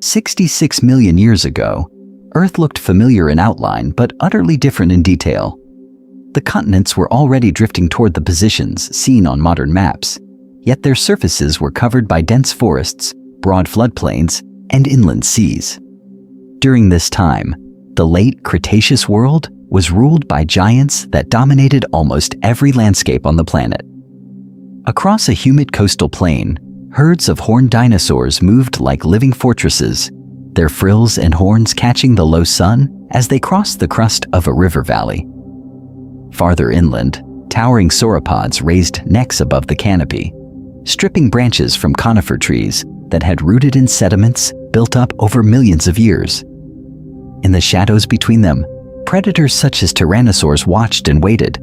66 million years ago, Earth looked familiar in outline but utterly different in detail. The continents were already drifting toward the positions seen on modern maps, yet their surfaces were covered by dense forests, broad floodplains, and inland seas. During this time, the late Cretaceous world was ruled by giants that dominated almost every landscape on the planet. Across a humid coastal plain, herds of horned dinosaurs moved like living fortresses, their frills and horns catching the low sun as they crossed the crust of a river valley. Farther inland, towering sauropods raised necks above the canopy, stripping branches from conifer trees that had rooted in sediments built up over millions of years. In the shadows between them, predators such as tyrannosaurs watched and waited,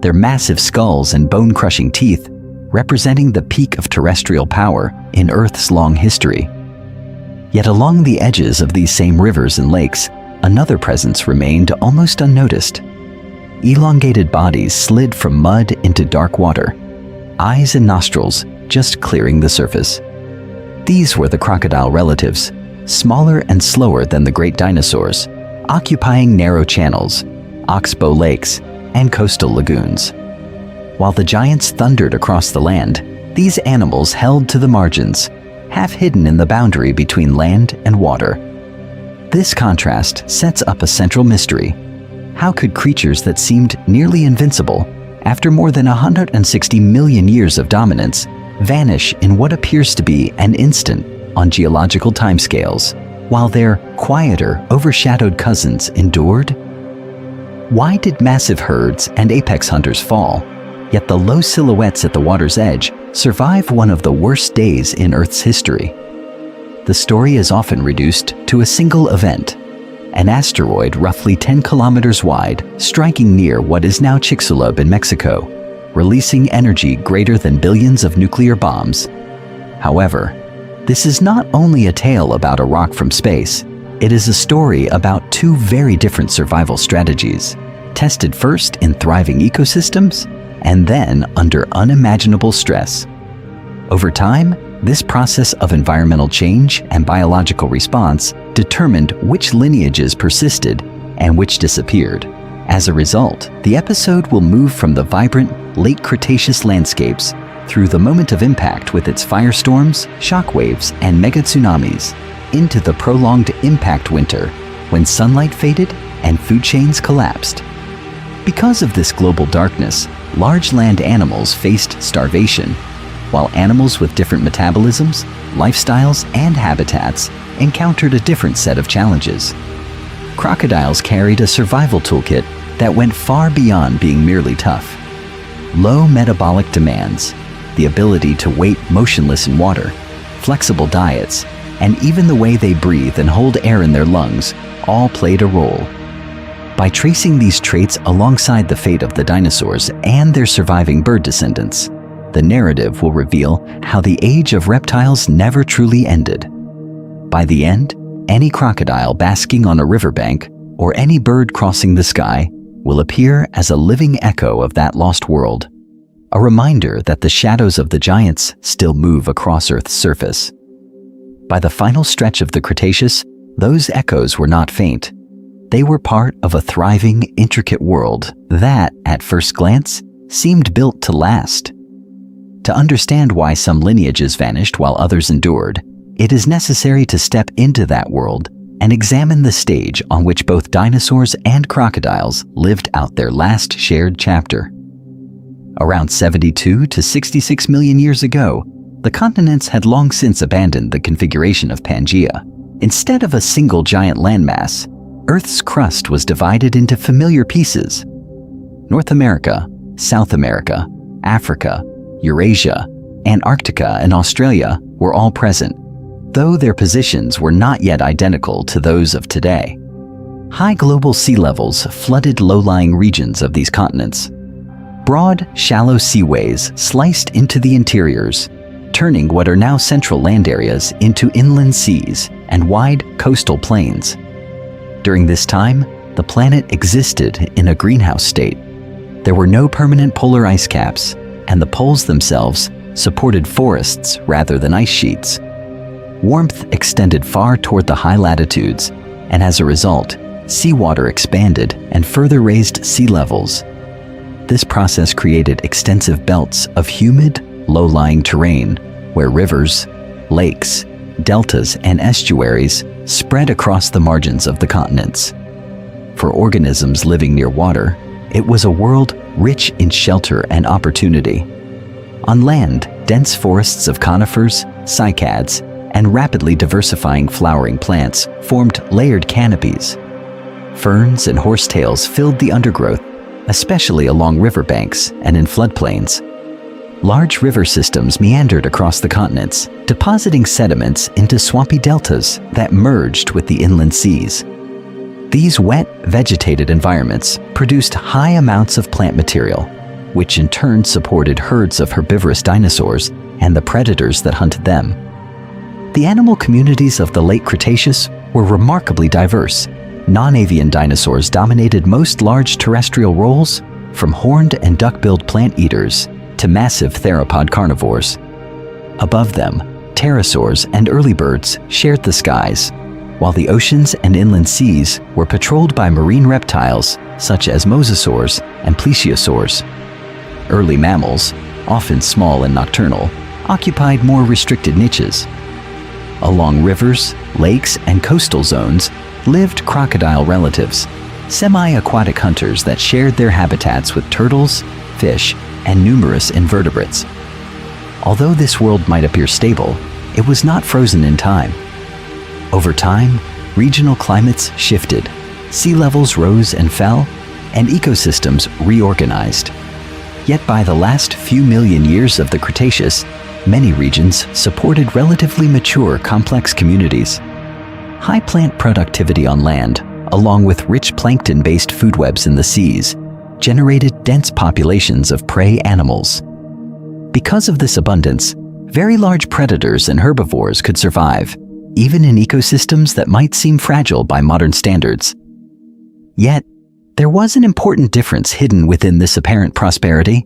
their massive skulls and bone-crushing teeth representing the peak of terrestrial power in Earth's long history. Yet along the edges of these same rivers and lakes, another presence remained almost unnoticed. Elongated bodies slid from mud into dark water, eyes and nostrils just clearing the surface. These were the crocodile relatives, smaller and slower than the great dinosaurs, occupying narrow channels, oxbow lakes, and coastal lagoons. While the giants thundered across the land, these animals held to the margins, half hidden in the boundary between land and water. This contrast sets up a central mystery. How could creatures that seemed nearly invincible, after more than 160 million years of dominance, vanish in what appears to be an instant on geological timescales, while their quieter, overshadowed cousins endured? Why did massive herds and apex hunters fall, yet the low silhouettes at the water's edge survive one of the worst days in Earth's history? The story is often reduced to a single event: an asteroid roughly 10 kilometers wide striking near what is now Chicxulub in Mexico, releasing energy greater than billions of nuclear bombs. However, this is not only a tale about a rock from space, it is a story about two very different survival strategies, tested first in thriving ecosystems and then under unimaginable stress. Over time, this process of environmental change and biological response determined which lineages persisted and which disappeared. As a result, the episode will move from the vibrant late Cretaceous landscapes through the moment of impact with its firestorms, shockwaves, and mega tsunamis, into the prolonged impact winter when sunlight faded and food chains collapsed. Because of this global darkness, large land animals faced starvation, while animals with different metabolisms, lifestyles, and habitats encountered a different set of challenges. Crocodiles carried a survival toolkit that went far beyond being merely tough. Low metabolic demands, the ability to wait motionless in water, flexible diets, and even the way they breathe and hold air in their lungs all played a role. By tracing these traits alongside the fate of the dinosaurs and their surviving bird descendants, the narrative will reveal how the age of reptiles never truly ended. By the end, any crocodile basking on a riverbank or any bird crossing the sky will appear as a living echo of that lost world, a reminder that the shadows of the giants still move across Earth's surface. By the final stretch of the Cretaceous, those echoes were not faint. They were part of a thriving, intricate world that, at first glance, seemed built to last. To understand why some lineages vanished while others endured, it is necessary to step into that world and examine the stage on which both dinosaurs and crocodiles lived out their last shared chapter. Around 72 to 66 million years ago, the continents had long since abandoned the configuration of Pangaea. Instead of a single giant landmass, Earth's crust was divided into familiar pieces. North America, South America, Africa, Eurasia, Antarctica, and Australia were all present, though their positions were not yet identical to those of today. High global sea levels flooded low-lying regions of these continents. Broad, shallow seaways sliced into the interiors, turning what are now central land areas into inland seas and wide coastal plains. During this time, the planet existed in a greenhouse state. There were no permanent polar ice caps, and the poles themselves supported forests rather than ice sheets. warmth extended far toward the high latitudes, and as a result, seawater expanded and further raised sea levels. This process created extensive belts of humid, low-lying terrain where rivers, lakes, deltas, and estuaries spread across the margins of the continents. For organisms living near water, it was a world rich in shelter and opportunity. On land, dense forests of conifers, cycads, and rapidly diversifying flowering plants formed layered canopies. Ferns and horsetails filled the undergrowth, especially along riverbanks and in floodplains. Large river systems meandered across the continents, depositing sediments into swampy deltas that merged with the inland seas. These wet, vegetated environments produced high amounts of plant material, which in turn supported herds of herbivorous dinosaurs and the predators that hunted them. The animal communities of the late Cretaceous were remarkably diverse. Non-avian dinosaurs dominated most large terrestrial roles, from horned and duck-billed plant eaters to massive theropod carnivores. Above them, pterosaurs and early birds shared the skies, while the oceans and inland seas were patrolled by marine reptiles such as mosasaurs and plesiosaurs. Early mammals, often small and nocturnal, occupied more restricted niches. Along rivers, lakes, and coastal zones lived crocodile relatives, semi-aquatic hunters that shared their habitats with turtles, fish, and numerous invertebrates. Although this world might appear stable, it was not frozen in time. Over time, regional climates shifted, sea levels rose and fell, and ecosystems reorganized. Yet by the last few million years of the Cretaceous, many regions supported relatively mature, complex communities. High plant productivity on land, along with rich plankton-based food webs in the seas, generated dense populations of prey animals. Because of this abundance, very large predators and herbivores could survive, even in ecosystems that might seem fragile by modern standards. Yet, there was an important difference hidden within this apparent prosperity.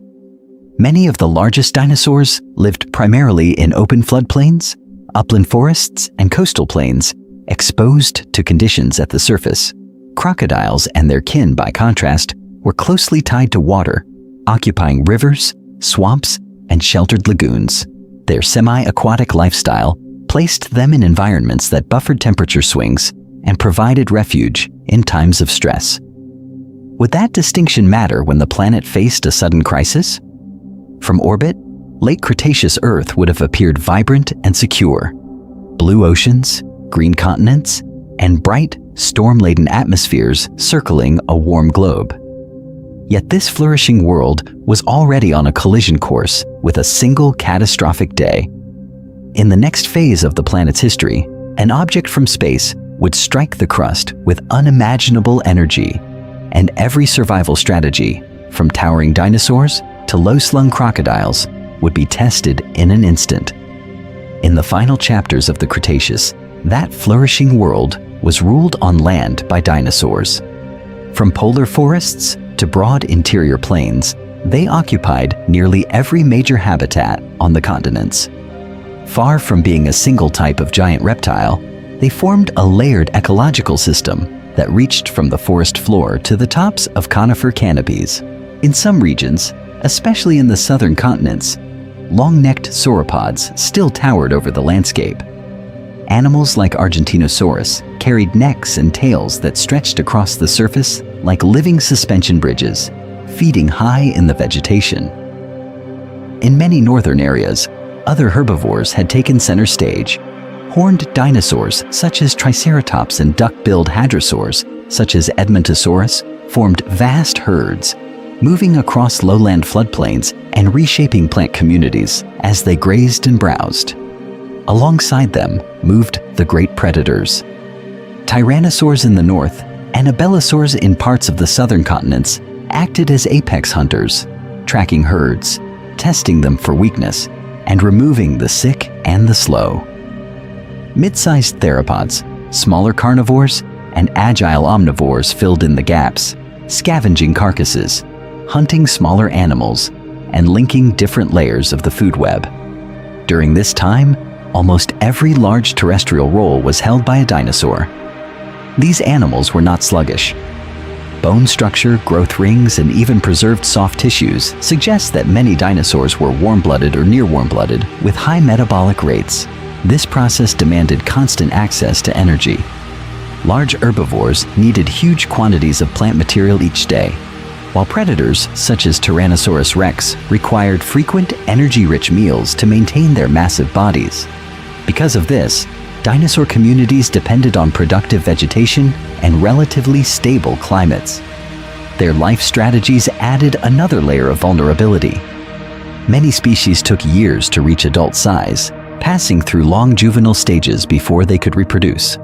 Many of the largest dinosaurs lived primarily in open floodplains, upland forests, and coastal plains, exposed to conditions at the surface. Crocodiles and their kin, by contrast, were closely tied to water, occupying rivers, swamps, and sheltered lagoons. Their semi-aquatic lifestyle placed them in environments that buffered temperature swings and provided refuge in times of stress. Would that distinction matter when the planet faced a sudden crisis? From orbit, late Cretaceous Earth would have appeared vibrant and secure. Blue oceans, green continents, and bright, storm-laden atmospheres circling a warm globe. Yet this flourishing world was already on a collision course with a single catastrophic day. In the next phase of the planet's history, an object from space would strike the crust with unimaginable energy, and every survival strategy, from towering dinosaurs to low-slung crocodiles, would be tested in an instant. In the final chapters of the Cretaceous, that flourishing world was ruled on land by dinosaurs. From polar forests to broad interior plains, they occupied nearly every major habitat on the continents. Far from being a single type of giant reptile, they formed a layered ecological system that reached from the forest floor to the tops of conifer canopies. In some regions, especially in the southern continents, long-necked sauropods still towered over the landscape. Animals like Argentinosaurus carried necks and tails that stretched across the surface like living suspension bridges, feeding high in the vegetation. In many northern areas, other herbivores had taken center stage. Horned dinosaurs such as Triceratops and duck-billed hadrosaurs such as Edmontosaurus formed vast herds, moving across lowland floodplains and reshaping plant communities as they grazed and browsed. Alongside them moved the great predators. Tyrannosaurs in the north and abelisaurs in parts of the southern continents acted as apex hunters, tracking herds, testing them for weakness, and removing the sick and the slow. Mid-sized theropods, smaller carnivores, and agile omnivores filled in the gaps, scavenging carcasses, hunting smaller animals, and linking different layers of the food web. During this time, almost every large terrestrial role was held by a dinosaur. These animals were not sluggish. Bone structure, growth rings, and even preserved soft tissues suggest that many dinosaurs were warm-blooded or near warm-blooded with high metabolic rates. This process demanded constant access to energy. Large herbivores needed huge quantities of plant material each day, while predators, such as Tyrannosaurus rex, required frequent energy-rich meals to maintain their massive bodies. Because of this, dinosaur communities depended on productive vegetation and relatively stable climates. Their life strategies added another layer of vulnerability. Many species took years to reach adult size, passing through long juvenile stages before they could reproduce.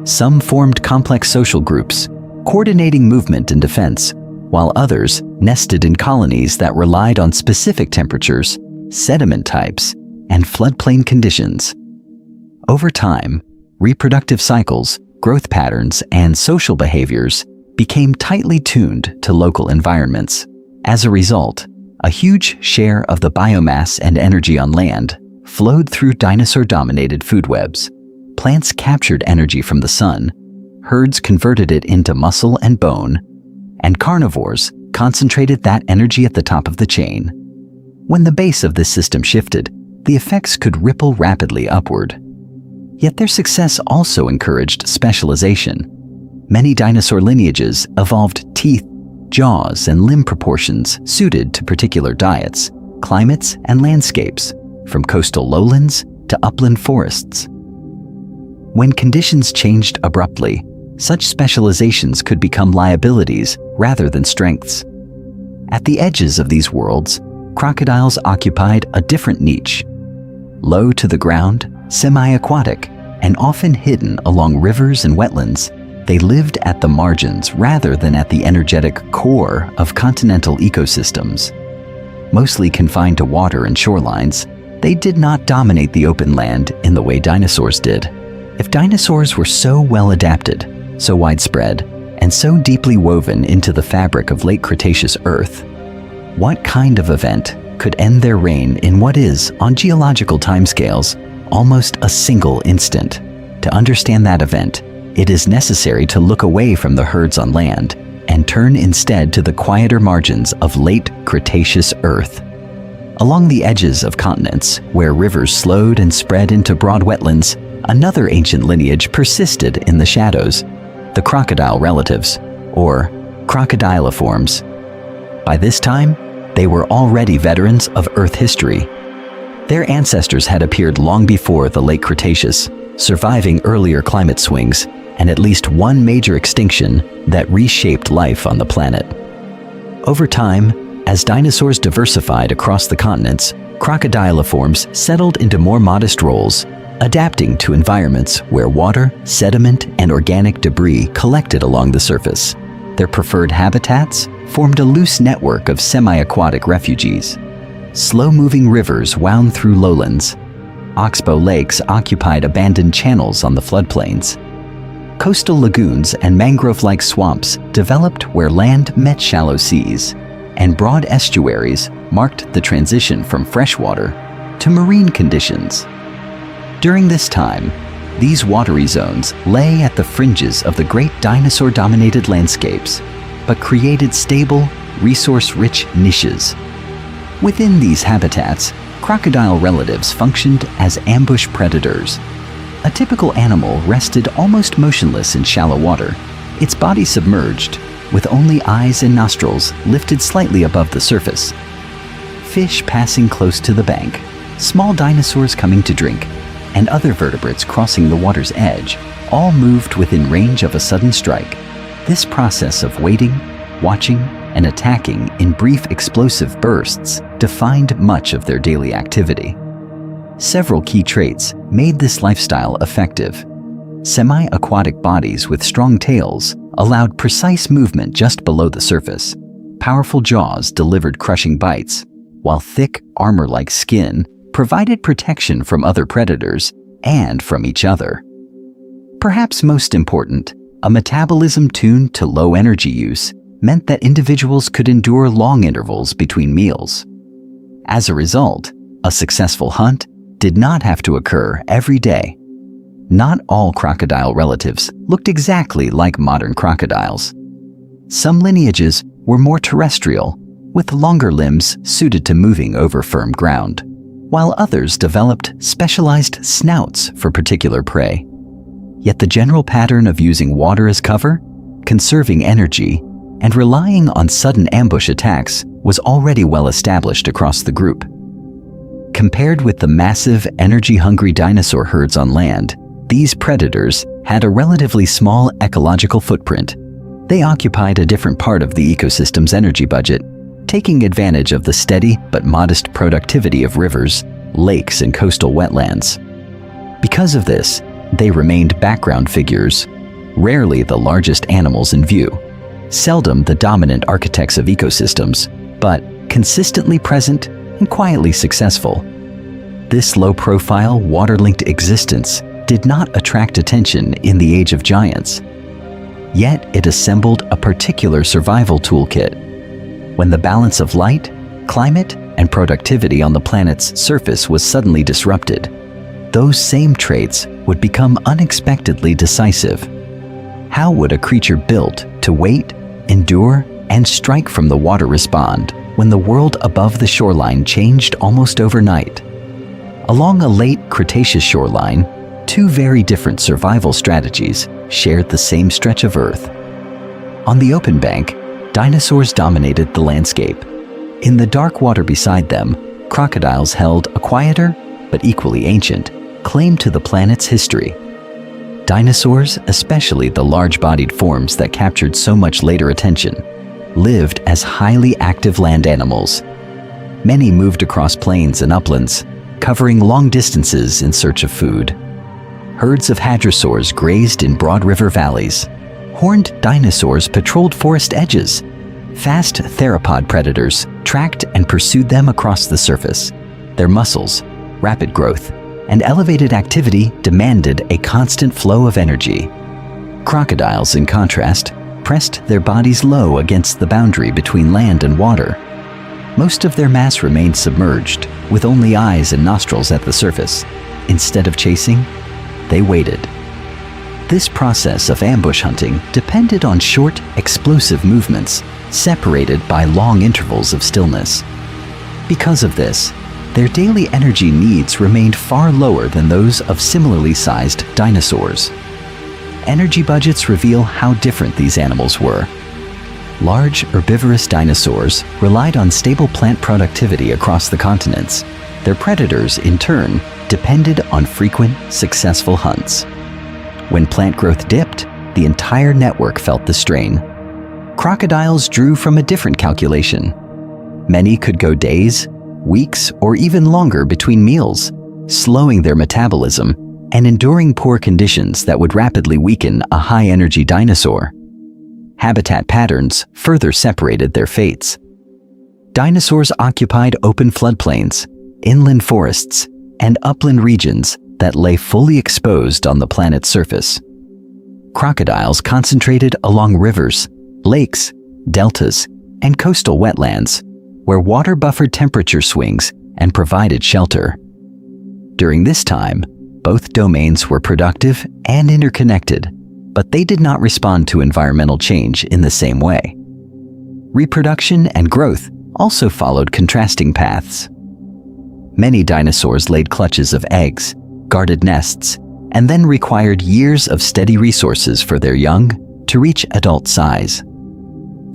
Some formed complex social groups, coordinating movement and defense, while others nested in colonies that relied on specific temperatures, sediment types, and floodplain conditions. Over time, reproductive cycles, growth patterns, and social behaviors became tightly tuned to local environments. As a result, a huge share of the biomass and energy on land flowed through dinosaur-dominated food webs. Plants captured energy from the sun, herds converted it into muscle and bone, and carnivores concentrated that energy at the top of the chain. When the base of this system shifted, the effects could ripple rapidly upward. Yet their success also encouraged specialization. Many dinosaur lineages evolved teeth, jaws, and limb proportions suited to particular diets, climates, and landscapes, from coastal lowlands to upland forests. When conditions changed abruptly, such specializations could become liabilities rather than strengths. At the edges of these worlds, crocodiles occupied a different niche. Low to the ground, semi-aquatic, and often hidden along rivers and wetlands, they lived at the margins rather than at the energetic core of continental ecosystems. Mostly confined to water and shorelines, they did not dominate the open land in the way dinosaurs did. If dinosaurs were so well adapted, so widespread, and so deeply woven into the fabric of late Cretaceous Earth, what kind of event could end their reign in what is, on geological timescales, almost a single instant? To understand that event, it is necessary to look away from the herds on land and turn instead to the quieter margins of late Cretaceous Earth. Along the edges of continents, where rivers slowed and spread into broad wetlands, another ancient lineage persisted in the shadows, the crocodile relatives, or crocodiliforms. By this time, they were already veterans of Earth history. Their ancestors had appeared long before the late Cretaceous, surviving earlier climate swings and at least one major extinction that reshaped life on the planet. Over time, as dinosaurs diversified across the continents, crocodiliforms settled into more modest roles, adapting to environments where water, sediment, and organic debris collected along the surface. Their preferred habitats formed a loose network of semi-aquatic refugees. Slow-moving rivers wound through lowlands. Oxbow lakes occupied abandoned channels on the floodplains. Coastal lagoons and mangrove-like swamps developed where land met shallow seas, and broad estuaries marked the transition from freshwater to marine conditions. During this time, these watery zones lay at the fringes of the great dinosaur-dominated landscapes, but created stable, resource-rich niches. Within these habitats, crocodile relatives functioned as ambush predators. A typical animal rested almost motionless in shallow water, its body submerged, with only eyes and nostrils lifted slightly above the surface. Fish passing close to the bank, small dinosaurs coming to drink, and other vertebrates crossing the water's edge all moved within range of a sudden strike. This process of waiting, watching, and attacking in brief explosive bursts defined much of their daily activity. Several key traits made this lifestyle effective. Semi-aquatic bodies with strong tails allowed precise movement just below the surface. Powerful jaws delivered crushing bites, while thick, armor-like skin provided protection from other predators and from each other. Perhaps most important, a metabolism tuned to low energy use meant that individuals could endure long intervals between meals. As a result, a successful hunt did not have to occur every day. Not all crocodile relatives looked exactly like modern crocodiles. Some lineages were more terrestrial, with longer limbs suited to moving over firm ground, while others developed specialized snouts for particular prey. Yet the general pattern of using water as cover, conserving energy, and relying on sudden ambush attacks was already well established across the group. Compared with the massive, energy-hungry dinosaur herds on land, these predators had a relatively small ecological footprint. They occupied a different part of the ecosystem's energy budget, taking advantage of the steady but modest productivity of rivers, lakes, and coastal wetlands. Because of this, they remained background figures, rarely the largest animals in view, seldom the dominant architects of ecosystems, but consistently present and quietly successful. This low-profile, water-linked existence did not attract attention in the Age of Giants. Yet it assembled a particular survival toolkit. When the balance of light, climate, and productivity on the planet's surface was suddenly disrupted, those same traits would become unexpectedly decisive. How would a creature built to wait, endure, and strike from the water respond when the world above the shoreline changed almost overnight? Along a late Cretaceous shoreline, two very different survival strategies shared the same stretch of Earth. On the open bank, dinosaurs dominated the landscape. In the dark water beside them, crocodiles held a quieter, but equally ancient, claim to the planet's history. Dinosaurs, especially the large-bodied forms that captured so much later attention, lived as highly active land animals. Many moved across plains and uplands, covering long distances in search of food. Herds of hadrosaurs grazed in broad river valleys. Horned dinosaurs patrolled forest edges. Fast theropod predators tracked and pursued them across the surface. Their muscles, rapid growth, and elevated activity demanded a constant flow of energy. Crocodiles, in contrast, pressed their bodies low against the boundary between land and water. Most of their mass remained submerged, with only eyes and nostrils at the surface. Instead of chasing, they waited. This process of ambush hunting depended on short, explosive movements, separated by long intervals of stillness. Because of this, their daily energy needs remained far lower than those of similarly sized dinosaurs. Energy budgets reveal how different these animals were. Large, herbivorous dinosaurs relied on stable plant productivity across the continents. Their predators, in turn, depended on frequent, successful hunts. When plant growth dipped, the entire network felt the strain. Crocodiles drew from a different calculation. Many could go days, weeks, or even longer between meals, slowing their metabolism and enduring poor conditions that would rapidly weaken a high-energy dinosaur. Habitat patterns further separated their fates. Dinosaurs occupied open floodplains, inland forests, and upland regions that lay fully exposed on the planet's surface. Crocodiles concentrated along rivers, lakes, deltas, and coastal wetlands, where water buffered temperature swings and provided shelter. During this time, both domains were productive and interconnected, but they did not respond to environmental change in the same way. Reproduction and growth also followed contrasting paths. Many dinosaurs laid clutches of eggs, guarded nests, and then required years of steady resources for their young to reach adult size.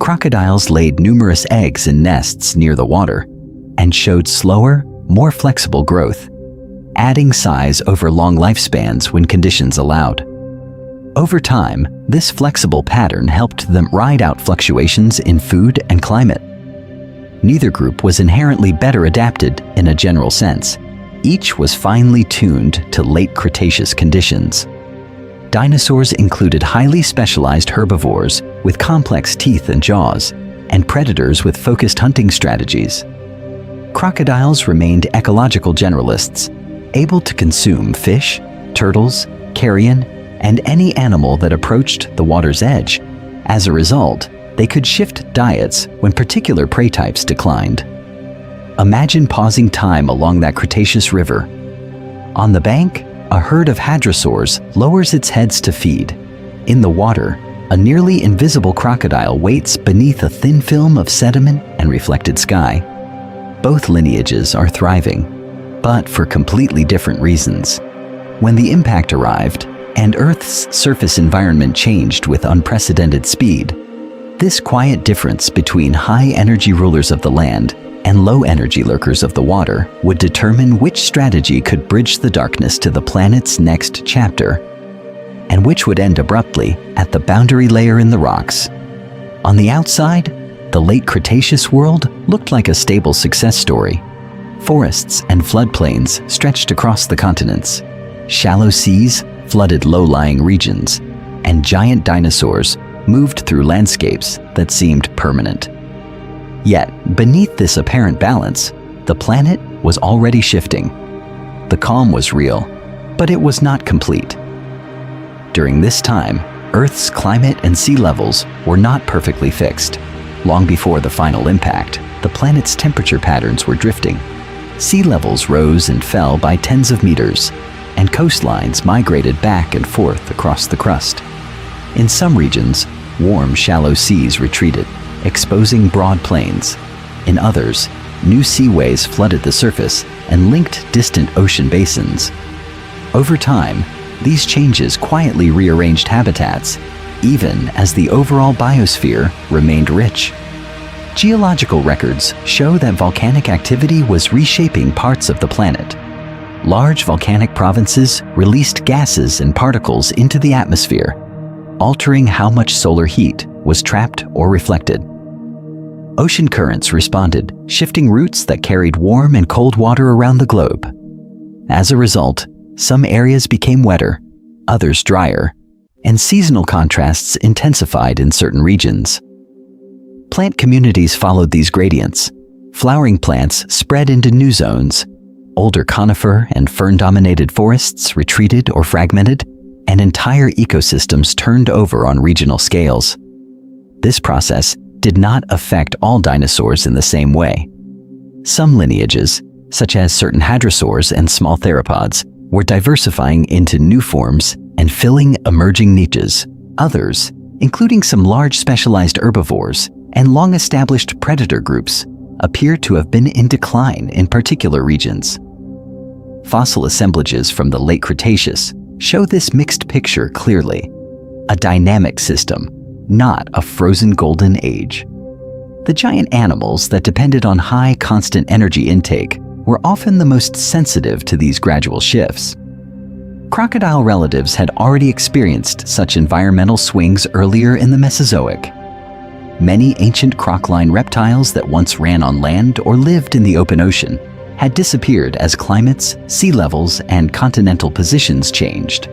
Crocodiles laid numerous eggs in nests near the water and showed slower, more flexible growth, adding size over long lifespans when conditions allowed. Over time, this flexible pattern helped them ride out fluctuations in food and climate. Neither group was inherently better adapted in a general sense. Each was finely tuned to late Cretaceous conditions. Dinosaurs included highly specialized herbivores with complex teeth and jaws, and predators with focused hunting strategies. Crocodiles remained ecological generalists, able to consume fish, turtles, carrion, and any animal that approached the water's edge. As a result, they could shift diets when particular prey types declined. Imagine pausing time along that Cretaceous river. On the bank, a herd of hadrosaurs lowers its heads to feed. In the water, a nearly invisible crocodile waits beneath a thin film of sediment and reflected sky. Both lineages are thriving, but for completely different reasons. When the impact arrived, and Earth's surface environment changed with unprecedented speed, this quiet difference between high-energy rulers of the land and low-energy lurkers of the water would determine which strategy could bridge the darkness to the planet's next chapter, and which would end abruptly at the boundary layer in the rocks. On the outside, the late Cretaceous world looked like a stable success story. Forests and floodplains stretched across the continents. Shallow seas flooded low-lying regions, and giant dinosaurs moved through landscapes that seemed permanent. Yet, beneath this apparent balance, the planet was already shifting. The calm was real, but it was not complete. During this time, Earth's climate and sea levels were not perfectly fixed. Long before the final impact, the planet's temperature patterns were drifting. Sea levels rose and fell by tens of meters, and coastlines migrated back and forth across the crust. In some regions, warm, shallow seas retreated, exposing broad plains. In others, new seaways flooded the surface and linked distant ocean basins. Over time, these changes quietly rearranged habitats, even as the overall biosphere remained rich. Geological records show that volcanic activity was reshaping parts of the planet. Large volcanic provinces released gases and particles into the atmosphere, altering how much solar heat was trapped or reflected. Ocean currents responded, shifting routes that carried warm and cold water around the globe. As a result, some areas became wetter, others drier, and seasonal contrasts intensified in certain regions. Plant communities followed these gradients. Flowering plants spread into new zones. Older conifer and fern-dominated forests retreated or fragmented, and entire ecosystems turned over on regional scales. This process did not affect all dinosaurs in the same way. Some lineages, such as certain hadrosaurs and small theropods, were diversifying into new forms and filling emerging niches. Others, including some large specialized herbivores and long-established predator groups, appear to have been in decline in particular regions. Fossil assemblages from the late Cretaceous show this mixed picture clearly. A dynamic system, not a frozen golden age. The giant animals that depended on high constant energy intake were often the most sensitive to these gradual shifts. Crocodile relatives had already experienced such environmental swings earlier in the Mesozoic. Many ancient crocodile reptiles that once ran on land or lived in the open ocean had disappeared as climates, sea levels, and continental positions changed.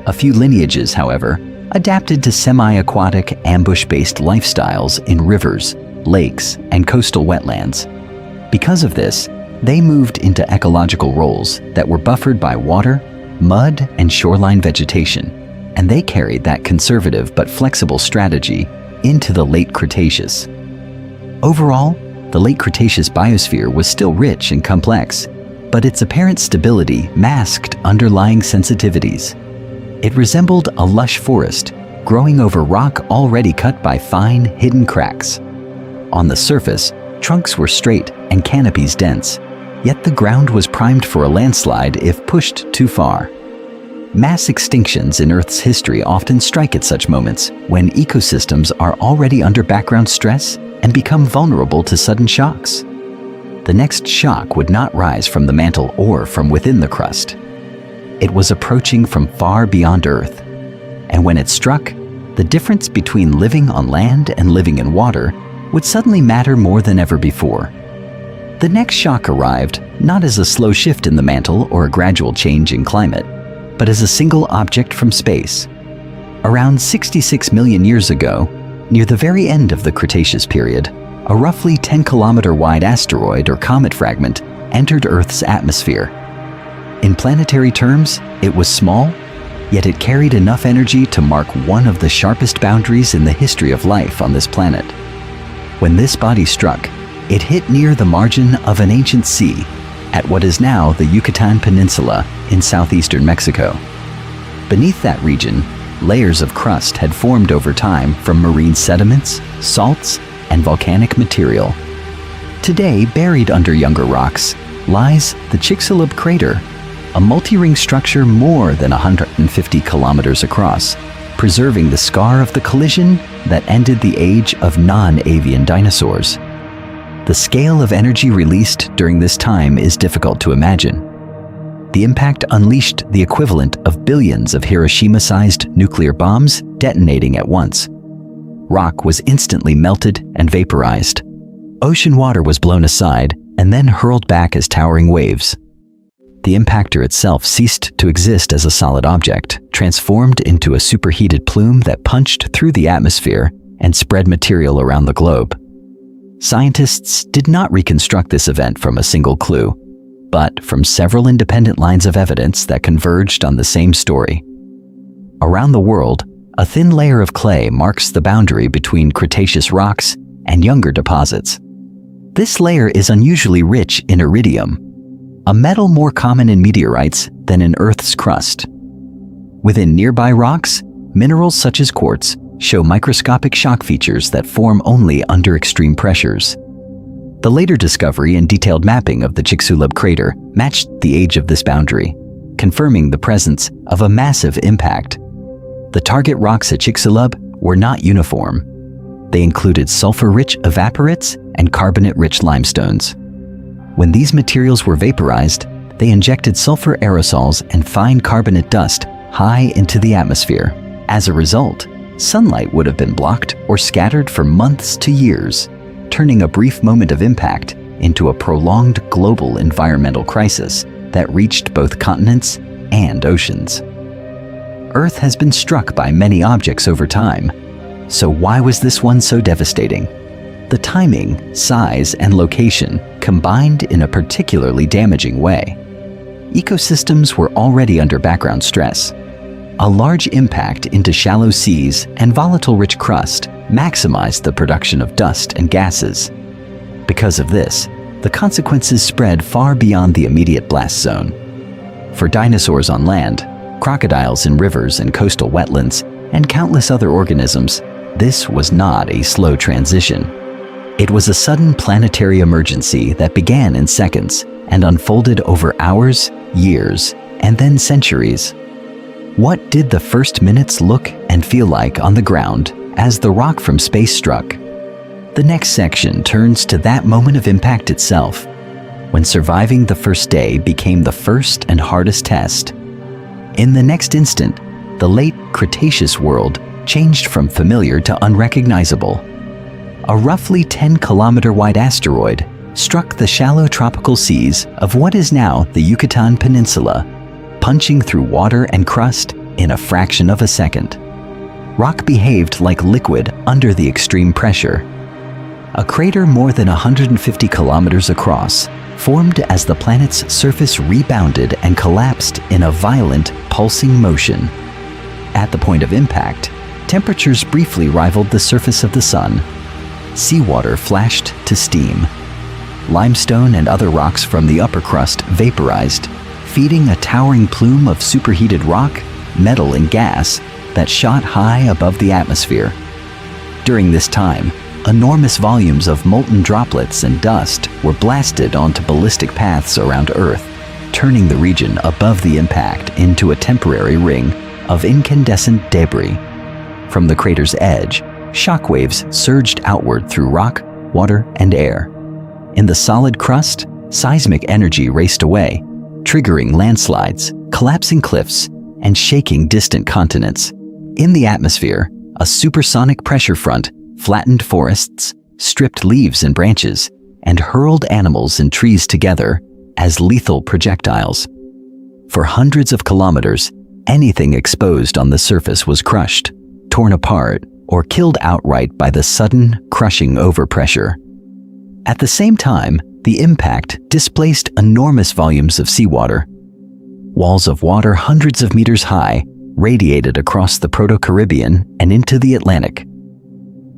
A few lineages, however, adapted to semi-aquatic, ambush-based lifestyles in rivers, lakes, and coastal wetlands. Because of this, they moved into ecological roles that were buffered by water, mud, and shoreline vegetation, and they carried that conservative but flexible strategy into the late Cretaceous. Overall, the late Cretaceous biosphere was still rich and complex, but its apparent stability masked underlying sensitivities. It resembled a lush forest, growing over rock already cut by fine, hidden cracks. On the surface, trunks were straight and canopies dense, yet the ground was primed for a landslide if pushed too far. Mass extinctions in Earth's history often strike at such moments when ecosystems are already under background stress and become vulnerable to sudden shocks. The next shock would not rise from the mantle or from within the crust. It was approaching from far beyond Earth, and when it struck, the difference between living on land and living in water would suddenly matter more than ever before. The next shock arrived not as a slow shift in the mantle or a gradual change in climate, but as a single object from space. Around 66 million years ago, near the very end of the Cretaceous period, a roughly 10-kilometer wide asteroid or comet fragment entered Earth's atmosphere. In planetary terms, it was small, yet it carried enough energy to mark one of the sharpest boundaries in the history of life on this planet. When this body struck, it hit near the margin of an ancient sea, at what is now the Yucatan Peninsula in southeastern Mexico. Beneath that region, layers of crust had formed over time from marine sediments, salts, and volcanic material. Today, buried under younger rocks, lies the Chicxulub crater, a multi-ring structure more than 150 kilometers across, preserving the scar of the collision that ended the age of non-avian dinosaurs. The scale of energy released during this time is difficult to imagine. The impact unleashed the equivalent of billions of Hiroshima-sized nuclear bombs detonating at once. Rock was instantly melted and vaporized. Ocean water was blown aside and then hurled back as towering waves. The impactor itself ceased to exist as a solid object, transformed into a superheated plume that punched through the atmosphere and spread material around the globe. Scientists did not reconstruct this event from a single clue, but from several independent lines of evidence that converged on the same story. Around the world, a thin layer of clay marks the boundary between Cretaceous rocks and younger deposits. This layer is unusually rich in iridium, a metal more common in meteorites than in Earth's crust. Within nearby rocks, minerals such as quartz show microscopic shock features that form only under extreme pressures. The later discovery and detailed mapping of the Chicxulub crater matched the age of this boundary, confirming the presence of a massive impact. The target rocks at Chicxulub were not uniform. They included sulfur-rich evaporites and carbonate-rich limestones. When these materials were vaporized, they injected sulfur aerosols and fine carbonate dust high into the atmosphere. As a result, sunlight would have been blocked or scattered for months to years, turning a brief moment of impact into a prolonged global environmental crisis that reached both continents and oceans. Earth has been struck by many objects over time, so why was this one so devastating? The timing, size, and location combined in a particularly damaging way. Ecosystems were already under background stress. A large impact into shallow seas and volatile-rich crust maximized the production of dust and gases. Because of this, the consequences spread far beyond the immediate blast zone. For dinosaurs on land, crocodiles in rivers and coastal wetlands, and countless other organisms, this was not a slow transition. It was a sudden planetary emergency that began in seconds and unfolded over hours, years, and then centuries. What did the first minutes look and feel like on the ground as the rock from space struck? The next section turns to that moment of impact itself, when surviving the first day became the first and hardest test. In the next instant, the late Cretaceous world changed from familiar to unrecognizable. A roughly 10-kilometer wide asteroid struck the shallow tropical seas of what is now the Yucatan Peninsula, punching through water and crust in a fraction of a second. Rock behaved like liquid under the extreme pressure. A crater more than 150 kilometers across formed as the planet's surface rebounded and collapsed in a violent, pulsing motion. At the point of impact, temperatures briefly rivaled the surface of the sun. Seawater flashed to steam. Limestone and other rocks from the upper crust vaporized, feeding a towering plume of superheated rock, metal, and gas that shot high above the atmosphere. During this time, enormous volumes of molten droplets and dust were blasted onto ballistic paths around Earth, turning the region above the impact into a temporary ring of incandescent debris. From the crater's edge, shockwaves surged outward through rock, water, and air. In the solid crust, seismic energy raced away, triggering landslides, collapsing cliffs, and shaking distant continents. In the atmosphere, a supersonic pressure front flattened forests, stripped leaves and branches, and hurled animals and trees together as lethal projectiles. For hundreds of kilometers, anything exposed on the surface was crushed, torn apart, or killed outright by the sudden, crushing overpressure. At the same time, the impact displaced enormous volumes of seawater. Walls of water hundreds of meters high radiated across the Proto-Caribbean and into the Atlantic.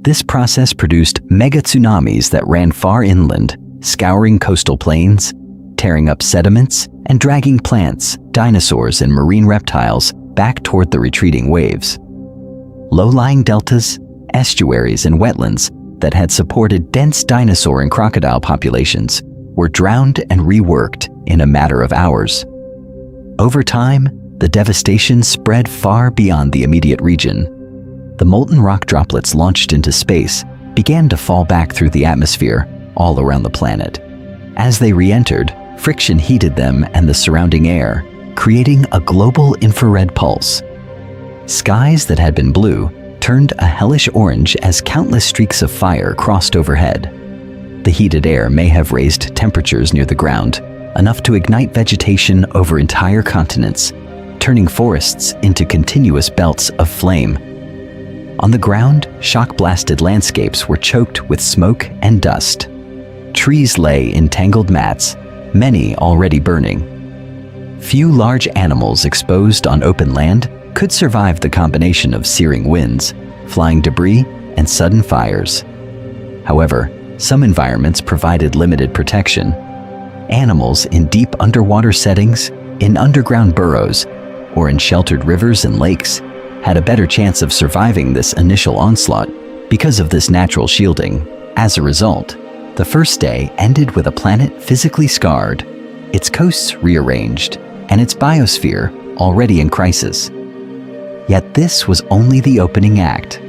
This process produced mega tsunamis that ran far inland, scouring coastal plains, tearing up sediments and dragging plants, dinosaurs, and marine reptiles back toward the retreating waves. Low-lying deltas, estuaries, and wetlands that had supported dense dinosaur and crocodile populations were drowned and reworked in a matter of hours. Over time, the devastation spread far beyond the immediate region. The molten rock droplets launched into space began to fall back through the atmosphere all around the planet. As they re-entered, friction heated them and the surrounding air, creating a global infrared pulse. Skies that had been blue turned a hellish orange as countless streaks of fire crossed overhead. The heated air may have raised temperatures near the ground, enough to ignite vegetation over entire continents, turning forests into continuous belts of flame. On the ground, shock-blasted landscapes were choked with smoke and dust. Trees lay in tangled mats, many already burning. Few large animals exposed on open land could survive the combination of searing winds, flying debris, and sudden fires. However, some environments provided limited protection. Animals in deep underwater settings, in underground burrows, or in sheltered rivers and lakes had a better chance of surviving this initial onslaught because of this natural shielding. As a result, the first day ended with a planet physically scarred, its coasts rearranged, and its biosphere already in crisis. Yet this was only the opening act.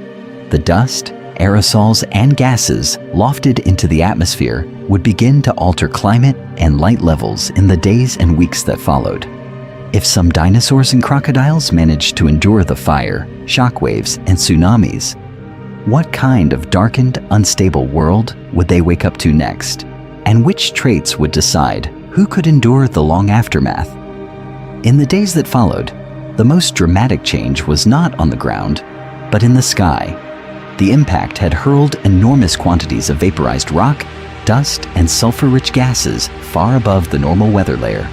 The dust, aerosols, and gases lofted into the atmosphere would begin to alter climate and light levels in the days and weeks that followed. If some dinosaurs and crocodiles managed to endure the fire, shockwaves, and tsunamis, what kind of darkened, unstable world would they wake up to next? And which traits would decide who could endure the long aftermath? In the days that followed, the most dramatic change was not on the ground, but in the sky. The impact had hurled enormous quantities of vaporized rock, dust, and sulfur-rich gases far above the normal weather layer.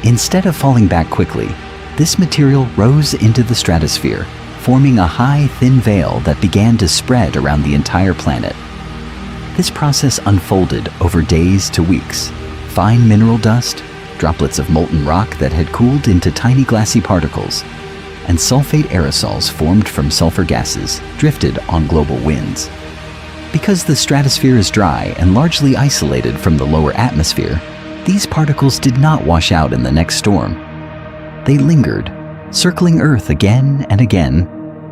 Instead of falling back quickly, this material rose into the stratosphere, forming a high, thin veil that began to spread around the entire planet. This process unfolded over days to weeks. Fine mineral dust, droplets of molten rock that had cooled into tiny glassy particles, and sulfate aerosols formed from sulfur gases drifted on global winds. Because the stratosphere is dry and largely isolated from the lower atmosphere, these particles did not wash out in the next storm. They lingered, circling Earth again and again,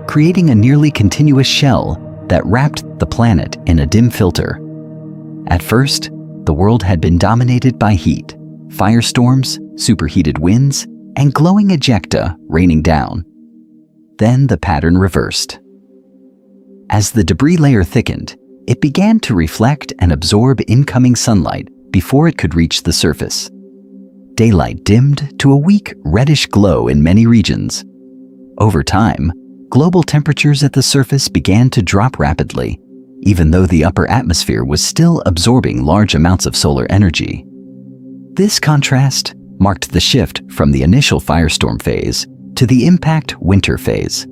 creating a nearly continuous shell that wrapped the planet in a dim filter. At first, the world had been dominated by heat, firestorms, superheated winds, and glowing ejecta raining down. Then the pattern reversed. As the debris layer thickened, it began to reflect and absorb incoming sunlight before it could reach the surface. Daylight dimmed to a weak reddish glow in many regions. Over time, global temperatures at the surface began to drop rapidly, even though the upper atmosphere was still absorbing large amounts of solar energy. This contrast marked the shift from the initial firestorm phase to the impact winter phase.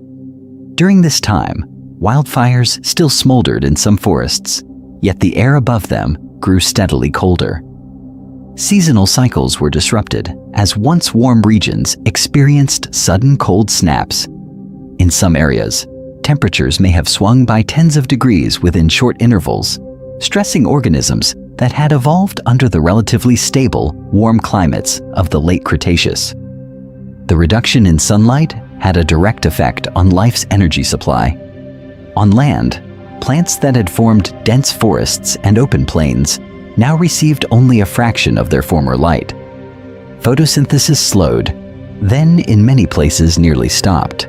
During this time, wildfires still smoldered in some forests, yet the air above them grew steadily colder. Seasonal cycles were disrupted as once warm regions experienced sudden cold snaps. In some areas, temperatures may have swung by tens of degrees within short intervals, stressing organisms that had evolved under the relatively stable, warm climates of the late Cretaceous. The reduction in sunlight had a direct effect on life's energy supply. On land, plants that had formed dense forests and open plains now received only a fraction of their former light. Photosynthesis slowed, then in many places nearly stopped.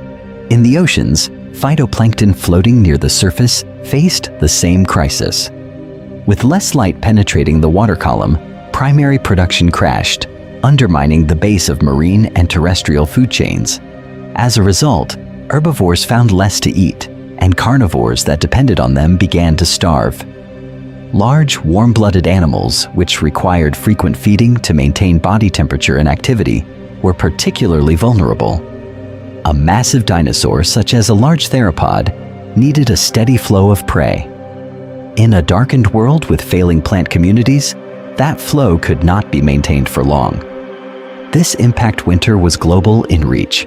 In the oceans, phytoplankton floating near the surface faced the same crisis. With less light penetrating the water column, primary production crashed, undermining the base of marine and terrestrial food chains. As a result, herbivores found less to eat, and carnivores that depended on them began to starve. Large, warm-blooded animals, which required frequent feeding to maintain body temperature and activity, were particularly vulnerable. A massive dinosaur, such as a large theropod, needed a steady flow of prey. In a darkened world with failing plant communities, that flow could not be maintained for long. This impact winter was global in reach.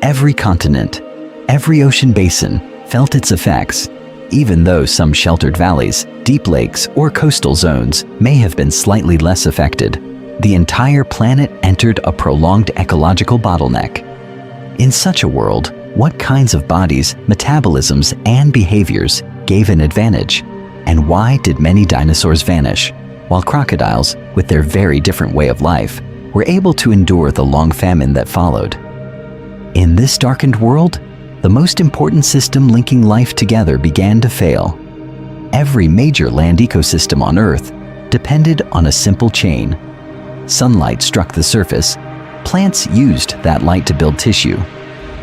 Every continent, every ocean basin felt its effects, even though some sheltered valleys, deep lakes, or coastal zones may have been slightly less affected. The entire planet entered a prolonged ecological bottleneck. In such a world, what kinds of bodies, metabolisms, and behaviors gave an advantage? And why did many dinosaurs vanish, while crocodiles, with their very different way of life, were able to endure the long famine that followed? In this darkened world, the most important system linking life together began to fail. Every major land ecosystem on Earth depended on a simple chain. Sunlight struck the surface. Plants used that light to build tissue.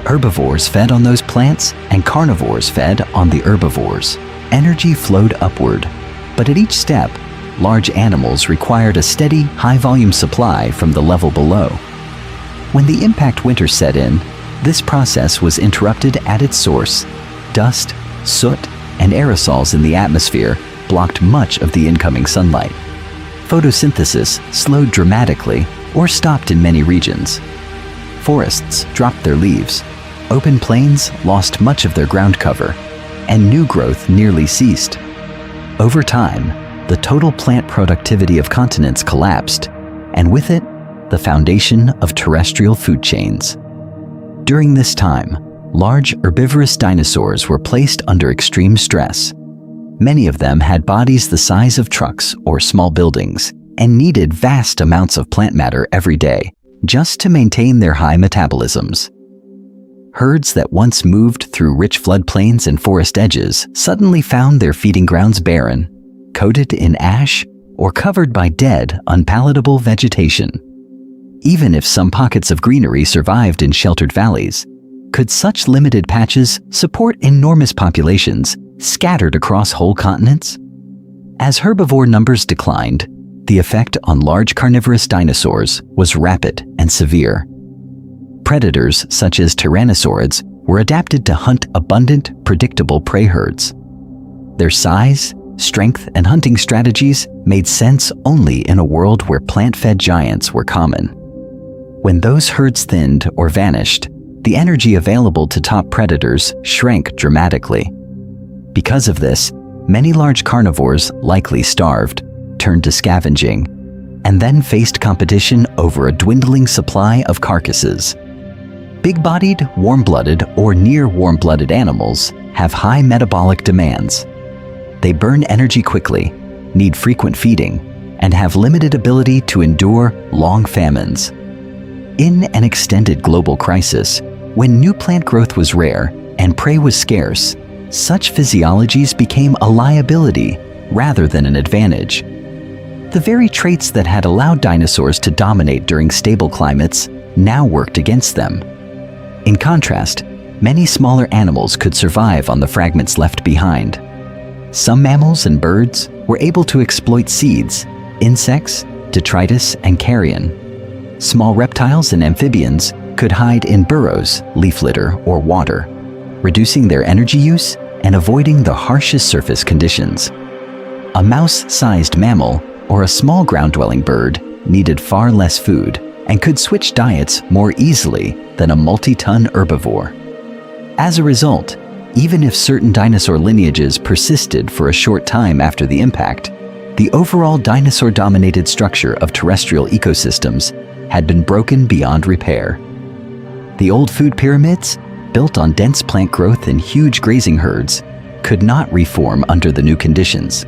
Herbivores fed on those plants, and carnivores fed on the herbivores. Energy flowed upward, but at each step, large animals required a steady, high-volume supply from the level below. When the impact winter set in, this process was interrupted at its source. Dust, soot, and aerosols in the atmosphere blocked much of the incoming sunlight. Photosynthesis slowed dramatically or stopped in many regions. Forests dropped their leaves. Open plains lost much of their ground cover, and new growth nearly ceased. Over time, the total plant productivity of continents collapsed, and with it, the foundation of terrestrial food chains. During this time, large herbivorous dinosaurs were placed under extreme stress. Many of them had bodies the size of trucks or small buildings and needed vast amounts of plant matter every day just to maintain their high metabolisms. Herds that once moved through rich floodplains and forest edges suddenly found their feeding grounds barren, coated in ash, or covered by dead, unpalatable vegetation. Even if some pockets of greenery survived in sheltered valleys, could such limited patches support enormous populations scattered across whole continents? As herbivore numbers declined, the effect on large carnivorous dinosaurs was rapid and severe. Predators such as tyrannosaurids were adapted to hunt abundant, predictable prey herds. Their size, strength, and hunting strategies made sense only in a world where plant-fed giants were common. When those herds thinned or vanished, the energy available to top predators shrank dramatically. Because of this, many large carnivores likely starved, turned to scavenging, and then faced competition over a dwindling supply of carcasses. Big-bodied, warm-blooded, or near-warm-blooded animals have high metabolic demands. They burn energy quickly, need frequent feeding, and have limited ability to endure long famines. In an extended global crisis, when new plant growth was rare and prey was scarce, such physiologies became a liability rather than an advantage. The very traits that had allowed dinosaurs to dominate during stable climates now worked against them. In contrast, many smaller animals could survive on the fragments left behind. Some mammals and birds were able to exploit seeds, insects, detritus, and carrion. Small reptiles and amphibians could hide in burrows, leaf litter, or water, reducing their energy use and avoiding the harshest surface conditions. A mouse-sized mammal or a small ground-dwelling bird needed far less food and could switch diets more easily than a multi-ton herbivore. As a result, even if certain dinosaur lineages persisted for a short time after the impact, the overall dinosaur-dominated structure of terrestrial ecosystems had been broken beyond repair. The old food pyramids, built on dense plant growth and huge grazing herds, could not reform under the new conditions.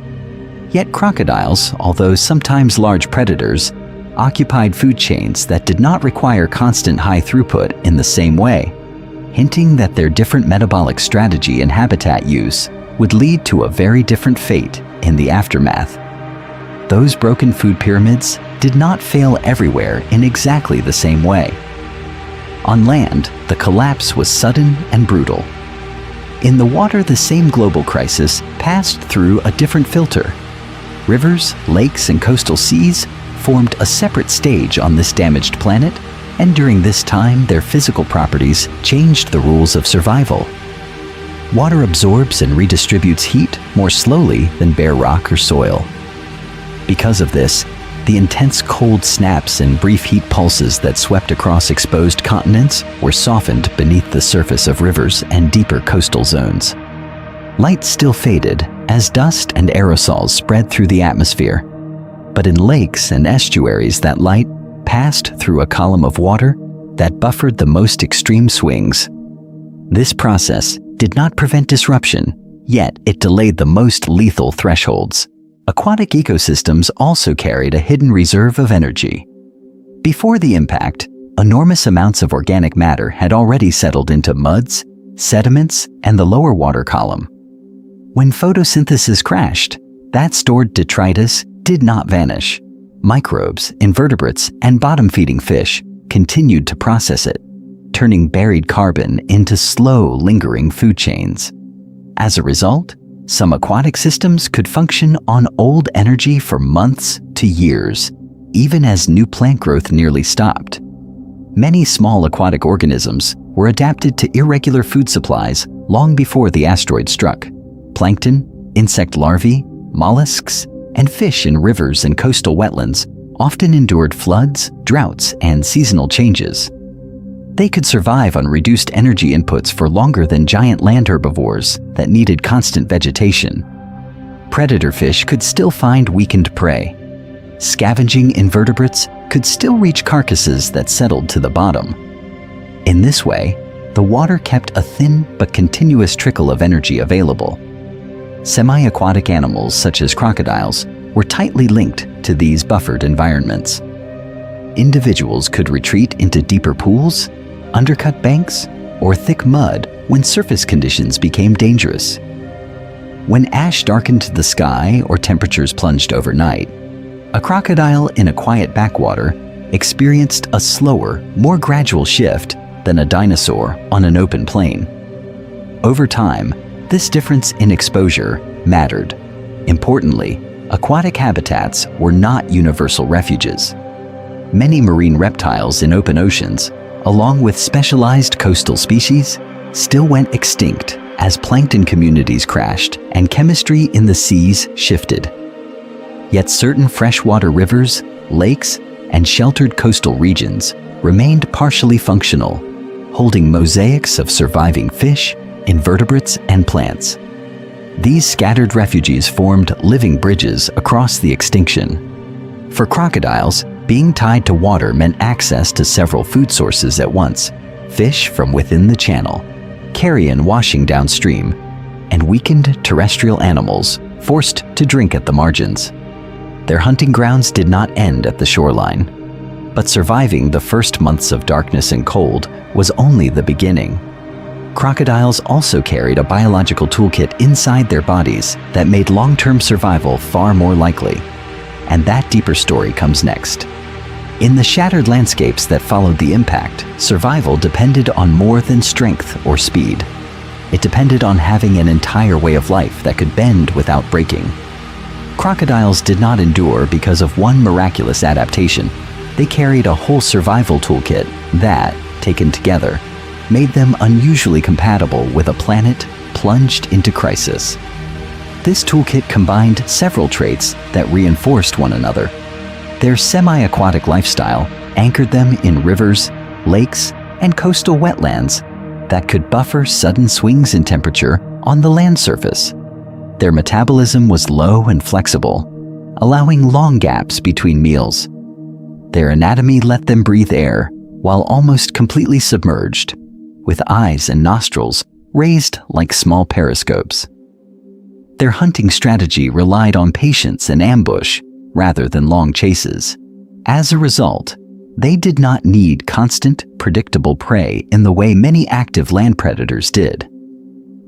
Yet crocodiles, although sometimes large predators, occupied food chains that did not require constant high throughput in the same way, hinting that their different metabolic strategy and habitat use would lead to a very different fate in the aftermath. Those broken food pyramids did not fail everywhere in exactly the same way. On land, the collapse was sudden and brutal. In the water, the same global crisis passed through a different filter. Rivers, lakes, and coastal seas formed a separate stage on this damaged planet, and during this time, their physical properties changed the rules of survival. Water absorbs and redistributes heat more slowly than bare rock or soil. Because of this, the intense cold snaps and brief heat pulses that swept across exposed continents were softened beneath the surface of rivers and deeper coastal zones. Light still faded as dust and aerosols spread through the atmosphere, but in lakes and estuaries that light passed through a column of water that buffered the most extreme swings. This process did not prevent disruption, yet it delayed the most lethal thresholds. Aquatic ecosystems also carried a hidden reserve of energy. Before the impact, enormous amounts of organic matter had already settled into muds, sediments, and the lower water column. When photosynthesis crashed, that stored detritus did not vanish. Microbes, invertebrates, and bottom-feeding fish continued to process it, turning buried carbon into slow, lingering food chains. As a result, some aquatic systems could function on old energy for months to years, even as new plant growth nearly stopped. Many small aquatic organisms were adapted to irregular food supplies long before the asteroid struck. Plankton, insect larvae, mollusks, and fish in rivers and coastal wetlands often endured floods, droughts, and seasonal changes. They could survive on reduced energy inputs for longer than giant land herbivores that needed constant vegetation. Predator fish could still find weakened prey. Scavenging invertebrates could still reach carcasses that settled to the bottom. In this way, the water kept a thin but continuous trickle of energy available. Semi-aquatic animals such as crocodiles were tightly linked to these buffered environments. Individuals could retreat into deeper pools, undercut banks, or thick mud when surface conditions became dangerous. When ash darkened the sky or temperatures plunged overnight, a crocodile in a quiet backwater experienced a slower, more gradual shift than a dinosaur on an open plain. Over time, this difference in exposure mattered. Importantly, aquatic habitats were not universal refuges. Many marine reptiles in open oceans, along with specialized coastal species, still went extinct as plankton communities crashed and chemistry in the seas shifted. Yet certain freshwater rivers, lakes, and sheltered coastal regions remained partially functional, holding mosaics of surviving fish, invertebrates, and plants. These scattered refuges formed living bridges across the extinction. For crocodiles, being tied to water meant access to several food sources at once: fish from within the channel, carrion washing downstream, and weakened terrestrial animals forced to drink at the margins. Their hunting grounds did not end at the shoreline, but surviving the first months of darkness and cold was only the beginning. Crocodiles also carried a biological toolkit inside their bodies that made long-term survival far more likely. And that deeper story comes next. In the shattered landscapes that followed the impact, survival depended on more than strength or speed. It depended on having an entire way of life that could bend without breaking. Crocodiles did not endure because of one miraculous adaptation. They carried a whole survival toolkit that, taken together, made them unusually compatible with a planet plunged into crisis. This toolkit combined several traits that reinforced one another. Their semi-aquatic lifestyle anchored them in rivers, lakes, and coastal wetlands that could buffer sudden swings in temperature on the land surface. Their metabolism was low and flexible, allowing long gaps between meals. Their anatomy let them breathe air while almost completely submerged, with eyes and nostrils raised like small periscopes. Their hunting strategy relied on patience and ambush rather than long chases. As a result, they did not need constant, predictable prey in the way many active land predators did.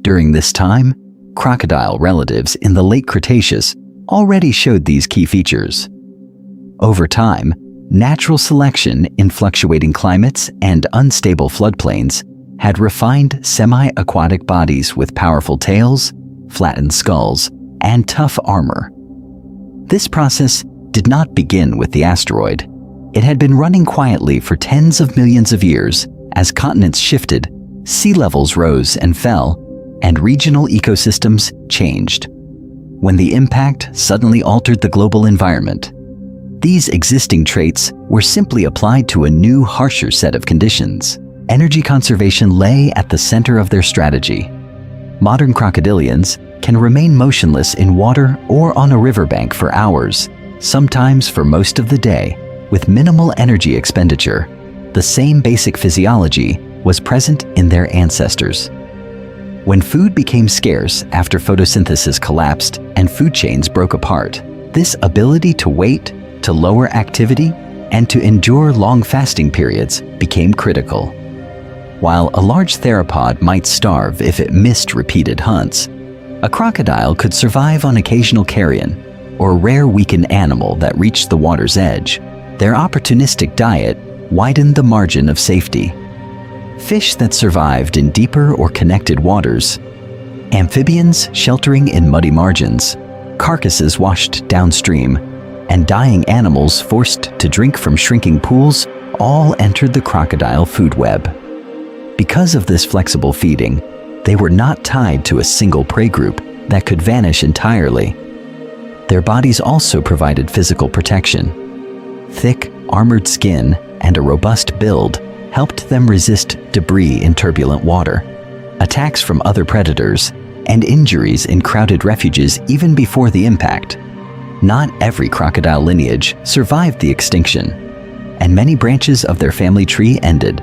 During this time, crocodile relatives in the late Cretaceous already showed these key features. Over time, natural selection in fluctuating climates and unstable floodplains had refined semi-aquatic bodies with powerful tails, flattened skulls, and tough armor. This process did not begin with the asteroid. It had been running quietly for tens of millions of years as continents shifted, sea levels rose and fell, and regional ecosystems changed. when the impact suddenly altered the global environment. These existing traits were simply applied to a new, harsher set of conditions. Energy conservation lay at the center of their strategy. Modern crocodilians can remain motionless in water or on a riverbank for hours, sometimes for most of the day, with minimal energy expenditure. The same basic physiology was present in their ancestors. When food became scarce after photosynthesis collapsed and food chains broke apart, this ability to wait, to lower activity, and to endure long fasting periods became critical. While a large theropod might starve if it missed repeated hunts, a crocodile could survive on occasional carrion, or a rare weakened animal that reached the water's edge. Their opportunistic diet widened the margin of safety. Fish that survived in deeper or connected waters, amphibians sheltering in muddy margins, carcasses washed downstream, and dying animals forced to drink from shrinking pools all entered the crocodile food web. Because of this flexible feeding, they were not tied to a single prey group that could vanish entirely. Their bodies also provided physical protection. Thick, armored skin and a robust build helped them resist debris in turbulent water, attacks from other predators, and injuries in crowded refuges even before the impact. Not every crocodile lineage survived the extinction, and many branches of their family tree ended.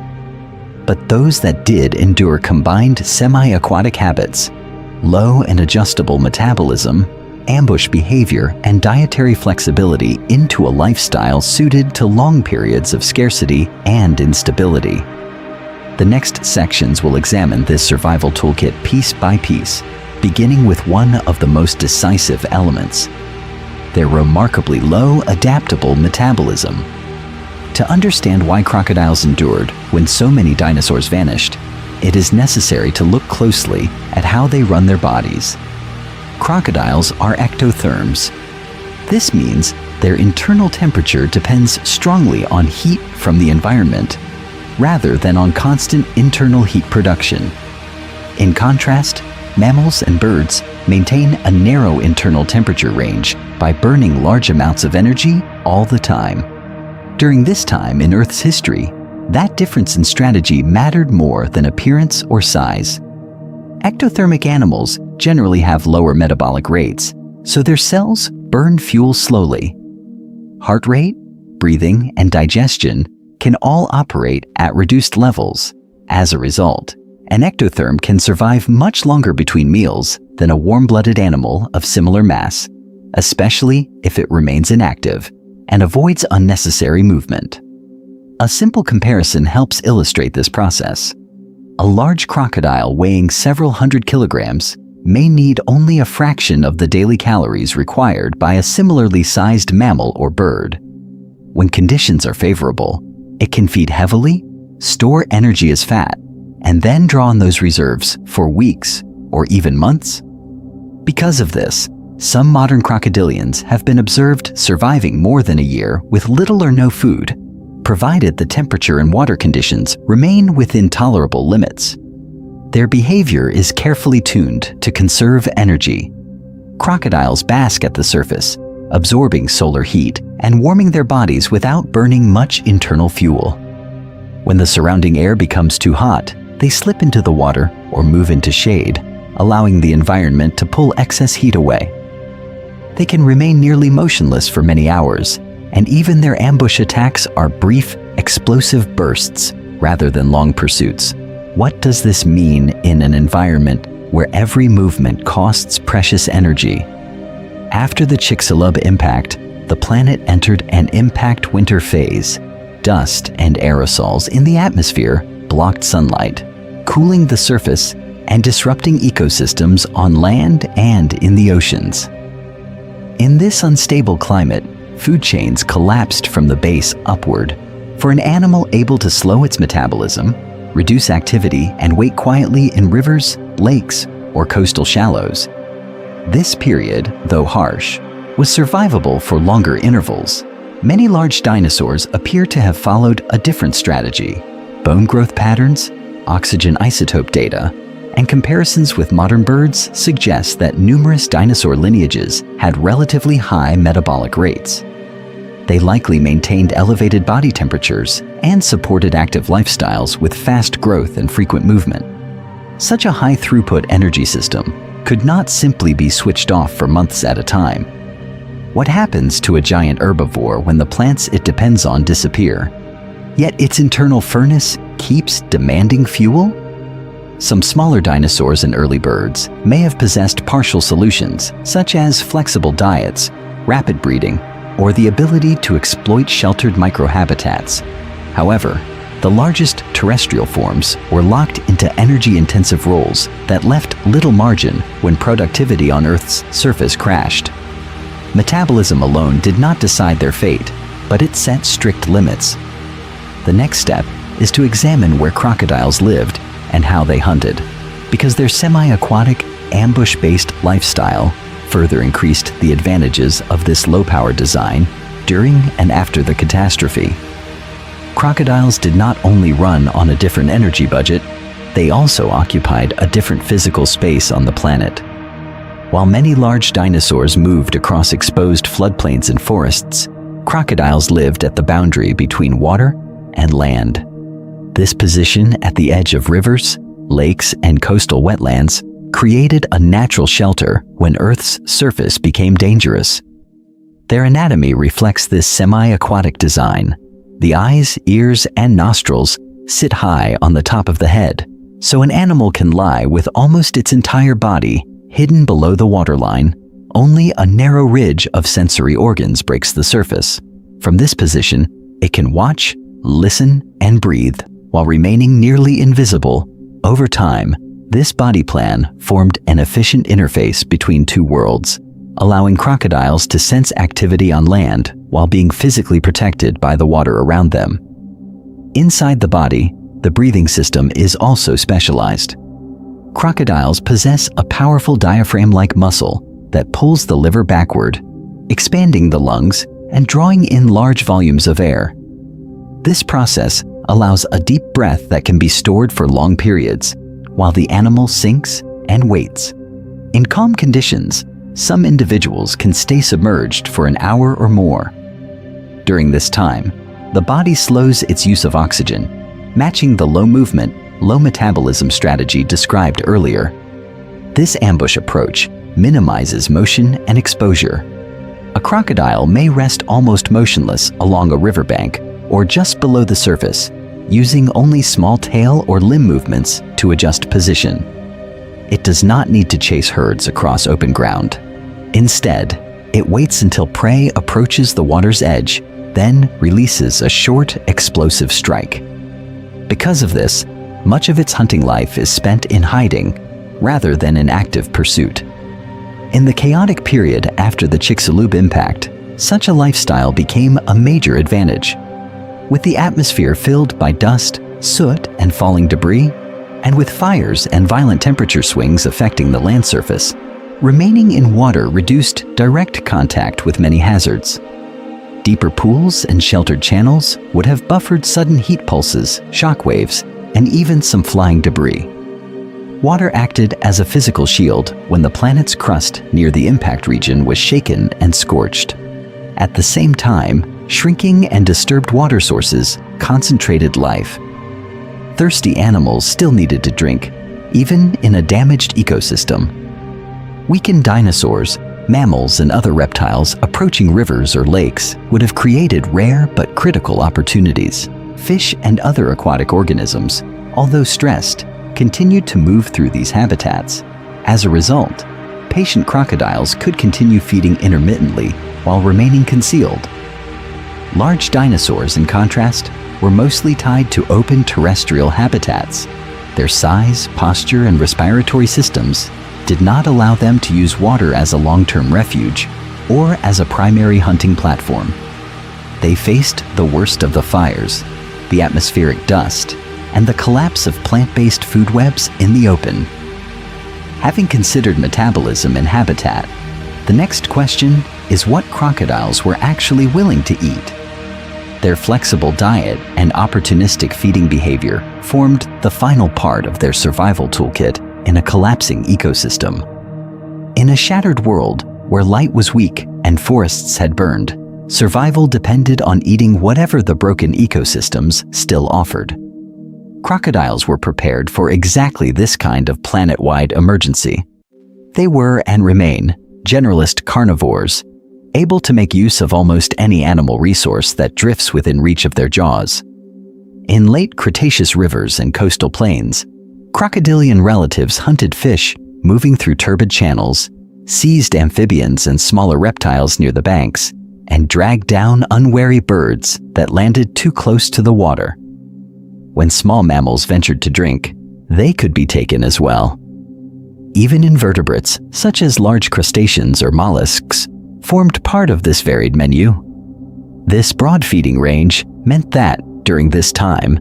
But those that did endure combined semi-aquatic habits, low and adjustable metabolism, ambush behavior, and dietary flexibility into a lifestyle suited to long periods of scarcity and instability. The next sections will examine this survival toolkit piece by piece, beginning with one of the most decisive elements: their remarkably low adaptable metabolism. To understand why crocodiles endured when so many dinosaurs vanished, it is necessary to look closely at how they run their bodies. Crocodiles are ectotherms. This means their internal temperature depends strongly on heat from the environment, rather than on constant internal heat production. In contrast, mammals and birds maintain a narrow internal temperature range by burning large amounts of energy all the time. During this time in Earth's history, that difference in strategy mattered more than appearance or size. Ectothermic animals generally have lower metabolic rates, so their cells burn fuel slowly. Heart rate, breathing, and digestion can all operate at reduced levels. As a result, an ectotherm can survive much longer between meals than a warm-blooded animal of similar mass, especially if it remains inactive and avoids unnecessary movement. A simple comparison helps illustrate this process. A large crocodile weighing several hundred kilograms may need only a fraction of the daily calories required by a similarly sized mammal or bird. When conditions are favorable, it can feed heavily, store energy as fat, and then draw on those reserves for weeks or even months. Because of this, some modern crocodilians have been observed surviving more than a year with little or no food, provided the temperature and water conditions remain within tolerable limits. Their behavior is carefully tuned to conserve energy. Crocodiles bask at the surface, absorbing solar heat and warming their bodies without burning much internal fuel. When the surrounding air becomes too hot, they slip into the water or move into shade, allowing the environment to pull excess heat away. They can remain nearly motionless for many hours, and even their ambush attacks are brief, explosive bursts rather than long pursuits. What does this mean in an environment where every movement costs precious energy? After the Chicxulub impact, the planet entered an impact winter phase. Dust and aerosols in the atmosphere blocked sunlight, cooling the surface and disrupting ecosystems on land and in the oceans. In this unstable climate, food chains collapsed from the base upward. For an animal able to slow its metabolism, reduce activity, and wait quietly in rivers, lakes, or coastal shallows, this period, though harsh, was survivable for longer intervals. Many large dinosaurs appear to have followed a different strategy. Bone growth patterns, oxygen isotope data, and comparisons with modern birds suggest that numerous dinosaur lineages had relatively high metabolic rates. They likely maintained elevated body temperatures and supported active lifestyles with fast growth and frequent movement. Such a high-throughput energy system could not simply be switched off for months at a time. What happens to a giant herbivore when the plants it depends on disappear, yet its internal furnace keeps demanding fuel? Some smaller dinosaurs and early birds may have possessed partial solutions, such as flexible diets, rapid breeding, or the ability to exploit sheltered microhabitats. However, the largest terrestrial forms were locked into energy-intensive roles that left little margin when productivity on Earth's surface crashed. Metabolism alone did not decide their fate, but it set strict limits. The next step is to examine where crocodiles lived and how they hunted, because their semi-aquatic, ambush-based lifestyle further increased the advantages of this low-power design during and after the catastrophe. Crocodiles did not only run on a different energy budget, they also occupied a different physical space on the planet. While many large dinosaurs moved across exposed floodplains and forests, crocodiles lived at the boundary between water and land. This position at the edge of rivers, lakes, and coastal wetlands created a natural shelter when Earth's surface became dangerous. Their anatomy reflects this semi-aquatic design. The eyes, ears, and nostrils sit high on the top of the head, so an animal can lie with almost its entire body hidden below the waterline. Only a narrow ridge of sensory organs breaks the surface. From this position, it can watch, listen, and breathe while remaining nearly invisible. Over time, this body plan formed an efficient interface between two worlds, allowing crocodiles to sense activity on land while being physically protected by the water around them. Inside the body, the breathing system is also specialized. Crocodiles possess a powerful diaphragm-like muscle that pulls the liver backward, expanding the lungs and drawing in large volumes of air. This process allows a deep breath that can be stored for long periods, while the animal sinks and waits. In calm conditions, some individuals can stay submerged for an hour or more. During this time, the body slows its use of oxygen, matching the low movement, low metabolism strategy described earlier. This ambush approach minimizes motion and exposure. A crocodile may rest almost motionless along a riverbank or just below the surface, using only small tail or limb movements to adjust position. It does not need to chase herds across open ground. Instead, it waits until prey approaches the water's edge, then releases a short, explosive strike. Because of this, much of its hunting life is spent in hiding rather than in active pursuit. In the chaotic period after the Chicxulub impact, such a lifestyle became a major advantage. With the atmosphere filled by dust, soot, and falling debris, and with fires and violent temperature swings affecting the land surface, remaining in water reduced direct contact with many hazards. Deeper pools and sheltered channels would have buffered sudden heat pulses, shock waves, and even some flying debris. Water acted as a physical shield when the planet's crust near the impact region was shaken and scorched. At the same time, shrinking and disturbed water sources concentrated life. Thirsty animals still needed to drink, even in a damaged ecosystem. Weakened dinosaurs, mammals, and other reptiles approaching rivers or lakes would have created rare but critical opportunities. Fish and other aquatic organisms, although stressed, continued to move through these habitats. As a result, patient crocodiles could continue feeding intermittently while remaining concealed. Large dinosaurs, in contrast, were mostly tied to open terrestrial habitats. Their size, posture, and respiratory systems did not allow them to use water as a long-term refuge or as a primary hunting platform. They faced the worst of the fires, the atmospheric dust, and the collapse of plant-based food webs in the open. Having considered metabolism and habitat, the next question is what crocodiles were actually willing to eat. Their flexible diet and opportunistic feeding behavior formed the final part of their survival toolkit in a collapsing ecosystem. In a shattered world where light was weak and forests had burned, survival depended on eating whatever the broken ecosystems still offered. Crocodiles were prepared for exactly this kind of planet-wide emergency. They were and remain generalist carnivores, able to make use of almost any animal resource that drifts within reach of their jaws. In late Cretaceous rivers and coastal plains, crocodilian relatives hunted fish moving through turbid channels, seized amphibians and smaller reptiles near the banks, and dragged down unwary birds that landed too close to the water. When small mammals ventured to drink, they could be taken as well. Even invertebrates, such as large crustaceans or mollusks, formed part of this varied menu. This broad feeding range meant that, during this time,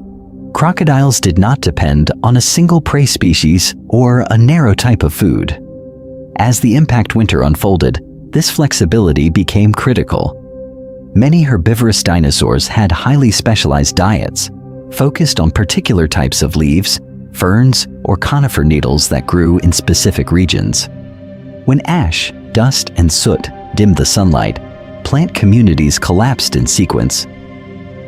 crocodiles did not depend on a single prey species or a narrow type of food. As the impact winter unfolded, this flexibility became critical. Many herbivorous dinosaurs had highly specialized diets, focused on particular types of leaves, ferns, or conifer needles that grew in specific regions. When ash, dust, and soot dimmed the sunlight, plant communities collapsed in sequence.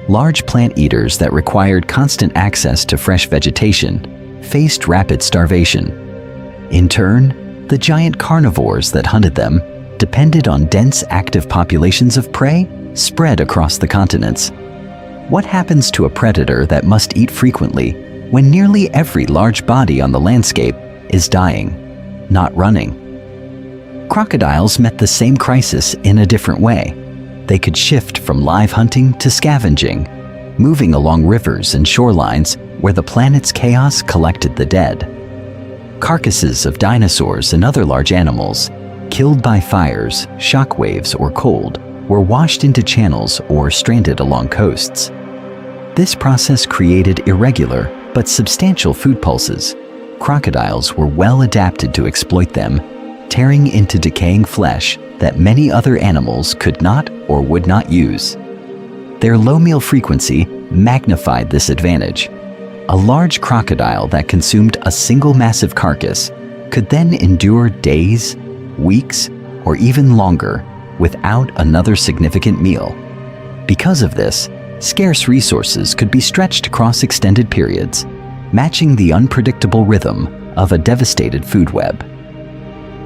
Large plant eaters that required constant access to fresh vegetation faced rapid starvation. In turn, the giant carnivores that hunted them depended on dense active populations of prey spread across the continents. What happens to a predator that must eat frequently when nearly every large body on the landscape is dying, not running? Crocodiles met the same crisis in a different way. They could shift from live hunting to scavenging, moving along rivers and shorelines where the planet's chaos collected the dead. Carcasses of dinosaurs and other large animals, killed by fires, shockwaves, or cold, were washed into channels or stranded along coasts. This process created irregular but substantial food pulses. Crocodiles were well adapted to exploit them, tearing into decaying flesh that many other animals could not or would not use. Their low meal frequency magnified this advantage. A large crocodile that consumed a single massive carcass could then endure days, weeks, or even longer without another significant meal. Because of this, scarce resources could be stretched across extended periods, matching the unpredictable rhythm of a devastated food web.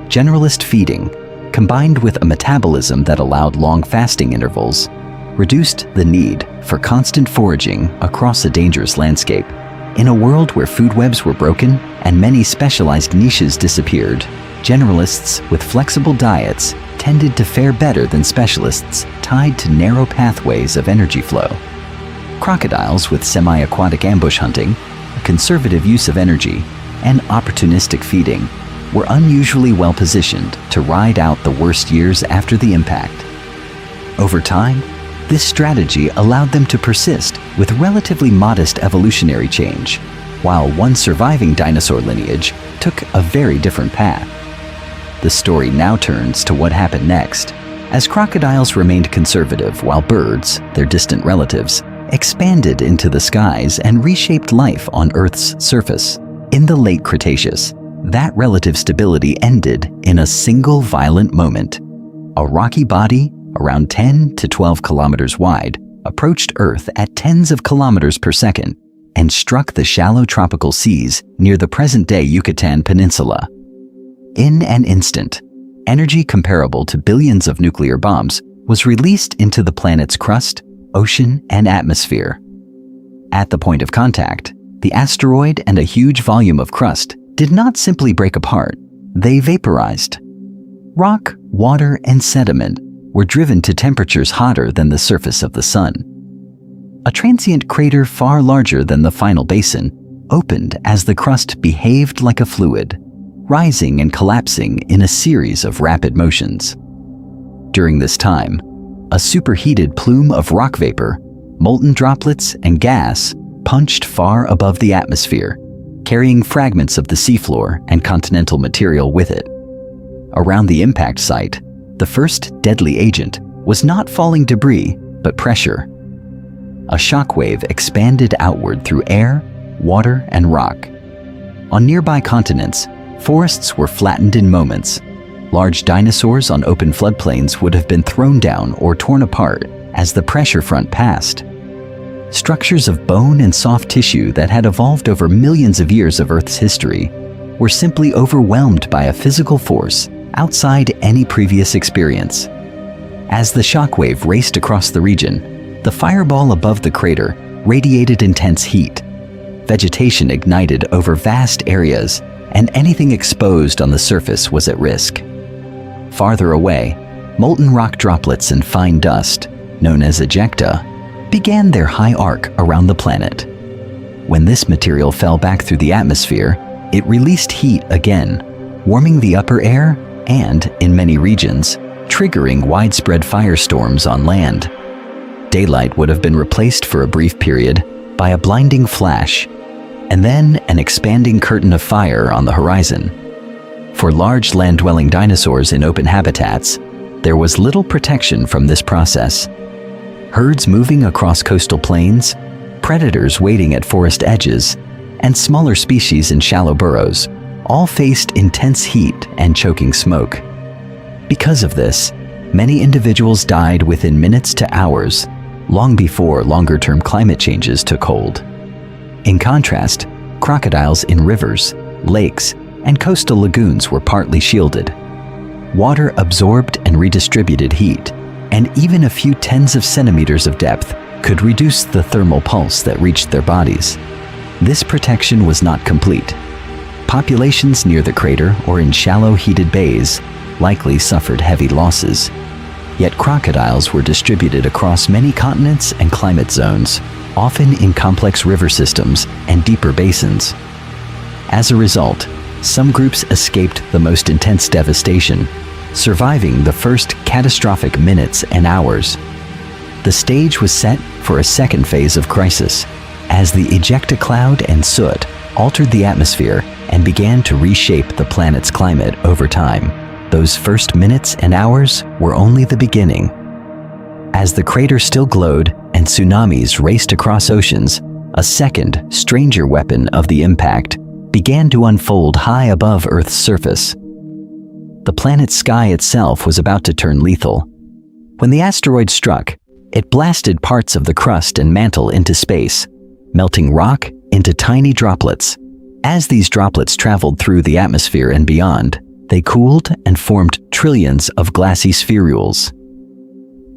Generalist feeding, combined with a metabolism that allowed long fasting intervals, reduced the need for constant foraging across a dangerous landscape. In a world where food webs were broken and many specialized niches disappeared, generalists with flexible diets tended to fare better than specialists tied to narrow pathways of energy flow. Crocodiles with semi-aquatic ambush hunting, a conservative use of energy, and opportunistic feeding were unusually well positioned to ride out the worst years after the impact. Over time, this strategy allowed them to persist with relatively modest evolutionary change, while one surviving dinosaur lineage took a very different path. The story now turns to what happened next, as crocodiles remained conservative while birds, their distant relatives, expanded into the skies and reshaped life on Earth's surface. In the late Cretaceous, that relative stability ended in a single violent moment. A rocky body, around 10 to 12 kilometers wide, approached Earth at tens of kilometers per second and struck the shallow tropical seas near the present-day Yucatan Peninsula. In an instant, energy comparable to billions of nuclear bombs was released into the planet's crust, ocean, and atmosphere. At the point of contact, the asteroid and a huge volume of crust did not simply break apart, they vaporized. Rock, water, and sediment were driven to temperatures hotter than the surface of the sun. A transient crater far larger than the final basin opened as the crust behaved like a fluid, rising and collapsing in a series of rapid motions. During this time, a superheated plume of rock vapor, molten droplets, and gas punched far above the atmosphere, carrying fragments of the seafloor and continental material with it. Around the impact site, the first deadly agent was not falling debris, but pressure. A shockwave expanded outward through air, water, and rock. On nearby continents, Forests were flattened in moments. Large dinosaurs on open floodplains would have been thrown down or torn apart as the pressure front passed. Structures of bone and soft tissue that had evolved over millions of years of Earth's history were simply overwhelmed by a physical force outside any previous experience. As the shockwave raced across the region, the fireball above the crater radiated intense heat. Vegetation ignited over vast areas, and anything exposed on the surface was at risk. Farther away, molten rock droplets and fine dust, known as ejecta, began their high arc around the planet. When this material fell back through the atmosphere, it released heat again, warming the upper air and, in many regions, triggering widespread firestorms on land. Daylight would have been replaced for a brief period by a blinding flash, and then an expanding curtain of fire on the horizon. For large land-dwelling dinosaurs in open habitats, there was little protection from this process. Herds moving across coastal plains, predators waiting at forest edges, and smaller species in shallow burrows all faced intense heat and choking smoke. Because of this, many individuals died within minutes to hours, long before longer-term climate changes took hold. In contrast, crocodiles in rivers, lakes, and coastal lagoons were partly shielded. Water absorbed and redistributed heat, and even a few tens of centimeters of depth could reduce the thermal pulse that reached their bodies. This protection was not complete. Populations near the crater or in shallow heated bays likely suffered heavy losses. Yet crocodiles were distributed across many continents and climate zones, often in complex river systems and deeper basins. As a result, some groups escaped the most intense devastation, surviving the first catastrophic minutes and hours. The stage was set for a second phase of crisis, as the ejecta cloud and soot altered the atmosphere and began to reshape the planet's climate over time. Those first minutes and hours were only the beginning. As the crater still glowed and tsunamis raced across oceans, a second, stranger weapon of the impact began to unfold high above Earth's surface. The planet's sky itself was about to turn lethal. When the asteroid struck, it blasted parts of the crust and mantle into space, melting rock into tiny droplets. As these droplets traveled through the atmosphere and beyond, they cooled and formed trillions of glassy spherules.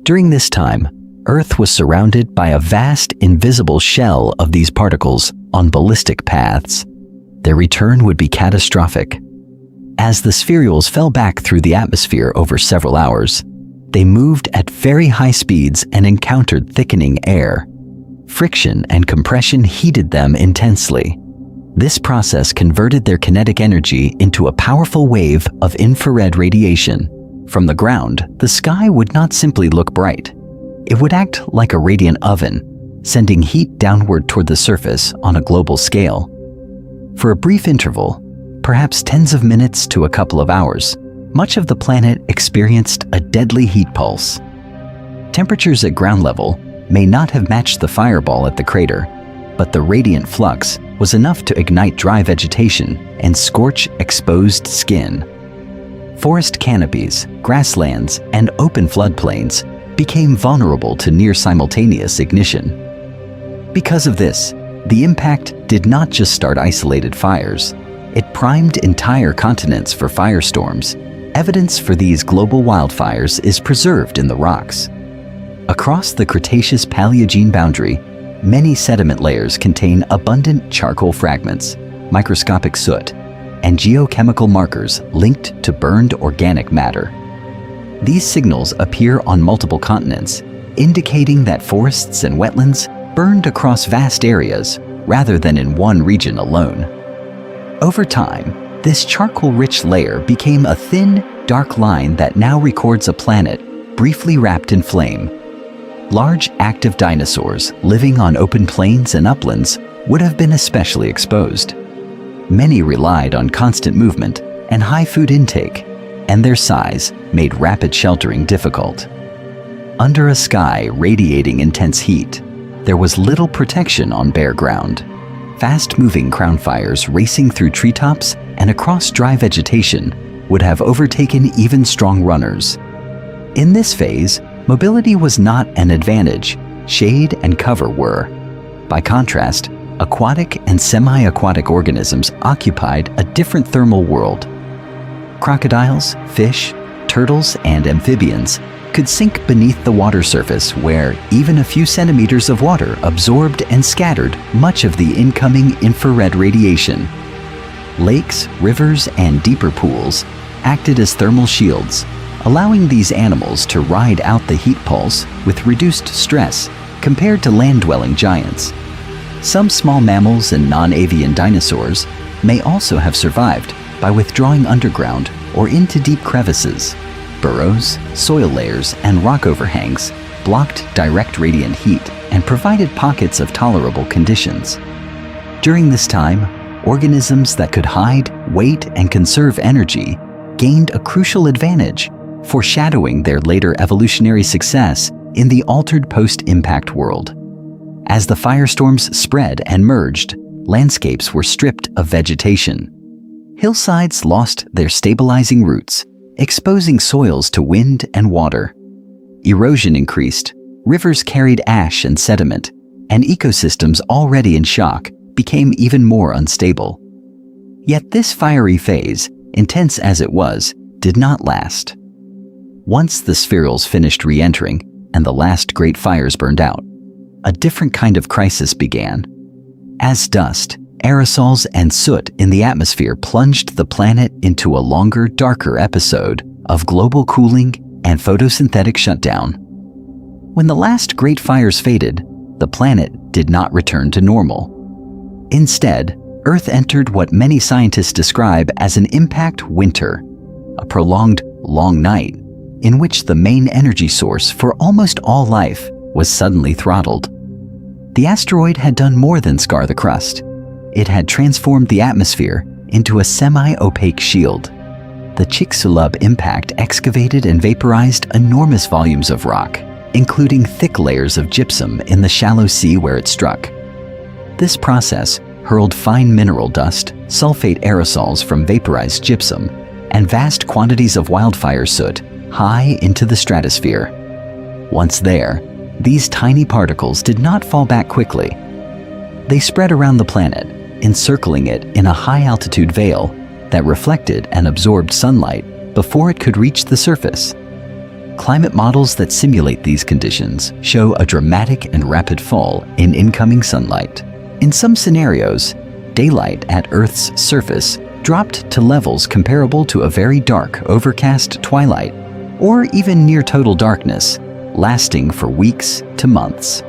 During this time, Earth was surrounded by a vast, invisible shell of these particles on ballistic paths. Their return would be catastrophic. As the spherules fell back through the atmosphere over several hours, they moved at very high speeds and encountered thickening air. Friction and compression heated them intensely. This process converted their kinetic energy into a powerful wave of infrared radiation. From the ground, the sky would not simply look bright. It would act like a radiant oven, sending heat downward toward the surface on a global scale. For a brief interval, perhaps tens of minutes to a couple of hours, much of the planet experienced a deadly heat pulse. Temperatures at ground level may not have matched the fireball at the crater, but the radiant flux was enough to ignite dry vegetation and scorch exposed skin. Forest canopies, grasslands, and open floodplains became vulnerable to near-simultaneous ignition. Because of this, the impact did not just start isolated fires. It primed entire continents for firestorms. Evidence for these global wildfires is preserved in the rocks. Across the Cretaceous-Paleogene boundary, many sediment layers contain abundant charcoal fragments, microscopic soot, and geochemical markers linked to burned organic matter. These signals appear on multiple continents, indicating that forests and wetlands burned across vast areas rather than in one region alone. Over time, this charcoal-rich layer became a thin, dark line that now records a planet briefly wrapped in flame. Large active dinosaurs living on open plains and uplands would have been especially exposed. Many relied on constant movement and high food intake, and their size made rapid sheltering difficult. Under a sky radiating intense heat, there was little protection on bare ground. fast-moving crown fires racing through treetops and across dry vegetation would have overtaken even strong runners. In this phase, mobility was not an advantage. Shade and cover were. By contrast, aquatic and semi-aquatic organisms occupied a different thermal world. Crocodiles, fish, turtles, and amphibians could sink beneath the water surface where even a few centimeters of water absorbed and scattered much of the incoming infrared radiation. Lakes, rivers, and deeper pools acted as thermal shields, allowing these animals to ride out the heat pulse with reduced stress compared to land-dwelling giants. Some small mammals and non-avian dinosaurs may also have survived by withdrawing underground or into deep crevices. Burrows, soil layers, and rock overhangs blocked direct radiant heat and provided pockets of tolerable conditions. During this time, organisms that could hide, wait, and conserve energy gained a crucial advantage, foreshadowing their later evolutionary success in the altered post-impact world. As the firestorms spread and merged, landscapes were stripped of vegetation. Hillsides lost their stabilizing roots, exposing soils to wind and water. Erosion increased, rivers carried ash and sediment, and ecosystems already in shock became even more unstable. Yet this fiery phase, intense as it was, did not last. Once the spherules finished re-entering and the last great fires burned out, a different kind of crisis began. As dust, aerosols, and soot in the atmosphere plunged the planet into a longer, darker episode of global cooling and photosynthetic shutdown. When the last great fires faded, the planet did not return to normal. Instead, Earth entered what many scientists describe as an impact winter, a prolonged, long night in which the main energy source for almost all life was suddenly throttled. The asteroid had done more than scar the crust. It had transformed the atmosphere into a semi-opaque shield. The Chicxulub impact excavated and vaporized enormous volumes of rock, including thick layers of gypsum in the shallow sea where it struck. This process hurled fine mineral dust, sulfate aerosols from vaporized gypsum, and vast quantities of wildfire soot high into the stratosphere. Once there, these tiny particles did not fall back quickly. They spread around the planet, encircling it in a high-altitude veil that reflected and absorbed sunlight before it could reach the surface. Climate models that simulate these conditions show a dramatic and rapid fall in incoming sunlight. In some scenarios, daylight at Earth's surface dropped to levels comparable to a very dark, overcast twilight, or even near total darkness, lasting for weeks to months.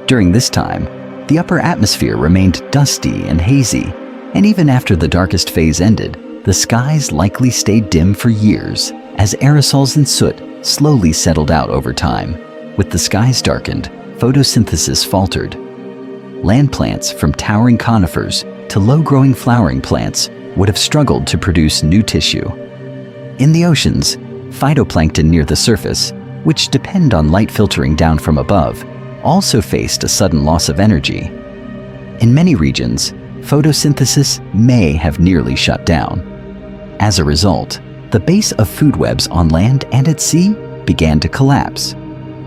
During this time, the upper atmosphere remained dusty and hazy, and even after the darkest phase ended, the skies likely stayed dim for years as aerosols and soot slowly settled out over time. With the skies darkened, photosynthesis faltered. Land plants from towering conifers to low-growing flowering plants would have struggled to produce new tissue. In the oceans, phytoplankton near the surface, which depend on light filtering down from above, also faced a sudden loss of energy. In many regions, photosynthesis may have nearly shut down. As a result, the base of food webs on land and at sea began to collapse.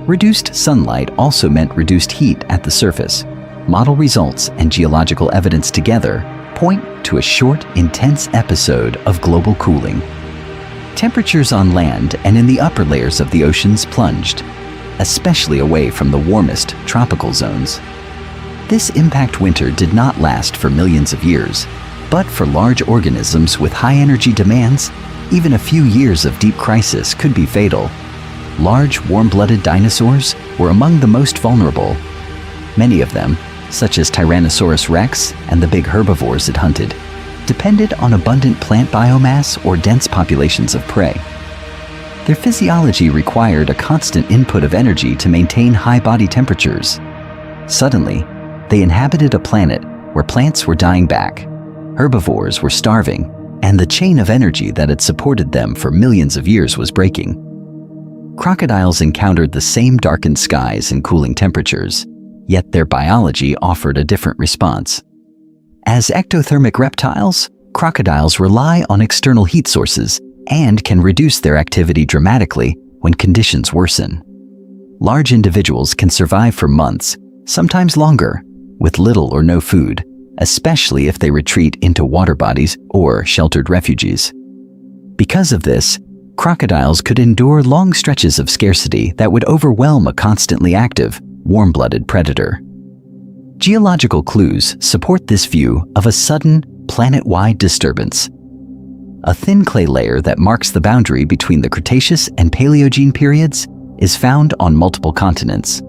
Reduced sunlight also meant reduced heat at the surface. Model results and geological evidence together point to a short, intense episode of global cooling. Temperatures on land and in the upper layers of the oceans plunged, especially away from the warmest tropical zones. This impact winter did not last for millions of years, but for large organisms with high energy demands, even a few years of deep crisis could be fatal. Large, warm-blooded dinosaurs were among the most vulnerable. Many of them, such as Tyrannosaurus rex and the big herbivores it hunted, depended on abundant plant biomass or dense populations of prey. Their physiology required a constant input of energy to maintain high body temperatures. Suddenly, they inhabited a planet where plants were dying back, herbivores were starving, and the chain of energy that had supported them for millions of years was breaking. Crocodiles encountered the same darkened skies and cooling temperatures, yet their biology offered a different response. As ectothermic reptiles, crocodiles rely on external heat sources and can reduce their activity dramatically when conditions worsen. Large individuals can survive for months, sometimes longer, with little or no food, especially if they retreat into water bodies or sheltered refuges. Because of this, crocodiles could endure long stretches of scarcity that would overwhelm a constantly active, warm-blooded predator. Geological clues support this view of a sudden, planet-wide disturbance. A thin clay layer that marks the boundary between the Cretaceous and Paleogene periods is found on multiple continents.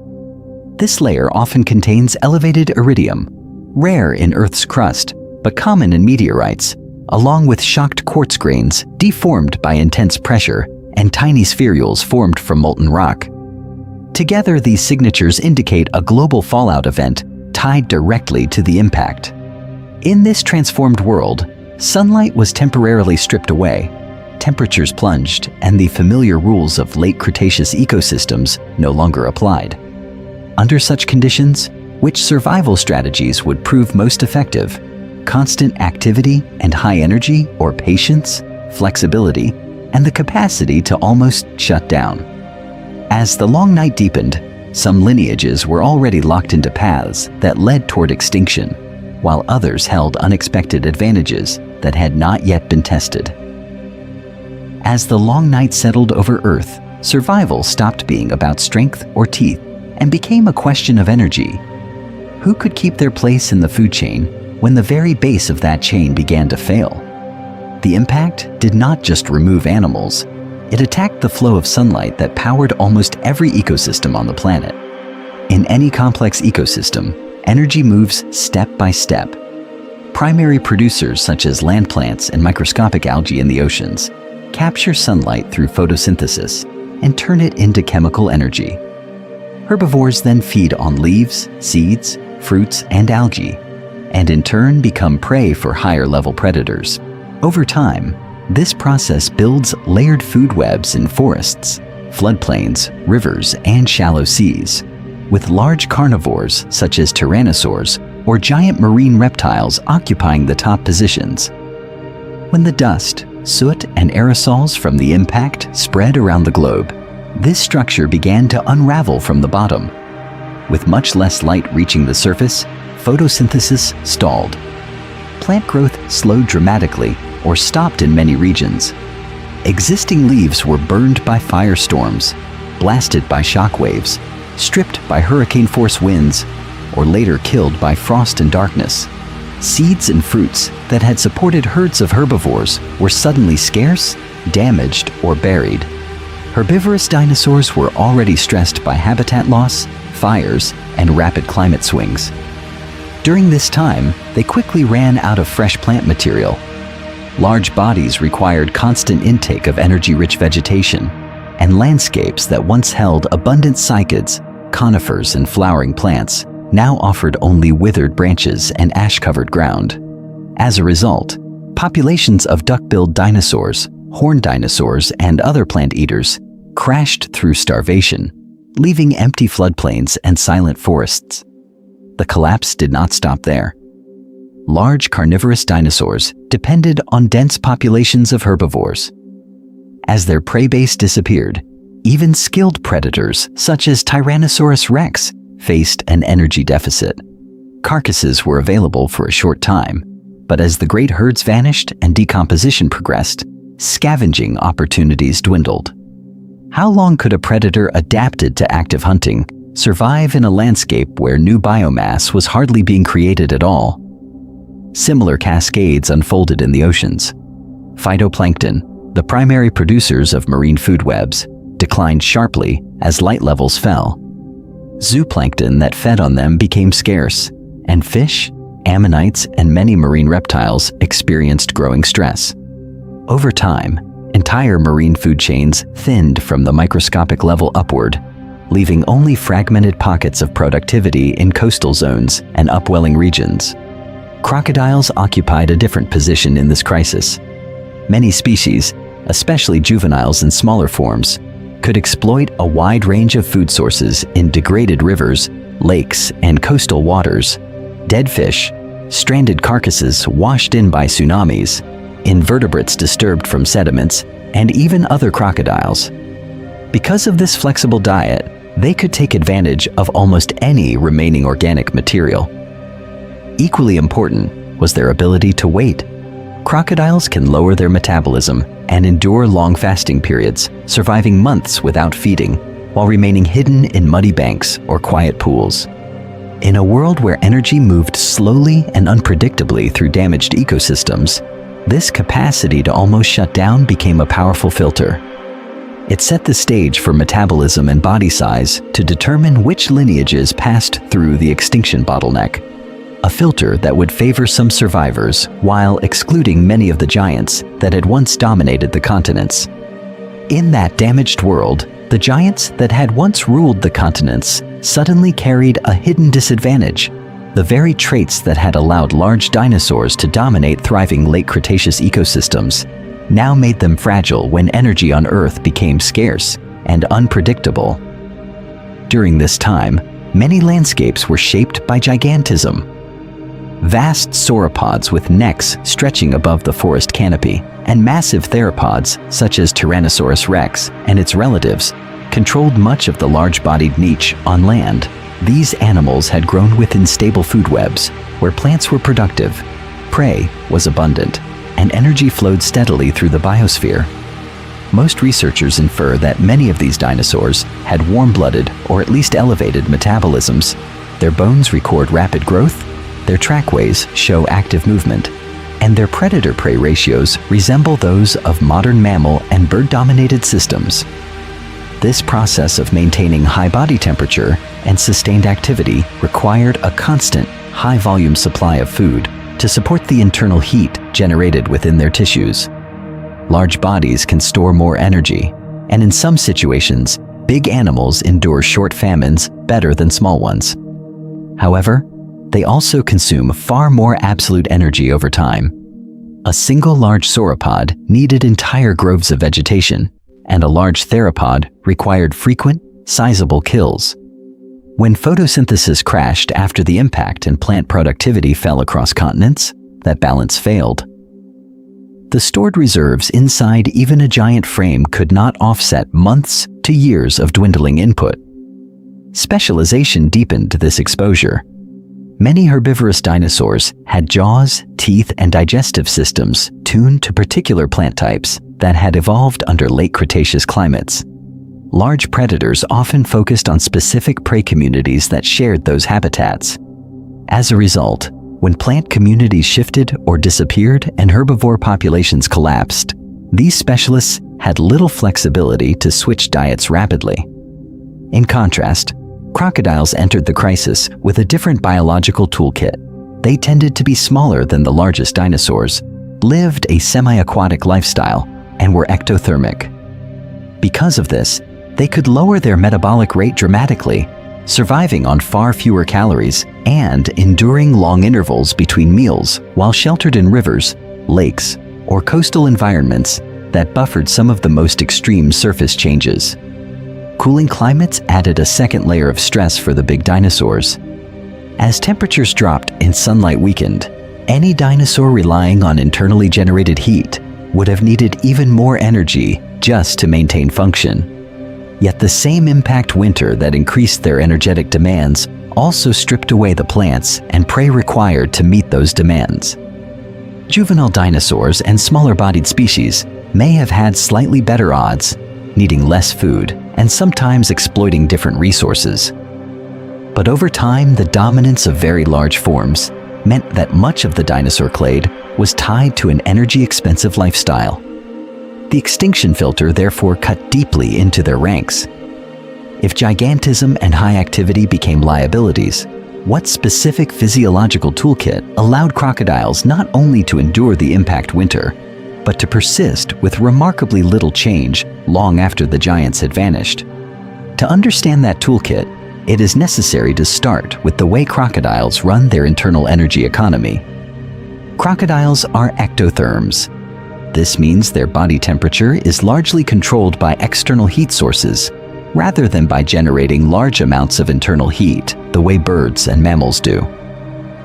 This layer often contains elevated iridium, rare in Earth's crust, but common in meteorites, along with shocked quartz grains deformed by intense pressure and tiny spherules formed from molten rock. Together, these signatures indicate a global fallout event tied directly to the impact. In this transformed world, sunlight was temporarily stripped away, temperatures plunged, and the familiar rules of late Cretaceous ecosystems no longer applied. Under such conditions, which survival strategies would prove most effective? Constant activity and high energy, or patience, flexibility, and the capacity to almost shut down. As the long night deepened, some lineages were already locked into paths that led toward extinction, while others held unexpected advantages that had not yet been tested. As the long night settled over Earth, survival stopped being about strength or teeth and became a question of energy. Who could keep their place in the food chain when the very base of that chain began to fail? The impact did not just remove animals, it attacked the flow of sunlight that powered almost every ecosystem on the planet. In any complex ecosystem, energy moves step by step. Primary producers such as land plants and microscopic algae in the oceans capture sunlight through photosynthesis and turn it into chemical energy. Herbivores then feed on leaves, seeds, fruits, and algae, and in turn become prey for higher-level predators. Over time, this process builds layered food webs in forests, floodplains, rivers, and shallow seas, with large carnivores such as Tyrannosaurs or giant marine reptiles occupying the top positions. When the dust, soot, and aerosols from the impact spread around the globe, this structure began to unravel from the bottom. With much less light reaching the surface, photosynthesis stalled. Plant growth slowed dramatically or stopped in many regions. Existing leaves were burned by firestorms, blasted by shock waves, stripped by hurricane-force winds, or later killed by frost and darkness. Seeds and fruits that had supported herds of herbivores were suddenly scarce, damaged, or buried. Herbivorous dinosaurs were already stressed by habitat loss, fires, and rapid climate swings. During this time, they quickly ran out of fresh plant material. Large bodies required constant intake of energy-rich vegetation, and landscapes that once held abundant cycads, conifers, and flowering plants now offered only withered branches and ash-covered ground. As a result, populations of duck-billed dinosaurs, horned dinosaurs, and other plant eaters crashed through starvation, leaving empty floodplains and silent forests. The collapse did not stop there. Large carnivorous dinosaurs depended on dense populations of herbivores. As their prey base disappeared, even skilled predators such as Tyrannosaurus rex faced an energy deficit. Carcasses were available for a short time, but as the great herds vanished and decomposition progressed, scavenging opportunities dwindled. How long could a predator adapted to active hunting survive in a landscape where new biomass was hardly being created at all? Similar cascades unfolded in the oceans. Phytoplankton, the primary producers of marine food webs, declined sharply as light levels fell. Zooplankton that fed on them became scarce, and fish, ammonites, and many marine reptiles experienced growing stress. Over time, entire marine food chains thinned from the microscopic level upward, leaving only fragmented pockets of productivity in coastal zones and upwelling regions. Crocodiles occupied a different position in this crisis. Many species, especially juveniles and smaller forms, could exploit a wide range of food sources in degraded rivers, lakes, and coastal waters. Dead fish, stranded carcasses washed in by tsunamis, invertebrates disturbed from sediments, and even other crocodiles. Because of this flexible diet, they could take advantage of almost any remaining organic material. Equally important was their ability to wait. Crocodiles can lower their metabolism and endure long fasting periods, surviving months without feeding, while remaining hidden in muddy banks or quiet pools. In a world where energy moved slowly and unpredictably through damaged ecosystems, this capacity to almost shut down became a powerful filter. It set the stage for metabolism and body size to determine which lineages passed through the extinction bottleneck, a filter that would favor some survivors while excluding many of the giants that had once dominated the continents. In that damaged world, the giants that had once ruled the continents suddenly carried a hidden disadvantage. The very traits that had allowed large dinosaurs to dominate thriving late Cretaceous ecosystems now made them fragile when energy on Earth became scarce and unpredictable. During this time, many landscapes were shaped by gigantism. Vast sauropods with necks stretching above the forest canopy, and massive theropods such as Tyrannosaurus rex and its relatives controlled much of the large-bodied niche on land. These animals had grown within stable food webs, where plants were productive, prey was abundant, and energy flowed steadily through the biosphere. Most researchers infer that many of these dinosaurs had warm-blooded or at least elevated metabolisms. Their bones record rapid growth, their trackways show active movement, and their predator-prey ratios resemble those of modern mammal and bird-dominated systems. This process of maintaining high body temperature and sustained activity required a constant, high-volume supply of food to support the internal heat generated within their tissues. Large bodies can store more energy, and in some situations, big animals endure short famines better than small ones. However, they also consume far more absolute energy over time. A single large sauropod needed entire groves of vegetation, and a large theropod required frequent, sizable kills. When photosynthesis crashed after the impact and plant productivity fell across continents, that balance failed. The stored reserves inside even a giant frame could not offset months to years of dwindling input. Specialization deepened this exposure. Many herbivorous dinosaurs had jaws, teeth, and digestive systems tuned to particular plant types that had evolved under late Cretaceous climates. Large predators often focused on specific prey communities that shared those habitats. As a result, when plant communities shifted or disappeared and herbivore populations collapsed, these specialists had little flexibility to switch diets rapidly. In contrast, crocodiles entered the crisis with a different biological toolkit. They tended to be smaller than the largest dinosaurs, lived a semi-aquatic lifestyle, and were ectothermic. Because of this, they could lower their metabolic rate dramatically, surviving on far fewer calories and enduring long intervals between meals while sheltered in rivers, lakes, or coastal environments that buffered some of the most extreme surface changes. Cooling climates added a second layer of stress for the big dinosaurs. As temperatures dropped and sunlight weakened, any dinosaur relying on internally generated heat would have needed even more energy just to maintain function. Yet the same impact winter that increased their energetic demands also stripped away the plants and prey required to meet those demands. Juvenile dinosaurs and smaller-bodied species may have had slightly better odds, needing less food and sometimes exploiting different resources. But over time, the dominance of very large forms meant that much of the dinosaur clade was tied to an energy-expensive lifestyle. The extinction filter therefore cut deeply into their ranks. If gigantism and high activity became liabilities, what specific physiological toolkit allowed crocodiles not only to endure the impact winter, but to persist with remarkably little change long after the giants had vanished? To understand that toolkit, it is necessary to start with the way crocodiles run their internal energy economy. Crocodiles are ectotherms. This means their body temperature is largely controlled by external heat sources, rather than by generating large amounts of internal heat, the way birds and mammals do.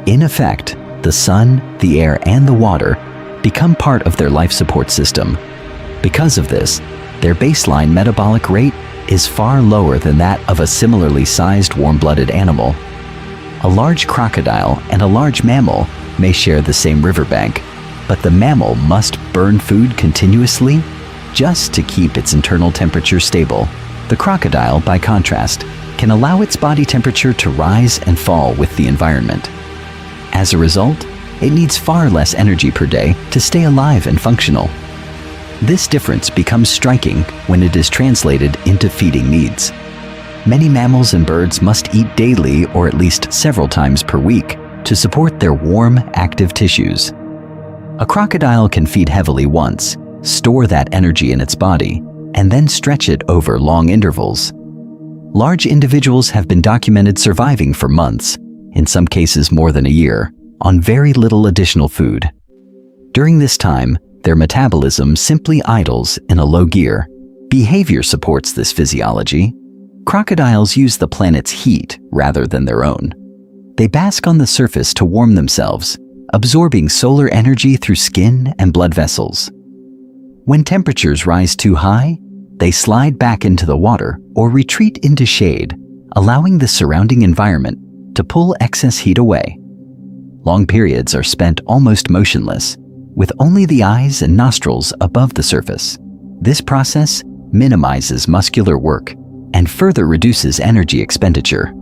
In effect, the sun, the air, and the water become part of their life support system. Because of this, their baseline metabolic rate is far lower than that of a similarly sized warm-blooded animal. A large crocodile and a large mammal may share the same riverbank, but the mammal must burn food continuously just to keep its internal temperature stable. The crocodile, by contrast, can allow its body temperature to rise and fall with the environment. As a result, it needs far less energy per day to stay alive and functional. This difference becomes striking when it is translated into feeding needs. Many mammals and birds must eat daily or at least several times per week to support their warm, active tissues. A crocodile can feed heavily once, store that energy in its body, and then stretch it over long intervals. Large individuals have been documented surviving for months, in some cases more than a year, on very little additional food. During this time, their metabolism simply idles in a low gear. Behavior supports this physiology. Crocodiles use the planet's heat rather than their own. They bask on the surface to warm themselves, absorbing solar energy through skin and blood vessels. When temperatures rise too high, they slide back into the water or retreat into shade, allowing the surrounding environment to pull excess heat away. Long periods are spent almost motionless, with only the eyes and nostrils above the surface. This process minimizes muscular work and further reduces energy expenditure.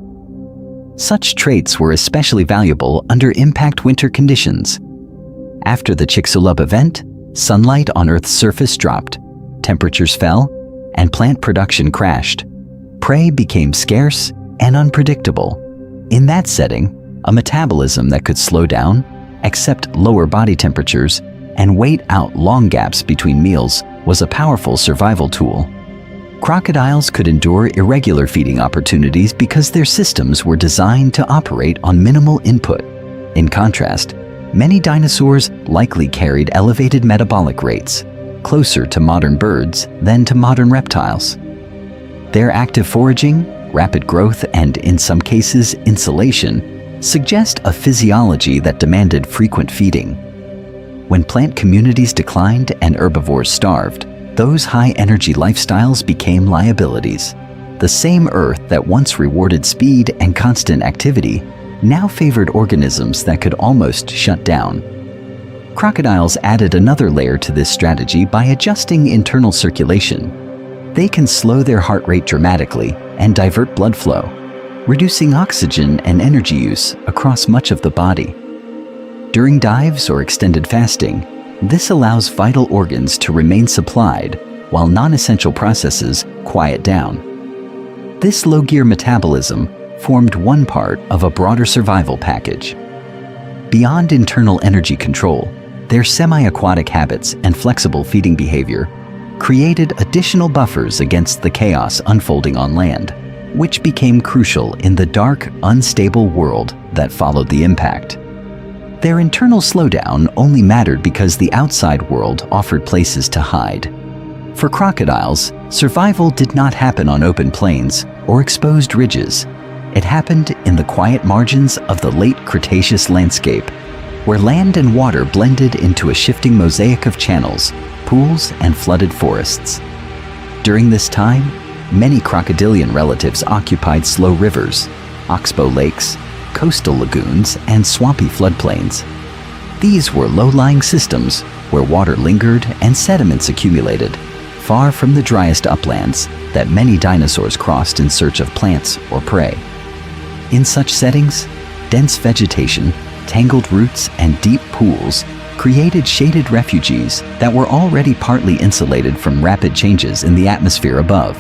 Such traits were especially valuable under impact winter conditions. After the Chicxulub event, sunlight on Earth's surface dropped, temperatures fell, and plant production crashed. Prey became scarce and unpredictable. In that setting, a metabolism that could slow down, accept lower body temperatures, and wait out long gaps between meals was a powerful survival tool. Crocodiles could endure irregular feeding opportunities because their systems were designed to operate on minimal input. In contrast, many dinosaurs likely carried elevated metabolic rates, closer to modern birds than to modern reptiles. Their active foraging, rapid growth, and in some cases insulation suggest a physiology that demanded frequent feeding. When plant communities declined and herbivores starved, those high-energy lifestyles became liabilities. The same Earth that once rewarded speed and constant activity now favored organisms that could almost shut down. Crocodiles added another layer to this strategy by adjusting internal circulation. They can slow their heart rate dramatically and divert blood flow, reducing oxygen and energy use across much of the body. During dives or extended fasting, this allows vital organs to remain supplied while non-essential processes quiet down. This low-gear metabolism formed one part of a broader survival package. Beyond internal energy control, their semi-aquatic habits and flexible feeding behavior created additional buffers against the chaos unfolding on land, which became crucial in the dark, unstable world that followed the impact. Their internal slowdown only mattered because the outside world offered places to hide. For crocodiles, survival did not happen on open plains or exposed ridges. It happened in the quiet margins of the late Cretaceous landscape, where land and water blended into a shifting mosaic of channels, pools, and flooded forests. During this time, many crocodilian relatives occupied slow rivers, oxbow lakes, coastal lagoons, and swampy floodplains. These were low-lying systems where water lingered and sediments accumulated, far from the driest uplands that many dinosaurs crossed in search of plants or prey. In such settings, dense vegetation, tangled roots, and deep pools created shaded refuges that were already partly insulated from rapid changes in the atmosphere above.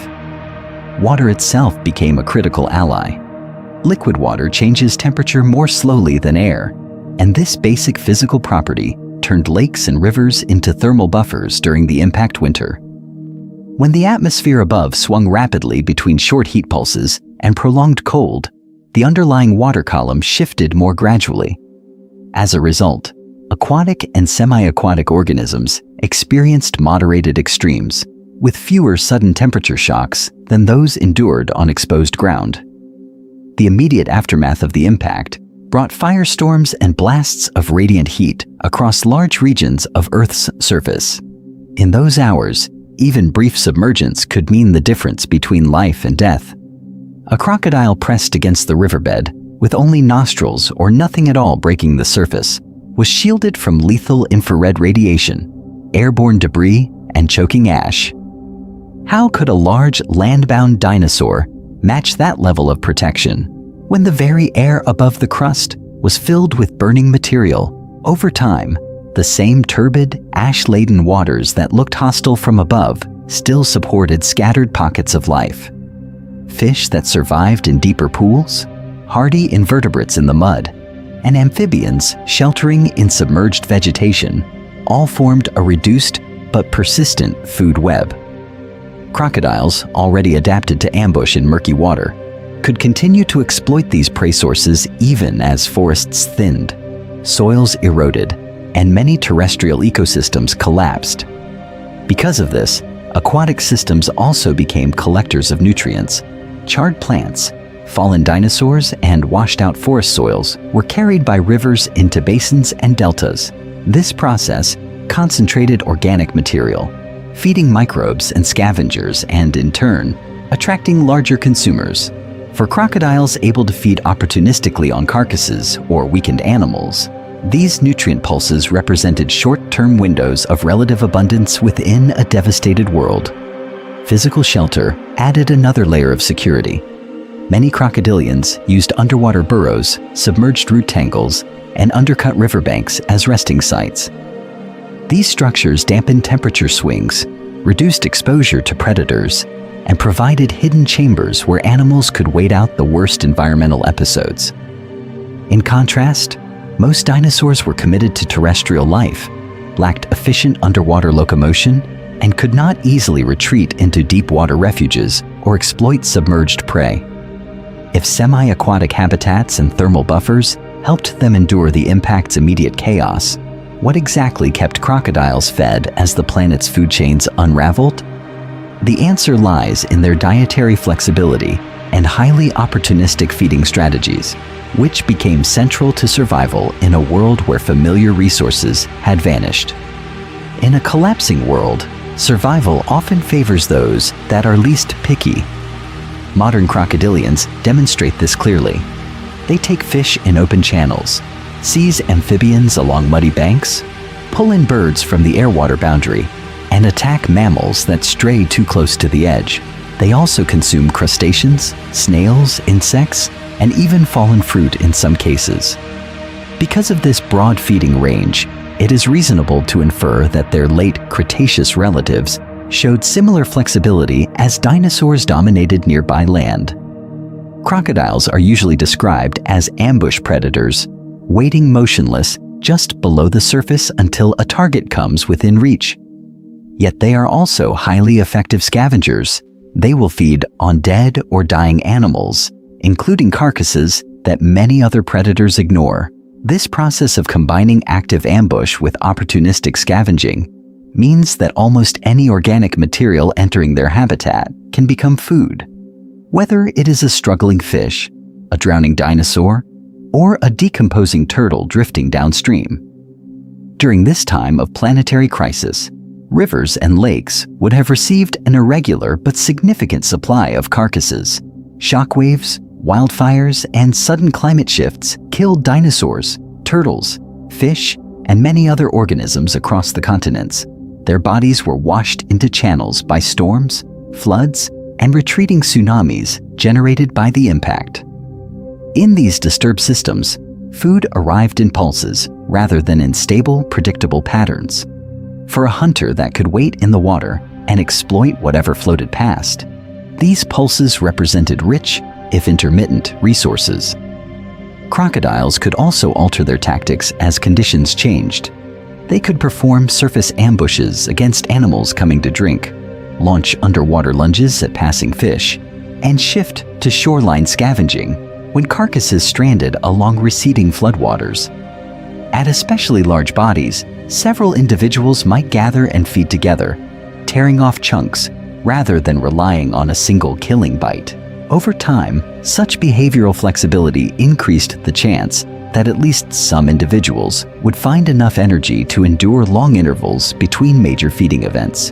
Water itself became a critical ally. Liquid water changes temperature more slowly than air, and this basic physical property turned lakes and rivers into thermal buffers during the impact winter. When the atmosphere above swung rapidly between short heat pulses and prolonged cold, the underlying water column shifted more gradually. As a result, aquatic and semi-aquatic organisms experienced moderated extremes, with fewer sudden temperature shocks than those endured on exposed ground. The immediate aftermath of the impact brought firestorms and blasts of radiant heat across large regions of Earth's surface. In those hours, even brief submergence could mean the difference between life and death. A crocodile pressed against the riverbed, with only nostrils or nothing at all breaking the surface, was shielded from lethal infrared radiation, airborne debris, and choking ash. How could a large land-bound dinosaur match that level of protection when the very air above the crust was filled with burning material? Over time, the same turbid, ash-laden waters that looked hostile from above still supported scattered pockets of life. Fish that survived in deeper pools, hardy invertebrates in the mud, and amphibians sheltering in submerged vegetation all formed a reduced but persistent food web. Crocodiles, already adapted to ambush in murky water, could continue to exploit these prey sources even as forests thinned, soils eroded, and many terrestrial ecosystems collapsed. Because of this, aquatic systems also became collectors of nutrients. Charred plants, fallen dinosaurs, and washed-out forest soils were carried by rivers into basins and deltas. This process concentrated organic material, feeding microbes and scavengers, and in turn, attracting larger consumers. For crocodiles able to feed opportunistically on carcasses or weakened animals, these nutrient pulses represented short-term windows of relative abundance within a devastated world. Physical shelter added another layer of security. Many crocodilians used underwater burrows, submerged root tangles, and undercut riverbanks as resting sites. These structures dampened temperature swings, reduced exposure to predators, and provided hidden chambers where animals could wait out the worst environmental episodes. In contrast, most dinosaurs were committed to terrestrial life, lacked efficient underwater locomotion, and could not easily retreat into deep water refuges or exploit submerged prey. If semi-aquatic habitats and thermal buffers helped them endure the impact's immediate chaos, what exactly kept crocodiles fed as the planet's food chains unraveled? The answer lies in their dietary flexibility and highly opportunistic feeding strategies, which became central to survival in a world where familiar resources had vanished. In a collapsing world, survival often favors those that are least picky. Modern crocodilians demonstrate this clearly. They take fish in open channels, seize amphibians along muddy banks, pull in birds from the air-water boundary, and attack mammals that stray too close to the edge. They also consume crustaceans, snails, insects, and even fallen fruit in some cases. Because of this broad feeding range, it is reasonable to infer that their late Cretaceous relatives showed similar flexibility as dinosaurs dominated nearby land. Crocodiles are usually described as ambush predators, waiting motionless just below the surface until a target comes within reach. Yet they are also highly effective scavengers. They will feed on dead or dying animals, including carcasses that many other predators ignore. This process of combining active ambush with opportunistic scavenging means that almost any organic material entering their habitat can become food. Whether it is a struggling fish, a drowning dinosaur, or a decomposing turtle drifting downstream. During this time of planetary crisis, rivers and lakes would have received an irregular but significant supply of carcasses. Shockwaves, wildfires, and sudden climate shifts killed dinosaurs, turtles, fish, and many other organisms across the continents. Their bodies were washed into channels by storms, floods, and retreating tsunamis generated by the impact. In these disturbed systems, food arrived in pulses rather than in stable, predictable patterns. For a hunter that could wait in the water and exploit whatever floated past, these pulses represented rich, if intermittent, resources. Crocodiles could also alter their tactics as conditions changed. They could perform surface ambushes against animals coming to drink, launch underwater lunges at passing fish, and shift to shoreline scavenging when carcasses stranded along receding floodwaters. At especially large bodies, several individuals might gather and feed together, tearing off chunks rather than relying on a single killing bite. Over time, such behavioral flexibility increased the chance that at least some individuals would find enough energy to endure long intervals between major feeding events.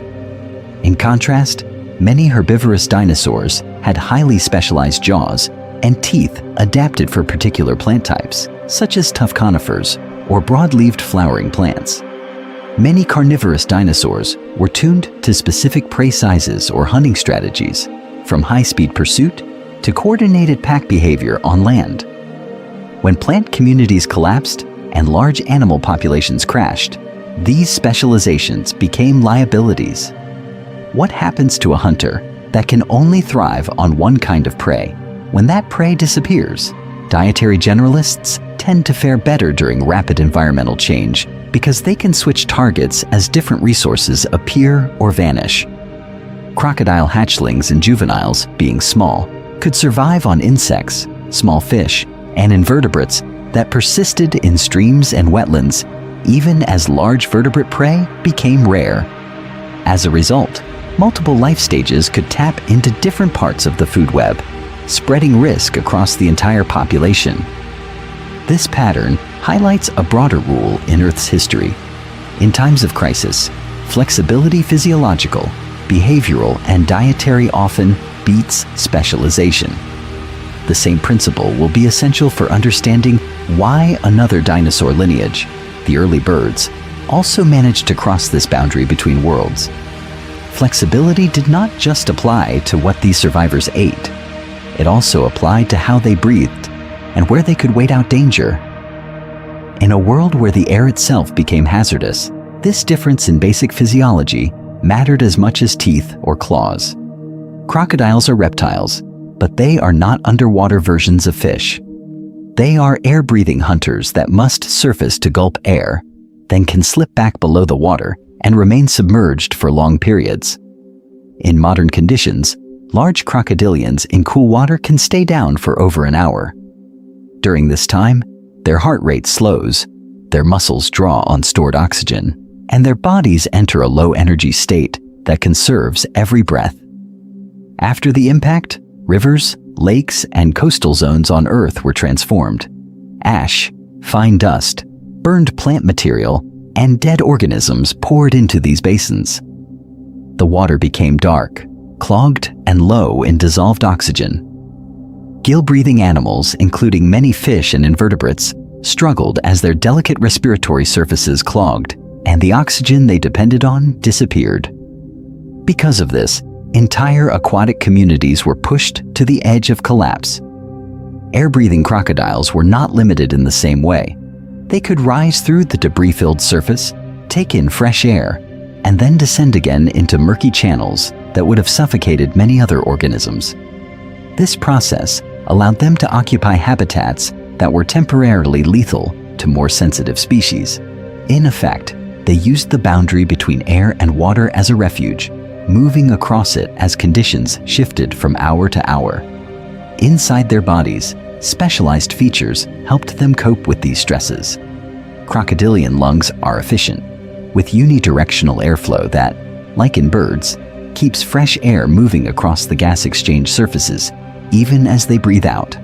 In contrast, many herbivorous dinosaurs had highly specialized jaws and teeth adapted for particular plant types, such as tough conifers or broad-leaved flowering plants. Many carnivorous dinosaurs were tuned to specific prey sizes or hunting strategies, from high-speed pursuit to coordinated pack behavior on land. When plant communities collapsed and large animal populations crashed, these specializations became liabilities. What happens to a hunter that can only thrive on one kind of prey? When that prey disappears, dietary generalists tend to fare better during rapid environmental change because they can switch targets as different resources appear or vanish. Crocodile hatchlings and juveniles, being small, could survive on insects, small fish, and invertebrates that persisted in streams and wetlands, even as large vertebrate prey became rare. As a result, multiple life stages could tap into different parts of the food web, spreading risk across the entire population. This pattern highlights a broader rule in Earth's history. In times of crisis, flexibility, physiological, behavioral, and dietary often beats specialization. The same principle will be essential for understanding why another dinosaur lineage, the early birds, also managed to cross this boundary between worlds. Flexibility did not just apply to what these survivors ate. It also applied to how they breathed and where they could wait out danger. In a world where the air itself became hazardous, this difference in basic physiology mattered as much as teeth or claws. Crocodiles are reptiles, but they are not underwater versions of fish. They are air-breathing hunters that must surface to gulp air, then can slip back below the water and remain submerged for long periods. In modern conditions, large crocodilians in cool water can stay down for over an hour. During this time, their heart rate slows, their muscles draw on stored oxygen, and their bodies enter a low-energy state that conserves every breath. After the impact, rivers, lakes, and coastal zones on Earth were transformed. Ash, fine dust, burned plant material, and dead organisms poured into these basins. The water became dark, clogged, and low in dissolved oxygen. Gill-breathing animals, including many fish and invertebrates, struggled as their delicate respiratory surfaces clogged, and the oxygen they depended on disappeared. Because of this, entire aquatic communities were pushed to the edge of collapse. Air-breathing crocodiles were not limited in the same way. They could rise through the debris-filled surface, take in fresh air, and then descend again into murky channels that would have suffocated many other organisms. This process allowed them to occupy habitats that were temporarily lethal to more sensitive species. In effect, they used the boundary between air and water as a refuge, moving across it as conditions shifted from hour to hour. Inside their bodies, specialized features helped them cope with these stresses. Crocodilian lungs are efficient, with unidirectional airflow that, like in birds, keeps fresh air moving across the gas exchange surfaces, even as they breathe out.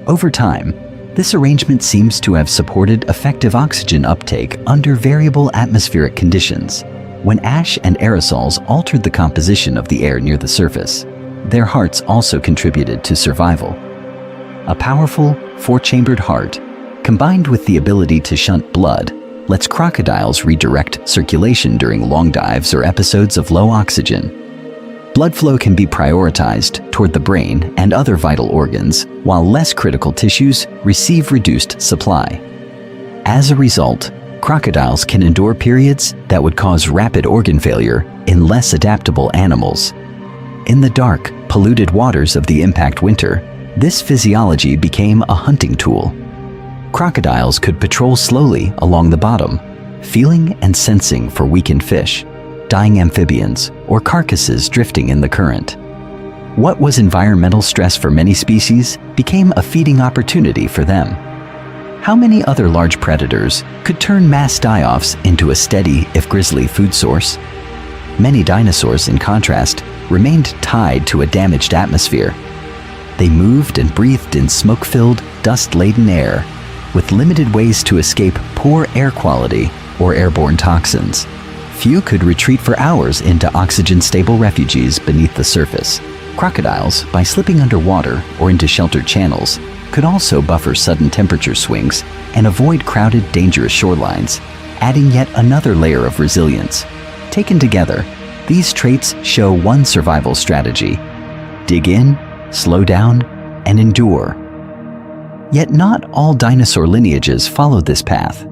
Over time, this arrangement seems to have supported effective oxygen uptake under variable atmospheric conditions. When ash and aerosols altered the composition of the air near the surface, their hearts also contributed to survival. A powerful, four-chambered heart, combined with the ability to shunt blood, lets crocodiles redirect circulation during long dives or episodes of low oxygen. Blood flow can be prioritized toward the brain and other vital organs, while less critical tissues receive reduced supply. As a result, crocodiles can endure periods that would cause rapid organ failure in less adaptable animals. In the dark, polluted waters of the impact winter, this physiology became a hunting tool. Crocodiles could patrol slowly along the bottom, feeling and sensing for weakened fish, dying amphibians, or carcasses drifting in the current. What was environmental stress for many species became a feeding opportunity for them. How many other large predators could turn mass die-offs into a steady, if grisly, food source? Many dinosaurs, in contrast, remained tied to a damaged atmosphere. They moved and breathed in smoke-filled, dust-laden air, with limited ways to escape poor air quality or airborne toxins. Few could retreat for hours into oxygen-stable refuges beneath the surface. Crocodiles, by slipping underwater or into sheltered channels, could also buffer sudden temperature swings and avoid crowded, dangerous shorelines, adding yet another layer of resilience. Taken together, these traits show one survival strategy: dig in, slow down, and endure. Yet not all dinosaur lineages followed this path.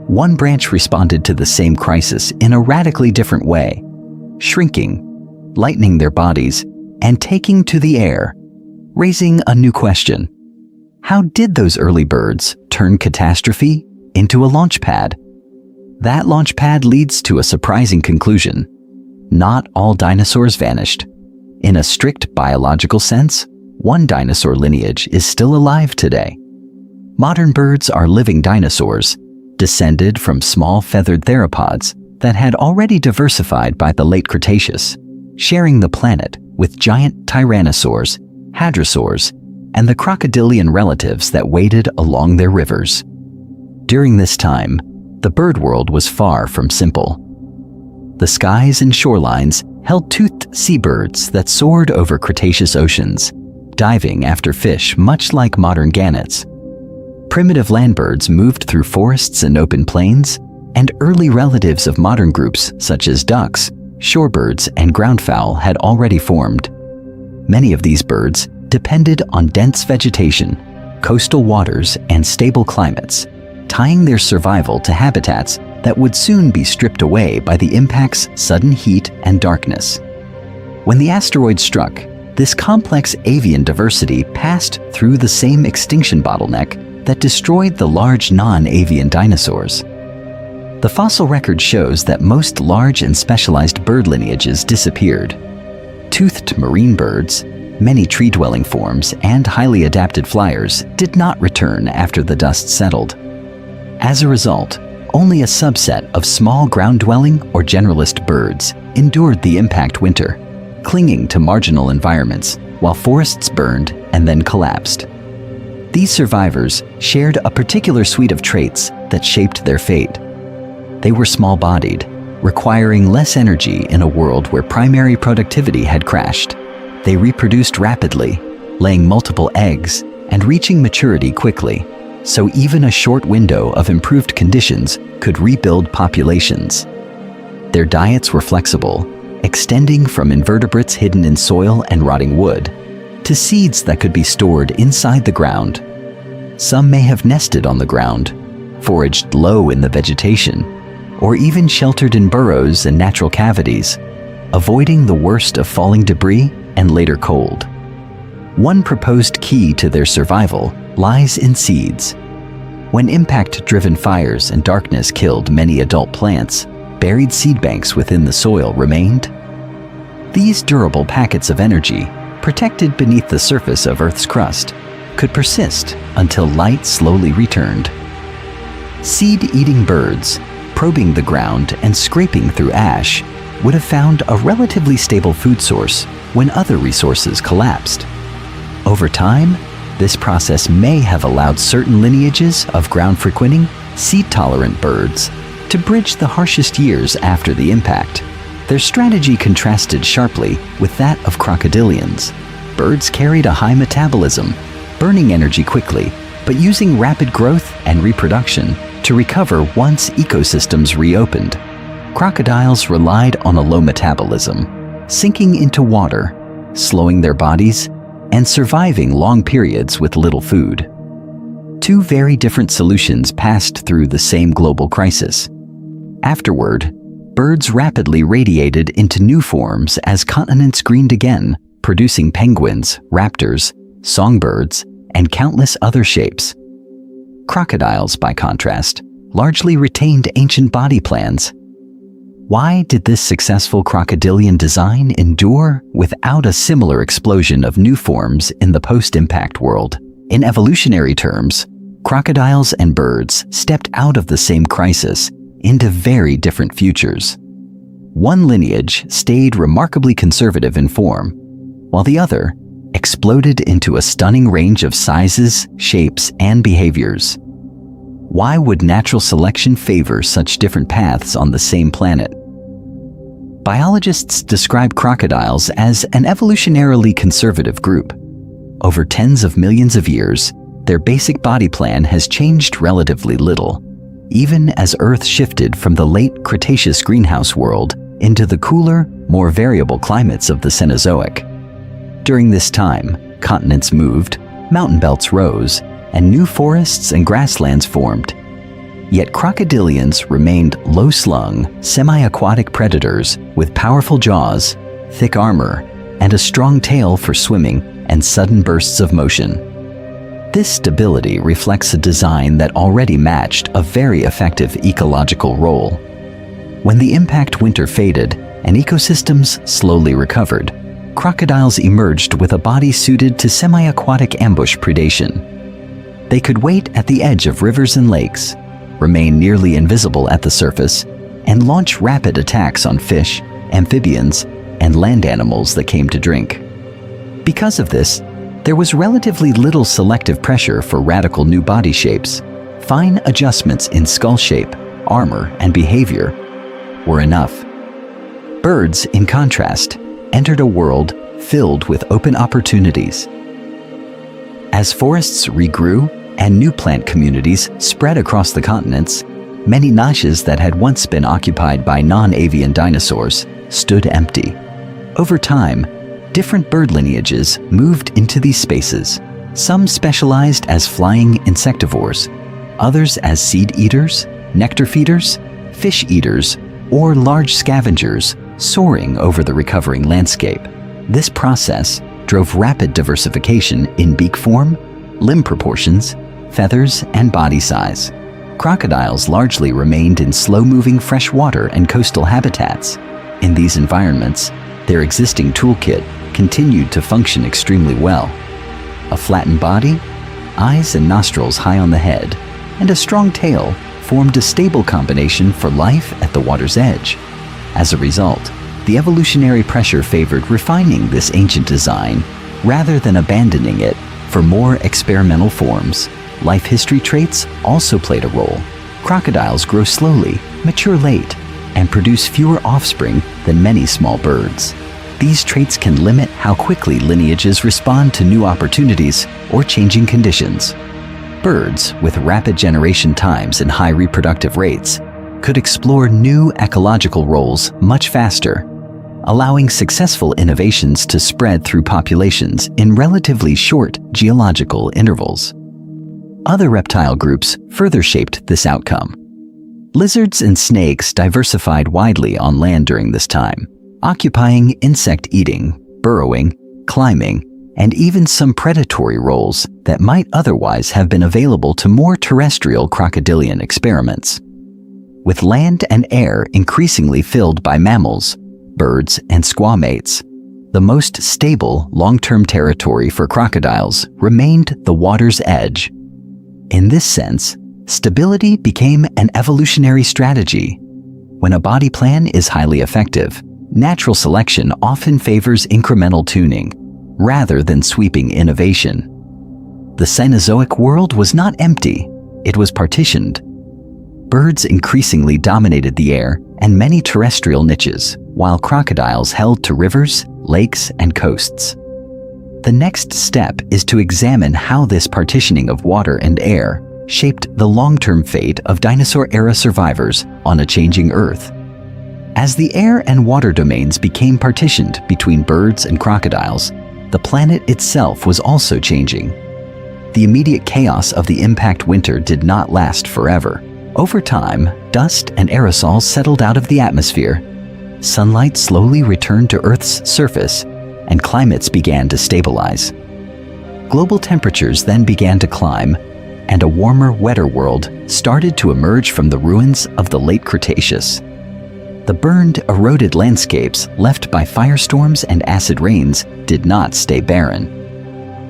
One branch responded to the same crisis in a radically different way, shrinking, lightening their bodies, and taking to the air, raising a new question. How did those early birds turn catastrophe into a launch pad? That launch pad leads to a surprising conclusion. Not all dinosaurs vanished. In a strict biological sense, one dinosaur lineage is still alive today. Modern birds are living dinosaurs, descended from small feathered theropods that had already diversified by the late Cretaceous, sharing the planet with giant tyrannosaurs, hadrosaurs, and the crocodilian relatives that waded along their rivers. During this time, the bird world was far from simple. The skies and shorelines held toothed seabirds that soared over Cretaceous oceans, diving after fish much like modern gannets. Primitive landbirds moved through forests and open plains, and early relatives of modern groups such as ducks, shorebirds, and groundfowl had already formed. Many of these birds depended on dense vegetation, coastal waters, and stable climates, tying their survival to habitats that would soon be stripped away by the impact's sudden heat and darkness. When the asteroid struck, this complex avian diversity passed through the same extinction bottleneck that destroyed the large non-avian dinosaurs. The fossil record shows that most large and specialized bird lineages disappeared. Toothed marine birds, many tree-dwelling forms, and highly adapted flyers did not return after the dust settled. As a result, only a subset of small ground-dwelling or generalist birds endured the impact winter, clinging to marginal environments while forests burned and then collapsed. These survivors shared a particular suite of traits that shaped their fate. They were small-bodied, requiring less energy in a world where primary productivity had crashed. They reproduced rapidly, laying multiple eggs and reaching maturity quickly, so even a short window of improved conditions could rebuild populations. Their diets were flexible, extending from invertebrates hidden in soil and rotting wood to seeds that could be stored inside the ground. Some may have nested on the ground, foraged low in the vegetation, or even sheltered in burrows and natural cavities, avoiding the worst of falling debris and later cold. One proposed key to their survival lies in seeds. When impact-driven fires and darkness killed many adult plants, buried seed banks within the soil remained. These durable packets of energy, protected beneath the surface of Earth's crust, could persist until light slowly returned. Seed-eating birds, probing the ground and scraping through ash, would have found a relatively stable food source when other resources collapsed. Over time, this process may have allowed certain lineages of ground-frequenting, seed-tolerant birds to bridge the harshest years after the impact. Their strategy contrasted sharply with that of crocodilians. Birds carried a high metabolism, burning energy quickly, but using rapid growth and reproduction to recover once ecosystems reopened. Crocodiles relied on a low metabolism, sinking into water, slowing their bodies, and surviving long periods with little food. Two very different solutions passed through the same global crisis. Afterward, birds rapidly radiated into new forms as continents greened again, producing penguins, raptors, songbirds, and countless other shapes. Crocodiles, by contrast, largely retained ancient body plans. Why did this successful crocodilian design endure without a similar explosion of new forms in the post-impact world? In evolutionary terms, crocodiles and birds stepped out of the same crisis into very different futures. One lineage stayed remarkably conservative in form, while the other exploded into a stunning range of sizes, shapes, and behaviors. Why would natural selection favor such different paths on the same planet? Biologists describe crocodiles as an evolutionarily conservative group. Over tens of millions of years, their basic body plan has changed relatively little, even as Earth shifted from the late Cretaceous greenhouse world into the cooler, more variable climates of the Cenozoic. During this time, continents moved, mountain belts rose, and new forests and grasslands formed. Yet crocodilians remained low-slung, semi-aquatic predators with powerful jaws, thick armor, and a strong tail for swimming and sudden bursts of motion. This stability reflects a design that already matched a very effective ecological role. When the impact winter faded and ecosystems slowly recovered, crocodiles emerged with a body suited to semi-aquatic ambush predation. They could wait at the edge of rivers and lakes, remain nearly invisible at the surface, and launch rapid attacks on fish, amphibians, and land animals that came to drink. Because of this, there was relatively little selective pressure for radical new body shapes. Fine adjustments in skull shape, armor, and behavior were enough. Birds, in contrast, entered a world filled with open opportunities. As forests regrew and new plant communities spread across the continents, many niches that had once been occupied by non-avian dinosaurs stood empty. Over time, different bird lineages moved into these spaces. Some specialized as flying insectivores, others as seed eaters, nectar feeders, fish eaters, or large scavengers soaring over the recovering landscape. This process drove rapid diversification in beak form, limb proportions, feathers, and body size. Crocodiles largely remained in slow-moving freshwater and coastal habitats. In these environments, their existing toolkit continued to function extremely well. A flattened body, eyes and nostrils high on the head, and a strong tail formed a stable combination for life at the water's edge. As a result, the evolutionary pressure favored refining this ancient design rather than abandoning it for more experimental forms. Life history traits also played a role. Crocodiles grow slowly, mature late, and produce fewer offspring than many small birds. These traits can limit how quickly lineages respond to new opportunities or changing conditions. Birds with rapid generation times and high reproductive rates could explore new ecological roles much faster, allowing successful innovations to spread through populations in relatively short geological intervals. Other reptile groups further shaped this outcome. Lizards and snakes diversified widely on land during this time, occupying insect-eating, burrowing, climbing, and even some predatory roles that might otherwise have been available to more terrestrial crocodilian experiments. With land and air increasingly filled by mammals, birds, and squamates, the most stable long-term territory for crocodiles remained the water's edge. In this sense, stability became an evolutionary strategy. When a body plan is highly effective, natural selection often favors incremental tuning rather than sweeping innovation. The Cenozoic world was not empty, it was partitioned. Birds increasingly dominated the air and many terrestrial niches, while crocodiles held to rivers, lakes, and coasts. The next step is to examine how this partitioning of water and air shaped the long-term fate of dinosaur-era survivors on a changing Earth. As the air and water domains became partitioned between birds and crocodiles, the planet itself was also changing. The immediate chaos of the impact winter did not last forever. Over time, dust and aerosols settled out of the atmosphere. Sunlight slowly returned to Earth's surface, and climates began to stabilize. Global temperatures then began to climb, and a warmer, wetter world started to emerge from the ruins of the late Cretaceous. The burned, eroded landscapes left by firestorms and acid rains did not stay barren.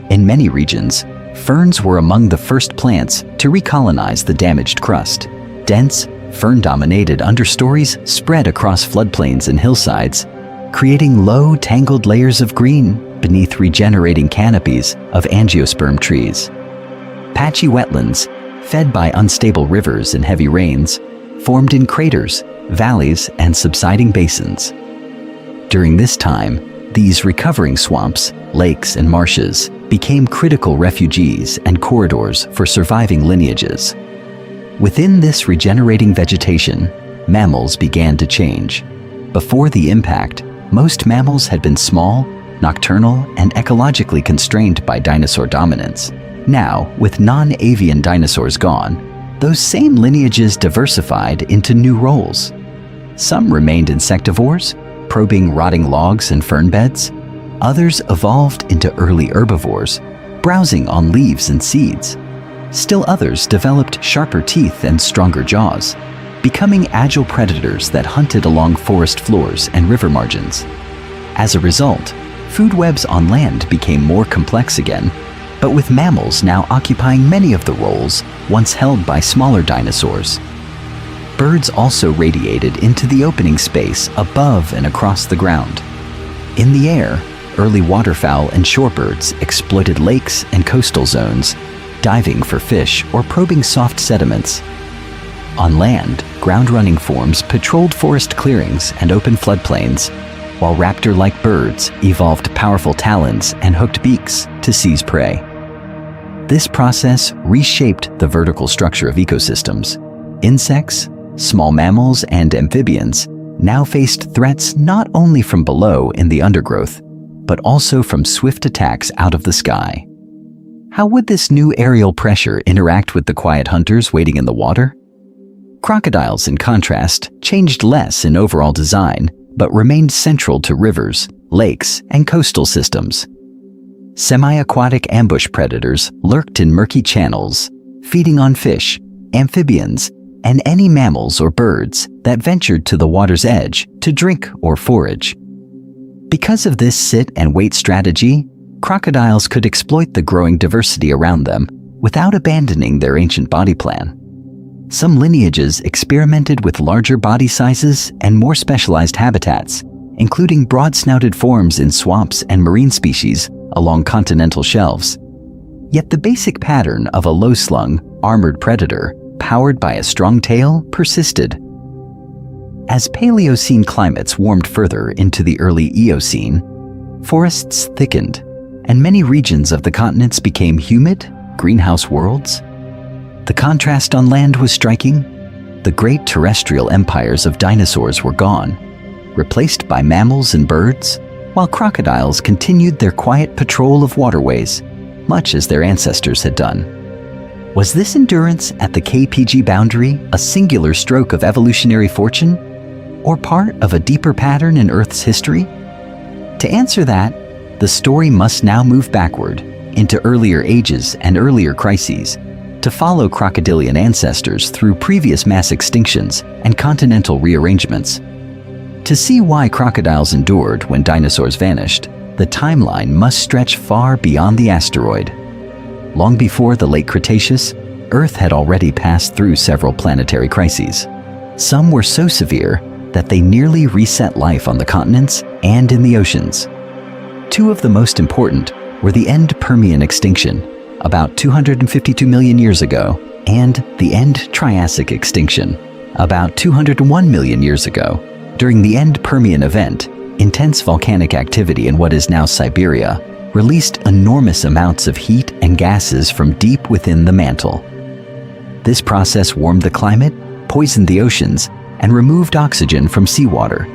In many regions, ferns were among the first plants to recolonize the damaged crust. Dense, fern-dominated understories spread across floodplains and hillsides, creating low, tangled layers of green beneath regenerating canopies of angiosperm trees. Patchy wetlands, fed by unstable rivers and heavy rains, formed in craters, valleys, and subsiding basins. During this time, these recovering swamps, lakes, and marshes became critical refuges and corridors for surviving lineages. Within this regenerating vegetation, mammals began to change. Before the impact, most mammals had been small, nocturnal, and ecologically constrained by dinosaur dominance. Now, with non-avian dinosaurs gone, those same lineages diversified into new roles. Some remained insectivores, probing rotting logs and fern beds. Others evolved into early herbivores, browsing on leaves and seeds. Still others developed sharper teeth and stronger jaws, becoming agile predators that hunted along forest floors and river margins. As a result, food webs on land became more complex again, but with mammals now occupying many of the roles once held by smaller dinosaurs. Birds also radiated into the opening space above and across the ground. In the air, early waterfowl and shorebirds exploited lakes and coastal zones, diving for fish or probing soft sediments. On land, ground-running forms patrolled forest clearings and open floodplains, while raptor-like birds evolved powerful talons and hooked beaks to seize prey. This process reshaped the vertical structure of ecosystems. Insects, small mammals, and amphibians now faced threats not only from below in the undergrowth, but also from swift attacks out of the sky. How would this new aerial pressure interact with the quiet hunters waiting in the water? Crocodiles, in contrast, changed less in overall design, but remained central to rivers, lakes, and coastal systems. Semi-aquatic ambush predators lurked in murky channels, feeding on fish, amphibians, and any mammals or birds that ventured to the water's edge to drink or forage. Because of this sit-and-wait strategy, crocodiles could exploit the growing diversity around them without abandoning their ancient body plan. Some lineages experimented with larger body sizes and more specialized habitats, including broad-snouted forms in swamps and marine species along continental shelves. Yet the basic pattern of a low-slung, armored predator powered by a strong tail persisted. As Paleocene climates warmed further into the early Eocene, forests thickened, and many regions of the continents became humid, greenhouse worlds. The contrast on land was striking. The great terrestrial empires of dinosaurs were gone, replaced by mammals and birds, while crocodiles continued their quiet patrol of waterways, much as their ancestors had done. Was this endurance at the KPG boundary a singular stroke of evolutionary fortune, or part of a deeper pattern in Earth's history? To answer that, the story must now move backward into earlier ages and earlier crises to follow crocodilian ancestors through previous mass extinctions and continental rearrangements. To see why crocodiles endured when dinosaurs vanished, the timeline must stretch far beyond the asteroid. Long before the late Cretaceous, Earth had already passed through several planetary crises. Some were so severe that they nearly reset life on the continents and in the oceans. Two of the most important were the end Permian extinction, about 252 million years ago, and the end Triassic extinction, about 201 million years ago. During the end Permian event, intense volcanic activity in what is now Siberia released enormous amounts of heat and gases from deep within the mantle. This process warmed the climate, poisoned the oceans, and removed oxygen from seawater.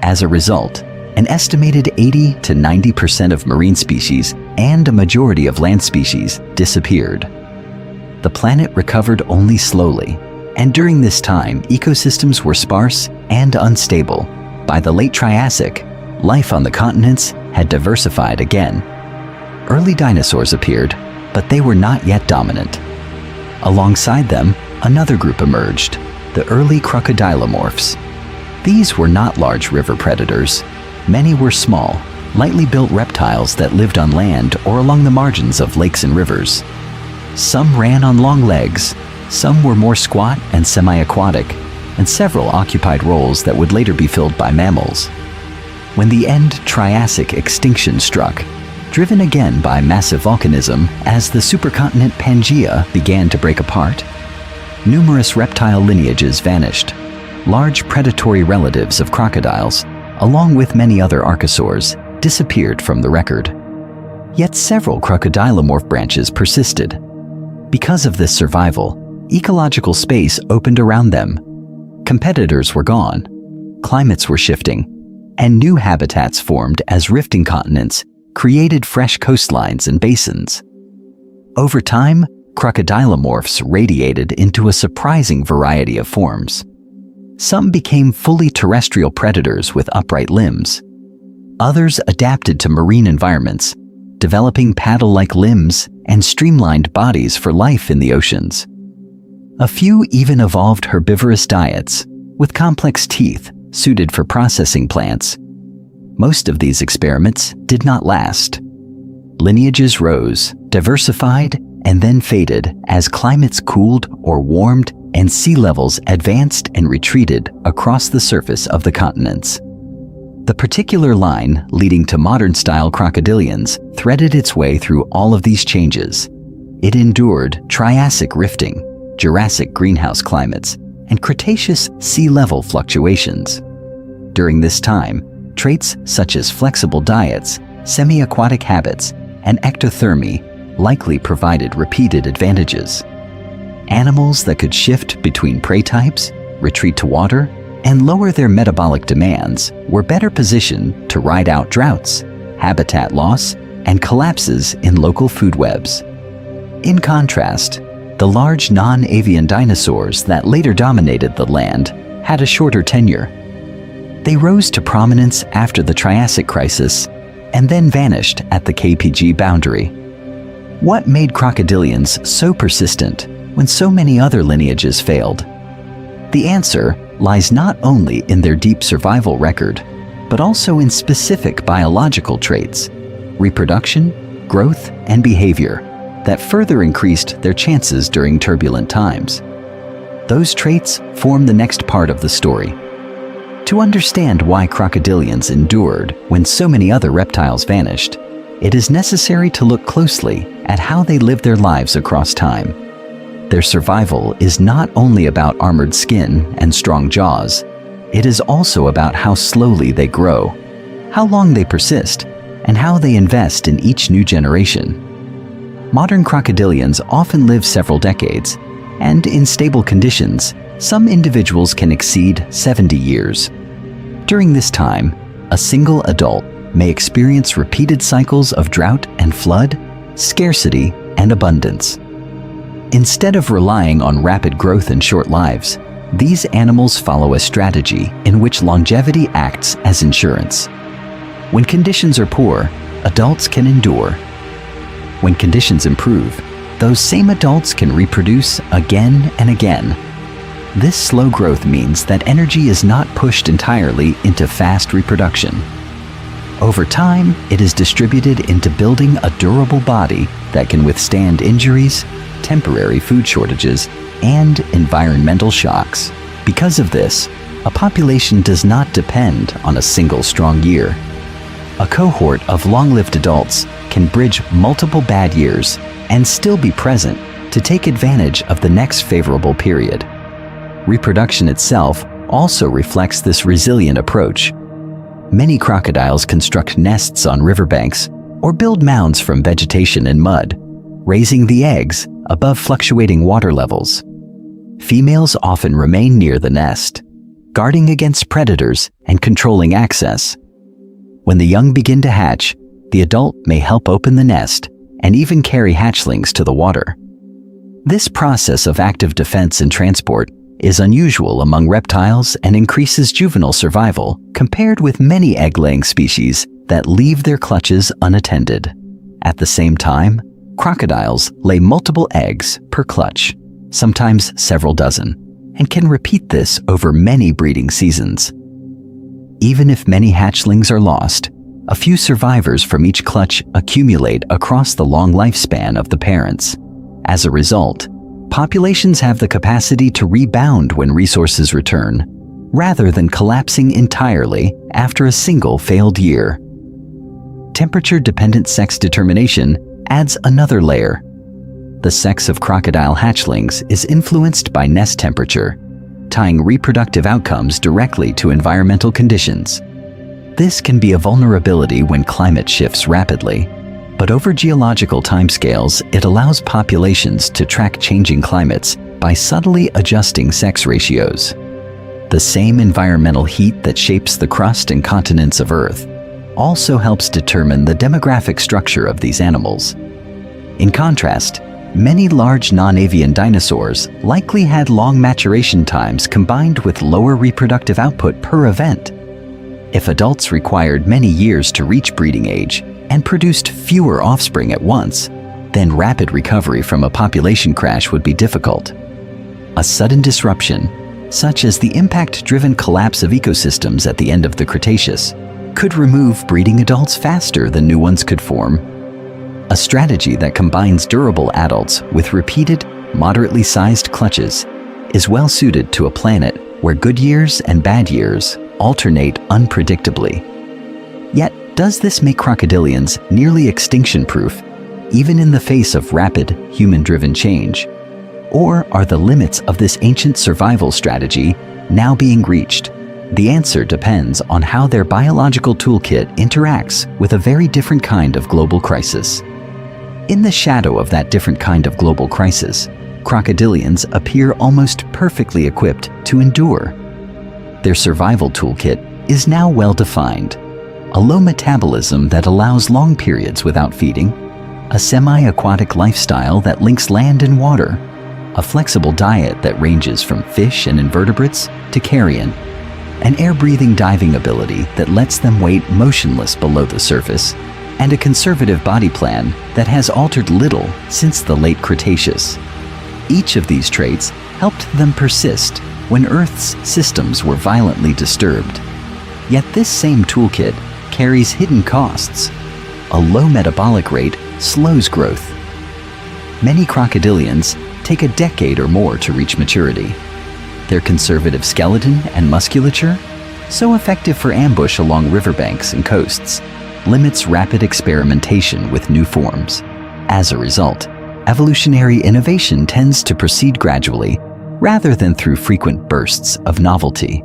As a result, an estimated 80 to 90% of marine species and a majority of land species disappeared. The planet recovered only slowly, and during this time, ecosystems were sparse and unstable. By the late Triassic, life on the continents had diversified again. Early dinosaurs appeared, but they were not yet dominant. Alongside them, another group emerged, the early crocodilomorphs. These were not large river predators. Many were small, lightly built reptiles that lived on land or along the margins of lakes and rivers. Some ran on long legs, some were more squat and semi-aquatic, and several occupied roles that would later be filled by mammals. when the end Triassic extinction struck, driven again by massive volcanism as the supercontinent Pangaea began to break apart. Numerous reptile lineages vanished. Large predatory relatives of crocodiles, along with many other archosaurs, disappeared from the record. Yet several crocodilomorph branches persisted. Because of this survival, ecological space opened around them. Competitors were gone, climates were shifting, and new habitats formed as rifting continents created fresh coastlines and basins. Over time, crocodilomorphs radiated into a surprising variety of forms. Some became fully terrestrial predators with upright limbs. Others adapted to marine environments, developing paddle-like limbs and streamlined bodies for life in the oceans. A few even evolved herbivorous diets, with complex teeth suited for processing plants. Most of these experiments did not last. Lineages rose, diversified, and then faded as climates cooled or warmed and sea levels advanced and retreated across the surface of the continents. The particular line leading to modern-style crocodilians threaded its way through all of these changes. It endured Triassic rifting, Jurassic greenhouse climates, and Cretaceous sea level fluctuations. During this time, traits such as flexible diets, semi-aquatic habits, and ectothermy likely provided repeated advantages. Animals that could shift between prey types, retreat to water, and lower their metabolic demands were better positioned to ride out droughts, habitat loss, and collapses in local food webs. In contrast, the large non-avian dinosaurs that later dominated the land had a shorter tenure. They rose to prominence after the Triassic crisis and then vanished at the KPG boundary. What made crocodilians so persistent when so many other lineages failed? The answer lies not only in their deep survival record, but also in specific biological traits, reproduction, growth, and behavior that further increased their chances during turbulent times. Those traits form the next part of the story. To understand why crocodilians endured when so many other reptiles vanished, it is necessary to look closely at how they lived their lives across time. Their survival is not only about armored skin and strong jaws, it is also about how slowly they grow, how long they persist, and how they invest in each new generation. Modern crocodilians often live several decades, and in stable conditions, some individuals can exceed 70 years. During this time, a single adult may experience repeated cycles of drought and flood, scarcity and abundance. Instead of relying on rapid growth and short lives, these animals follow a strategy in which longevity acts as insurance. When conditions are poor, adults can endure. When conditions improve, those same adults can reproduce again and again. This slow growth means that energy is not pushed entirely into fast reproduction. Over time, it is distributed into building a durable body that can withstand injuries, temporary food shortages, and environmental shocks. Because of this, a population does not depend on a single strong year. A cohort of long-lived adults can bridge multiple bad years and still be present to take advantage of the next favorable period. Reproduction itself also reflects this resilient approach. Many crocodiles construct nests on riverbanks or build mounds from vegetation and mud, raising the eggs above fluctuating water levels. Females often remain near the nest, guarding against predators and controlling access. When the young begin to hatch, the adult may help open the nest and even carry hatchlings to the water. This process of active defense and transport is unusual among reptiles and increases juvenile survival compared with many egg-laying species that leave their clutches unattended. At the same time, crocodiles lay multiple eggs per clutch, sometimes several dozen, and can repeat this over many breeding seasons. Even if many hatchlings are lost, a few survivors from each clutch accumulate across the long lifespan of the parents. As a result, populations have the capacity to rebound when resources return, rather than collapsing entirely after a single failed year. Temperature-dependent sex determination adds another layer. The sex of crocodile hatchlings is influenced by nest temperature, tying reproductive outcomes directly to environmental conditions. This can be a vulnerability when climate shifts rapidly, but over geological timescales, it allows populations to track changing climates by subtly adjusting sex ratios. The same environmental heat that shapes the crust and continents of Earth also helps determine the demographic structure of these animals. In contrast, many large non-avian dinosaurs likely had long maturation times combined with lower reproductive output per event. If adults required many years to reach breeding age and produced fewer offspring at once, then rapid recovery from a population crash would be difficult. A sudden disruption, such as the impact-driven collapse of ecosystems at the end of the Cretaceous, could remove breeding adults faster than new ones could form. A strategy that combines durable adults with repeated, moderately sized clutches is well suited to a planet where good years and bad years alternate unpredictably. Yet, does this make crocodilians nearly extinction-proof, even in the face of rapid, human-driven change? Or are the limits of this ancient survival strategy now being reached? The answer depends on how their biological toolkit interacts with a very different kind of global crisis. In the shadow of that different kind of global crisis, crocodilians appear almost perfectly equipped to endure. Their survival toolkit is now well defined. A low metabolism that allows long periods without feeding, a semi-aquatic lifestyle that links land and water, a flexible diet that ranges from fish and invertebrates to carrion, an air-breathing diving ability that lets them wait motionless below the surface, and a conservative body plan that has altered little since the late Cretaceous. Each of these traits helped them persist when Earth's systems were violently disturbed. Yet this same toolkit carries hidden costs. A low metabolic rate slows growth. Many crocodilians take a decade or more to reach maturity. Their conservative skeleton and musculature, so effective for ambush along riverbanks and coasts, limits rapid experimentation with new forms. As a result, evolutionary innovation tends to proceed gradually rather than through frequent bursts of novelty.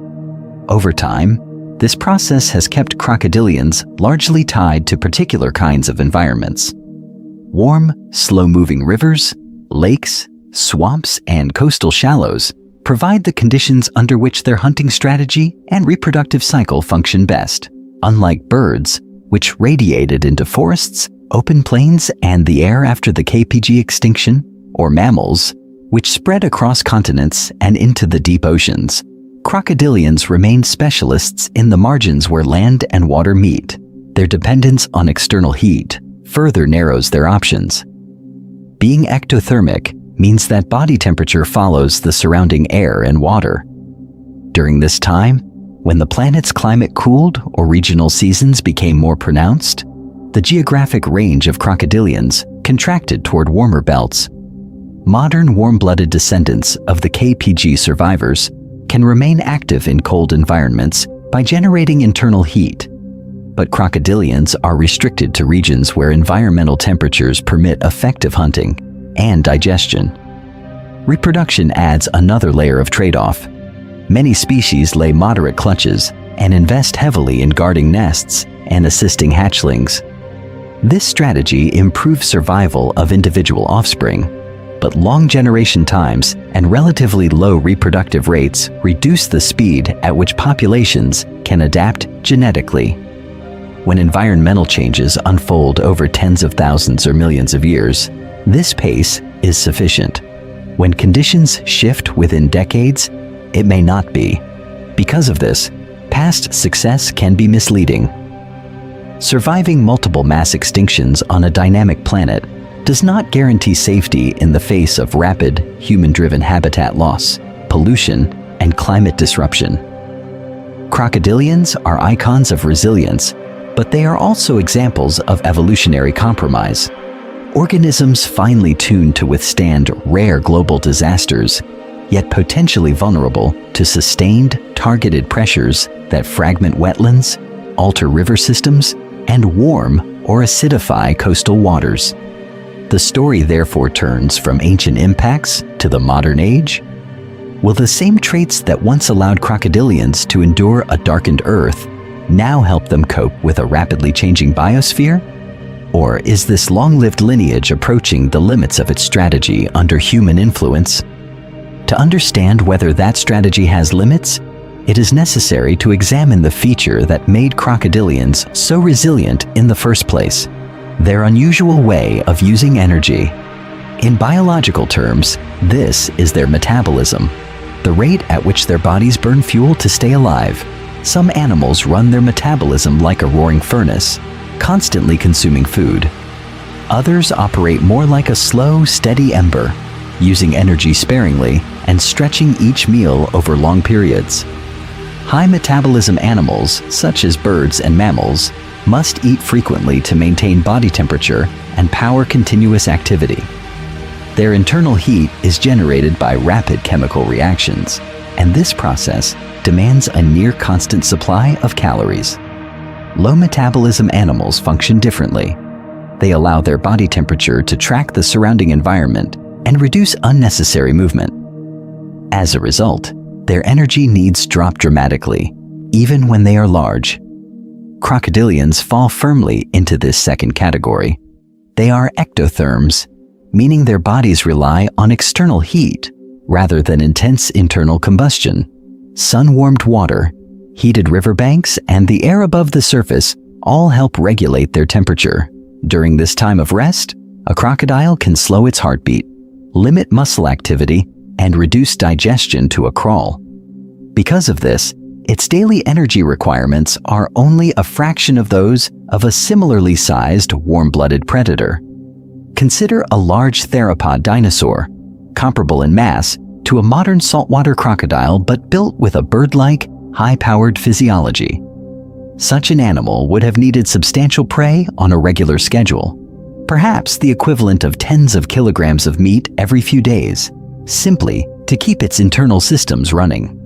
Over time, this process has kept crocodilians largely tied to particular kinds of environments. Warm, slow-moving rivers, lakes, swamps, and coastal shallows provide the conditions under which their hunting strategy and reproductive cycle function best. Unlike birds, which radiated into forests, open plains, and the air after the KPG extinction, or mammals, which spread across continents and into the deep oceans, crocodilians remain specialists in the margins where land and water meet. Their dependence on external heat further narrows their options. Being ectothermic means that body temperature follows the surrounding air and water. During this time, when the planet's climate cooled or regional seasons became more pronounced, the geographic range of crocodilians contracted toward warmer belts. Modern warm-blooded descendants of the KPG survivors can remain active in cold environments by generating internal heat, but crocodilians are restricted to regions where environmental temperatures permit effective hunting and digestion. Reproduction adds another layer of trade-off. Many species lay moderate clutches and invest heavily in guarding nests and assisting hatchlings. This strategy improves survival of individual offspring, but long generation times and relatively low reproductive rates reduce the speed at which populations can adapt genetically. When environmental changes unfold over tens of thousands or millions of years, this pace is sufficient. When conditions shift within decades, it may not be. Because of this, past success can be misleading. Surviving multiple mass extinctions on a dynamic planet does not guarantee safety in the face of rapid, human-driven habitat loss, pollution, and climate disruption. Crocodilians are icons of resilience, but they are also examples of evolutionary compromise. Organisms finely tuned to withstand rare global disasters, yet potentially vulnerable to sustained, targeted pressures that fragment wetlands, alter river systems, and warm or acidify coastal waters. The story therefore turns from ancient impacts to the modern age. Will the same traits that once allowed crocodilians to endure a darkened Earth now help them cope with a rapidly changing biosphere? Or is this long-lived lineage approaching the limits of its strategy under human influence? To understand whether that strategy has limits, it is necessary to examine the feature that made crocodilians so resilient in the first place: their unusual way of using energy. In biological terms, this is their metabolism, the rate at which their bodies burn fuel to stay alive. Some animals run their metabolism like a roaring furnace, constantly consuming food. Others operate more like a slow, steady ember, using energy sparingly and stretching each meal over long periods. High metabolism animals, such as birds and mammals, must eat frequently to maintain body temperature and power continuous activity. Their internal heat is generated by rapid chemical reactions, and this process demands a near constant supply of calories. Low metabolism animals function differently. They allow their body temperature to track the surrounding environment and reduce unnecessary movement. As a result, their energy needs drop dramatically, even when they are large. Crocodilians fall firmly into this second category. They are ectotherms, meaning their bodies rely on external heat rather than intense internal combustion. Sun-warmed water, heated riverbanks, and the air above the surface all help regulate their temperature. During this time of rest, a crocodile can slow its heartbeat, limit muscle activity, and reduce digestion to a crawl. Because of this, its daily energy requirements are only a fraction of those of a similarly sized warm-blooded predator. Consider a large theropod dinosaur, comparable in mass to a modern saltwater crocodile but built with a bird-like, high-powered physiology. Such an animal would have needed substantial prey on a regular schedule, perhaps the equivalent of tens of kilograms of meat every few days, simply to keep its internal systems running.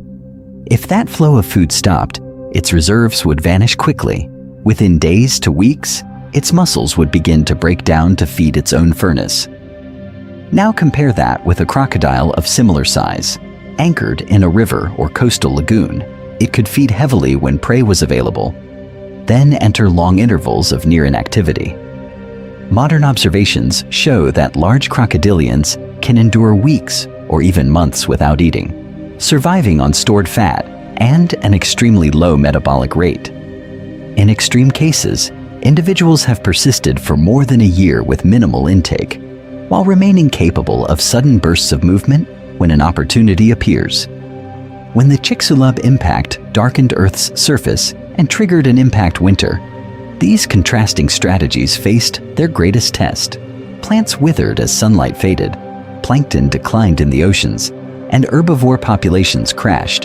If that flow of food stopped, its reserves would vanish quickly. Within days to weeks, its muscles would begin to break down to feed its own furnace. Now compare that with a crocodile of similar size. Anchored in a river or coastal lagoon, it could feed heavily when prey was available, then enter long intervals of near inactivity. Modern observations show that large crocodilians can endure weeks or even months without eating, surviving on stored fat and an extremely low metabolic rate. In extreme cases, individuals have persisted for more than a year with minimal intake, while remaining capable of sudden bursts of movement when an opportunity appears. When the Chicxulub impact darkened Earth's surface and triggered an impact winter, these contrasting strategies faced their greatest test. Plants withered as sunlight faded, plankton declined in the oceans, and herbivore populations crashed.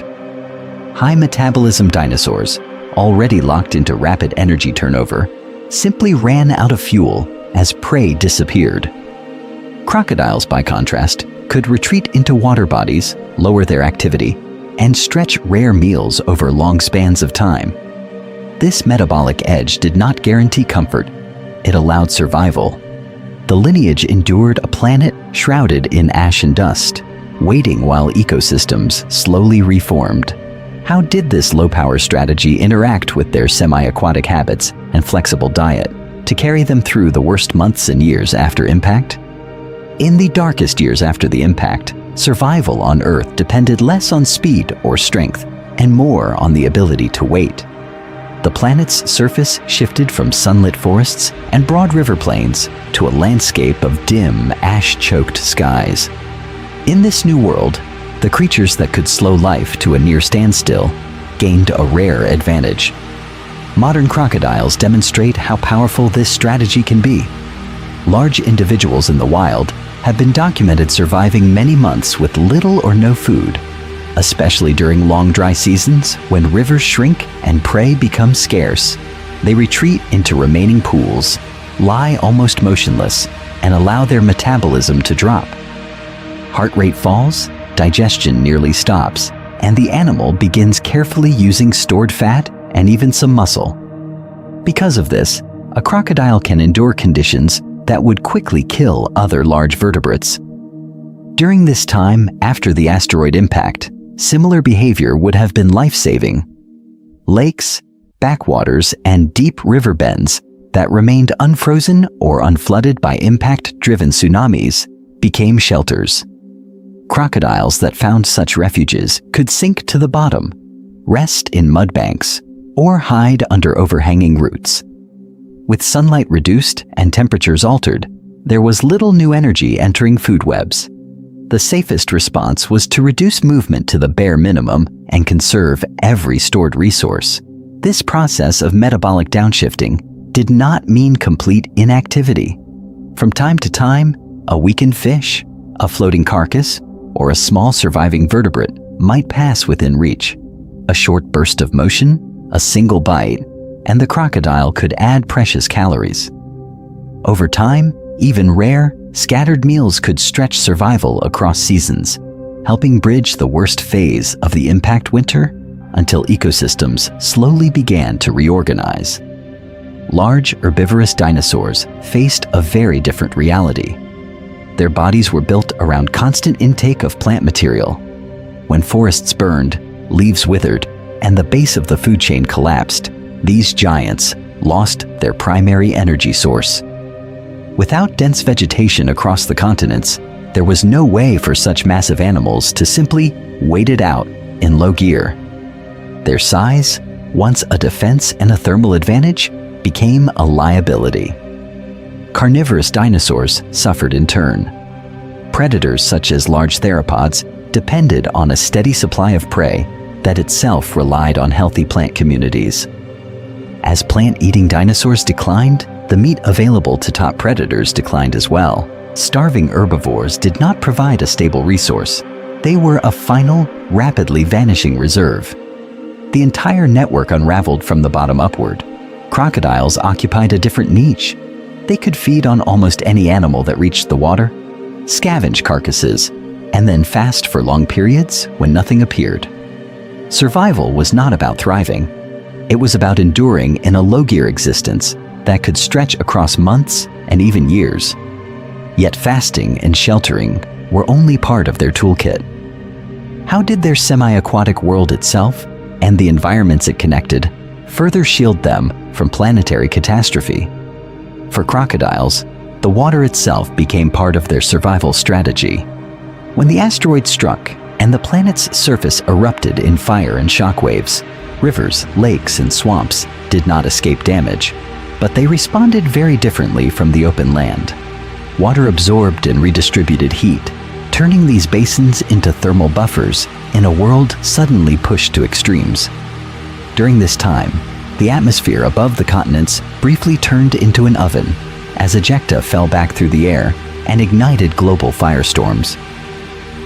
High metabolism dinosaurs, already locked into rapid energy turnover, simply ran out of fuel as prey disappeared. Crocodiles, by contrast, could retreat into water bodies, lower their activity, and stretch rare meals over long spans of time. This metabolic edge did not guarantee comfort, it allowed survival. The lineage endured a planet shrouded in ash and dust, waiting while ecosystems slowly reformed. How did this low-power strategy interact with their semi-aquatic habits and flexible diet to carry them through the worst months and years after impact? In the darkest years after the impact, survival on Earth depended less on speed or strength and more on the ability to wait. The planet's surface shifted from sunlit forests and broad river plains to a landscape of dim, ash-choked skies. In this new world, the creatures that could slow life to a near standstill gained a rare advantage. Modern crocodiles demonstrate how powerful this strategy can be. Large individuals in the wild have been documented surviving many months with little or no food, especially during long dry seasons when rivers shrink and prey become scarce. They retreat into remaining pools, lie almost motionless, and allow their metabolism to drop. Heart rate falls, digestion nearly stops, and the animal begins carefully using stored fat and even some muscle. Because of this, a crocodile can endure conditions that would quickly kill other large vertebrates. During this time after the asteroid impact, similar behavior would have been life-saving. Lakes, backwaters, and deep river bends that remained unfrozen or unflooded by impact-driven tsunamis became shelters. Crocodiles that found such refuges could sink to the bottom, rest in mudbanks, or hide under overhanging roots. With sunlight reduced and temperatures altered, there was little new energy entering food webs. The safest response was to reduce movement to the bare minimum and conserve every stored resource. This process of metabolic downshifting did not mean complete inactivity. From time to time, a weakened fish, a floating carcass, or a small surviving vertebrate might pass within reach. A short burst of motion, a single bite, and the crocodile could add precious calories. Over time, even rare, scattered meals could stretch survival across seasons, helping bridge the worst phase of the impact winter until ecosystems slowly began to reorganize. Large herbivorous dinosaurs faced a very different reality. Their bodies were built around constant intake of plant material. When forests burned, leaves withered, and the base of the food chain collapsed, these giants lost their primary energy source. Without dense vegetation across the continents, there was no way for such massive animals to simply wait it out in low gear. Their size, once a defense and a thermal advantage, became a liability. Carnivorous dinosaurs suffered in turn. Predators such as large theropods depended on a steady supply of prey that itself relied on healthy plant communities. As plant-eating dinosaurs declined, the meat available to top predators declined as well. Starving herbivores did not provide a stable resource. They were a final, rapidly vanishing reserve. The entire network unraveled from the bottom upward. Crocodiles occupied a different niche. They could feed on almost any animal that reached the water, scavenge carcasses, and then fast for long periods when nothing appeared. Survival was not about thriving. It was about enduring in a low-gear existence that could stretch across months and even years. Yet fasting and sheltering were only part of their toolkit. How did their semi-aquatic world itself, and the environments it connected, further shield them from planetary catastrophe? For crocodiles, the water itself became part of their survival strategy. When the asteroid struck and the planet's surface erupted in fire and shockwaves, rivers, lakes, and swamps did not escape damage, but they responded very differently from the open land. Water absorbed and redistributed heat, turning these basins into thermal buffers in a world suddenly pushed to extremes. During this time, the atmosphere above the continents briefly turned into an oven as ejecta fell back through the air and ignited global firestorms.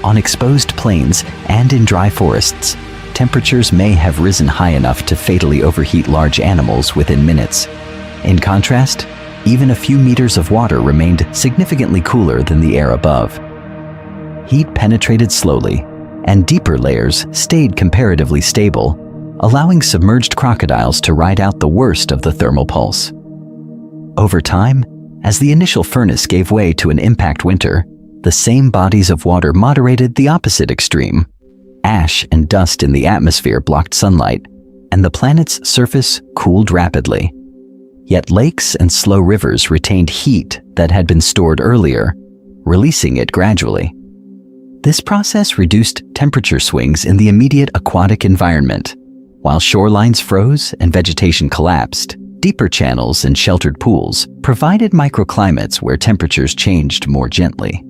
On exposed plains and in dry forests, temperatures may have risen high enough to fatally overheat large animals within minutes. In contrast, even a few meters of water remained significantly cooler than the air above. Heat penetrated slowly, and deeper layers stayed comparatively stable, allowing submerged crocodiles to ride out the worst of the thermal pulse. Over time, as the initial furnace gave way to an impact winter, the same bodies of water moderated the opposite extreme. Ash and dust in the atmosphere blocked sunlight, and the planet's surface cooled rapidly. Yet lakes and slow rivers retained heat that had been stored earlier, releasing it gradually. This process reduced temperature swings in the immediate aquatic environment. While shorelines froze and vegetation collapsed, deeper channels and sheltered pools provided microclimates where temperatures changed more gently.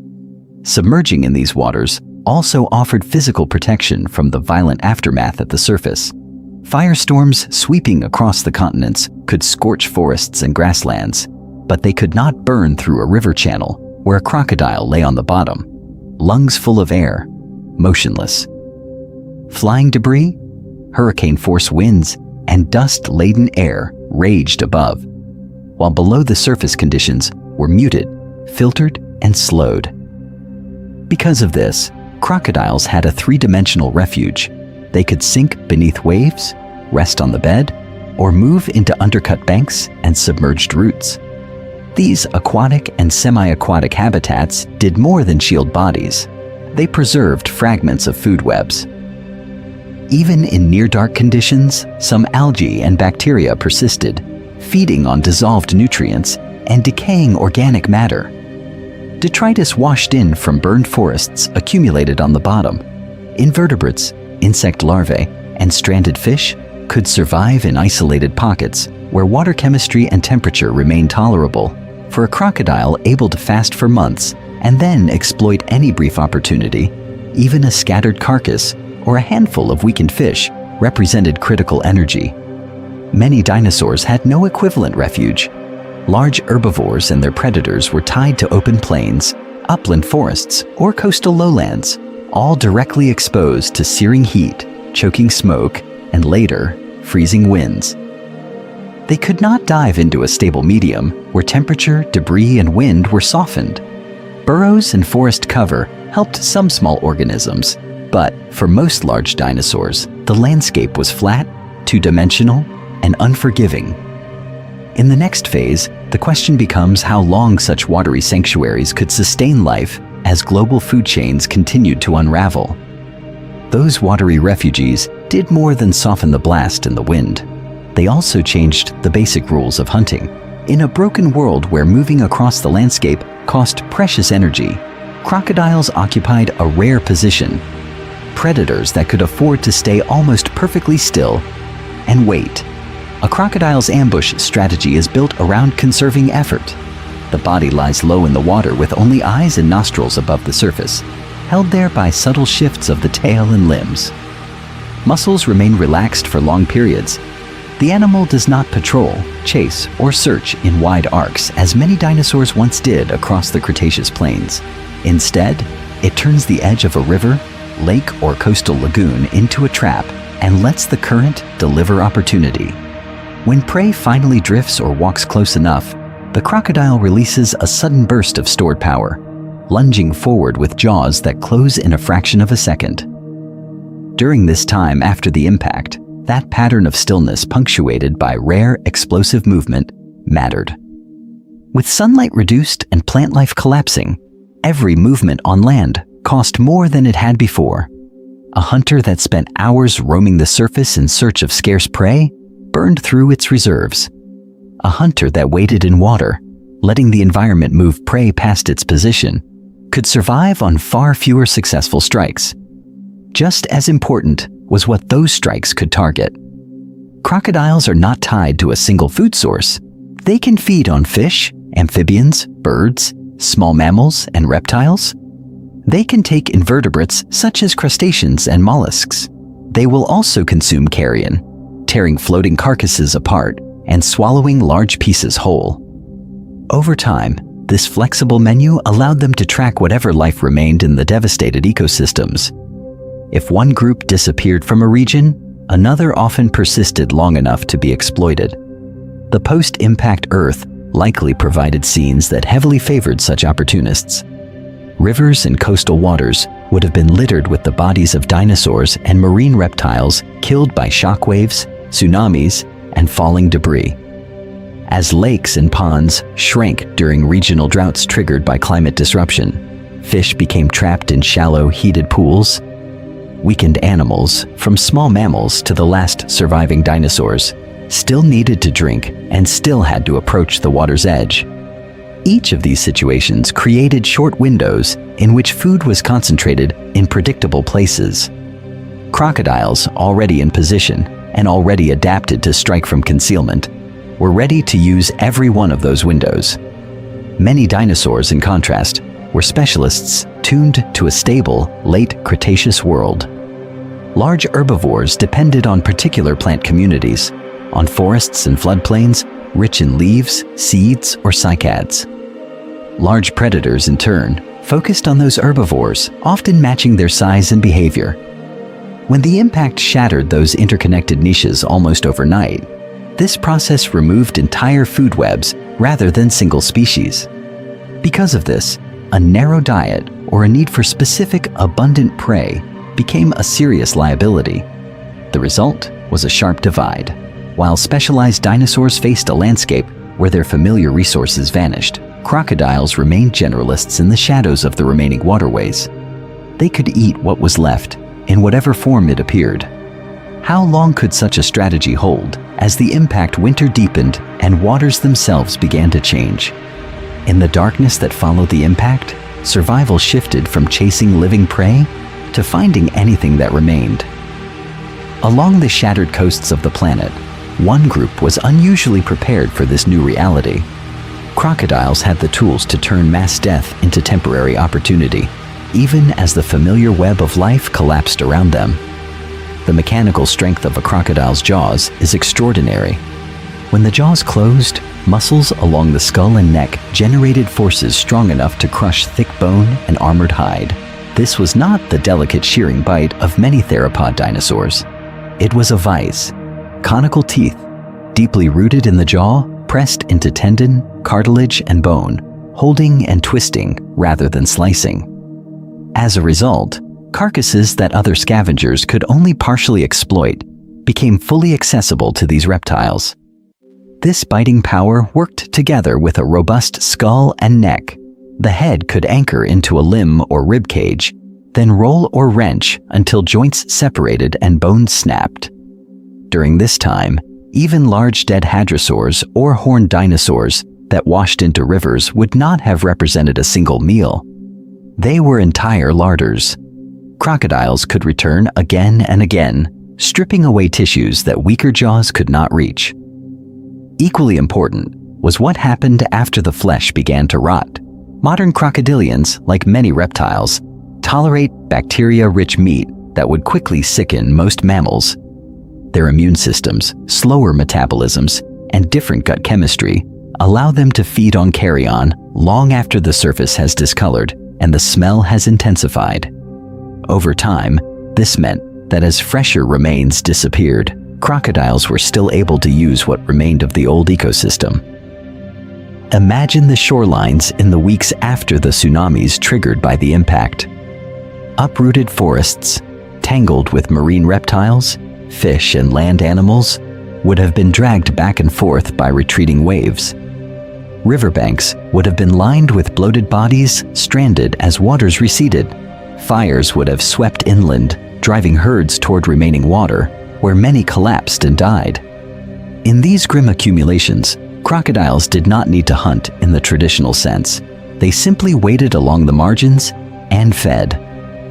Submerging in these waters also offered physical protection from the violent aftermath at the surface. Firestorms sweeping across the continents could scorch forests and grasslands, but they could not burn through a river channel where a crocodile lay on the bottom, lungs full of air, motionless. Flying debris, hurricane-force winds, and dust-laden air raged above, while below the surface conditions were muted, filtered, and slowed. Because of this, crocodiles had a three-dimensional refuge. They could sink beneath waves, rest on the bed, or move into undercut banks and submerged roots. These aquatic and semi-aquatic habitats did more than shield bodies. They preserved fragments of food webs. Even in near-dark conditions, some algae and bacteria persisted, feeding on dissolved nutrients and decaying organic matter. Detritus washed in from burned forests accumulated on the bottom. Invertebrates, insect larvae, and stranded fish could survive in isolated pockets where water chemistry and temperature remained tolerable. For a crocodile able to fast for months and then exploit any brief opportunity, even a scattered carcass or a handful of weakened fish represented critical energy. Many dinosaurs had no equivalent refuge. Large herbivores and their predators were tied to open plains, upland forests, or coastal lowlands, all directly exposed to searing heat, choking smoke, and later, freezing winds. They could not dive into a stable medium where temperature, debris, and wind were softened. Burrows and forest cover helped some small organisms, but for most large dinosaurs, the landscape was flat, two-dimensional, and unforgiving. In the next phase, the question becomes how long such watery sanctuaries could sustain life as global food chains continued to unravel. Those watery refuges did more than soften the blast and the wind. They also changed the basic rules of hunting. In a broken world where moving across the landscape cost precious energy, crocodiles occupied a rare position. Predators that could afford to stay almost perfectly still and wait. A crocodile's ambush strategy is built around conserving effort. The body lies low in the water with only eyes and nostrils above the surface, held there by subtle shifts of the tail and limbs. Muscles remain relaxed for long periods. The animal does not patrol, chase, or search in wide arcs as many dinosaurs once did across the Cretaceous plains. Instead, it turns the edge of a river, lake, or coastal lagoon into a trap and lets the current deliver opportunity. When prey finally drifts or walks close enough, the crocodile releases a sudden burst of stored power, lunging forward with jaws that close in a fraction of a second. During this time after the impact, that pattern of stillness punctuated by rare explosive movement mattered. With sunlight reduced and plant life collapsing, every movement on land cost more than it had before. A hunter that spent hours roaming the surface in search of scarce prey burned through its reserves. A hunter that waited in water, letting the environment move prey past its position, could survive on far fewer successful strikes. Just as important was what those strikes could target. Crocodiles are not tied to a single food source. They can feed on fish, amphibians, birds, small mammals, and reptiles. They can take invertebrates such as crustaceans and mollusks. They will also consume carrion, tearing floating carcasses apart and swallowing large pieces whole. Over time, this flexible menu allowed them to track whatever life remained in the devastated ecosystems. If one group disappeared from a region, another often persisted long enough to be exploited. The post-impact Earth likely provided scenes that heavily favored such opportunists. Rivers and coastal waters would have been littered with the bodies of dinosaurs and marine reptiles killed by shockwaves, tsunamis, and falling debris. As lakes and ponds shrank during regional droughts triggered by climate disruption, fish became trapped in shallow, heated pools. Weakened animals, from small mammals to the last surviving dinosaurs, still needed to drink and still had to approach the water's edge. Each of these situations created short windows in which food was concentrated in predictable places. Crocodiles, already in position and already adapted to strike from concealment, were ready to use every one of those windows. Many dinosaurs, in contrast, were specialists tuned to a stable, late Cretaceous world. Large herbivores depended on particular plant communities, on forests and floodplains rich in leaves, seeds, or cycads. Large predators, in turn, focused on those herbivores, often matching their size and behavior. When the impact shattered those interconnected niches almost overnight, this process removed entire food webs rather than single species. Because of this, a narrow diet, or a need for specific, abundant prey became a serious liability. The result was a sharp divide. While specialized dinosaurs faced a landscape where their familiar resources vanished, crocodiles remained generalists in the shadows of the remaining waterways. They could eat what was left, in whatever form it appeared. How long could such a strategy hold as the impact winter deepened and waters themselves began to change? In the darkness that followed the impact, survival shifted from chasing living prey to finding anything that remained. Along the shattered coasts of the planet, one group was unusually prepared for this new reality. Crocodiles had the tools to turn mass death into temporary opportunity, even as the familiar web of life collapsed around them. The mechanical strength of a crocodile's jaws is extraordinary. When the jaws closed, muscles along the skull and neck generated forces strong enough to crush thick bone and armored hide. This was not the delicate shearing bite of many theropod dinosaurs. It was a vise, conical teeth, deeply rooted in the jaw, pressed into tendon, cartilage, and bone, holding and twisting rather than slicing. As a result, carcasses that other scavengers could only partially exploit became fully accessible to these reptiles. This biting power worked together with a robust skull and neck. The head could anchor into a limb or rib cage, then roll or wrench until joints separated and bones snapped. During this time, even large dead hadrosaurs or horned dinosaurs that washed into rivers would not have represented a single meal. They were entire larders. Crocodiles could return again and again, stripping away tissues that weaker jaws could not reach. Equally important was what happened after the flesh began to rot. Modern crocodilians, like many reptiles, tolerate bacteria-rich meat that would quickly sicken most mammals. Their immune systems, slower metabolisms, and different gut chemistry allow them to feed on carrion long after the surface has discolored and the smell has intensified. Over time, this meant that as fresher remains disappeared, crocodiles were still able to use what remained of the old ecosystem. Imagine the shorelines in the weeks after the tsunamis triggered by the impact. Uprooted forests, tangled with marine reptiles, fish, and land animals, would have been dragged back and forth by retreating waves. Riverbanks would have been lined with bloated bodies, stranded as waters receded. Fires would have swept inland, driving herds toward remaining water, where many collapsed and died. In these grim accumulations, crocodiles did not need to hunt in the traditional sense. They simply waded along the margins and fed.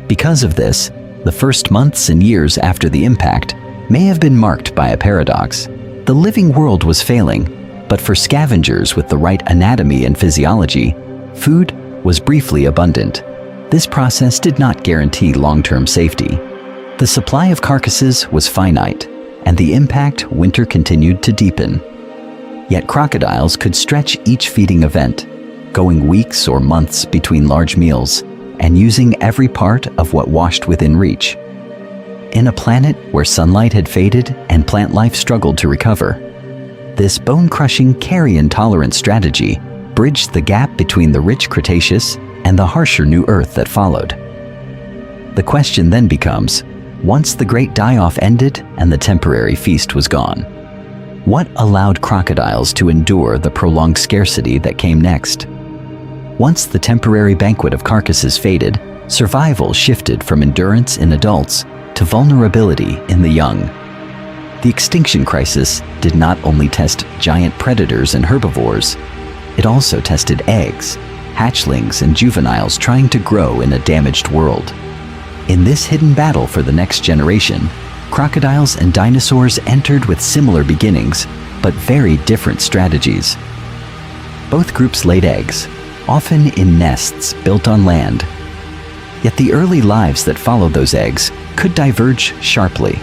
Because of this, the first months and years after the impact may have been marked by a paradox. The living world was failing, but for scavengers with the right anatomy and physiology, food was briefly abundant. This process did not guarantee long-term safety. The supply of carcasses was finite, and the impact winter continued to deepen. Yet crocodiles could stretch each feeding event, going weeks or months between large meals, and using every part of what washed within reach. In a planet where sunlight had faded and plant life struggled to recover, this bone-crushing carrion-tolerant strategy bridged the gap between the rich Cretaceous and the harsher new Earth that followed. The question then becomes, once the great die-off ended and the temporary feast was gone, what allowed crocodiles to endure the prolonged scarcity that came next? Once the temporary banquet of carcasses faded, survival shifted from endurance in adults to vulnerability in the young. The extinction crisis did not only test giant predators and herbivores, it also tested eggs, hatchlings, and juveniles trying to grow in a damaged world. In this hidden battle for the next generation, crocodiles and dinosaurs entered with similar beginnings, but very different strategies. Both groups laid eggs, often in nests built on land. Yet the early lives that followed those eggs could diverge sharply.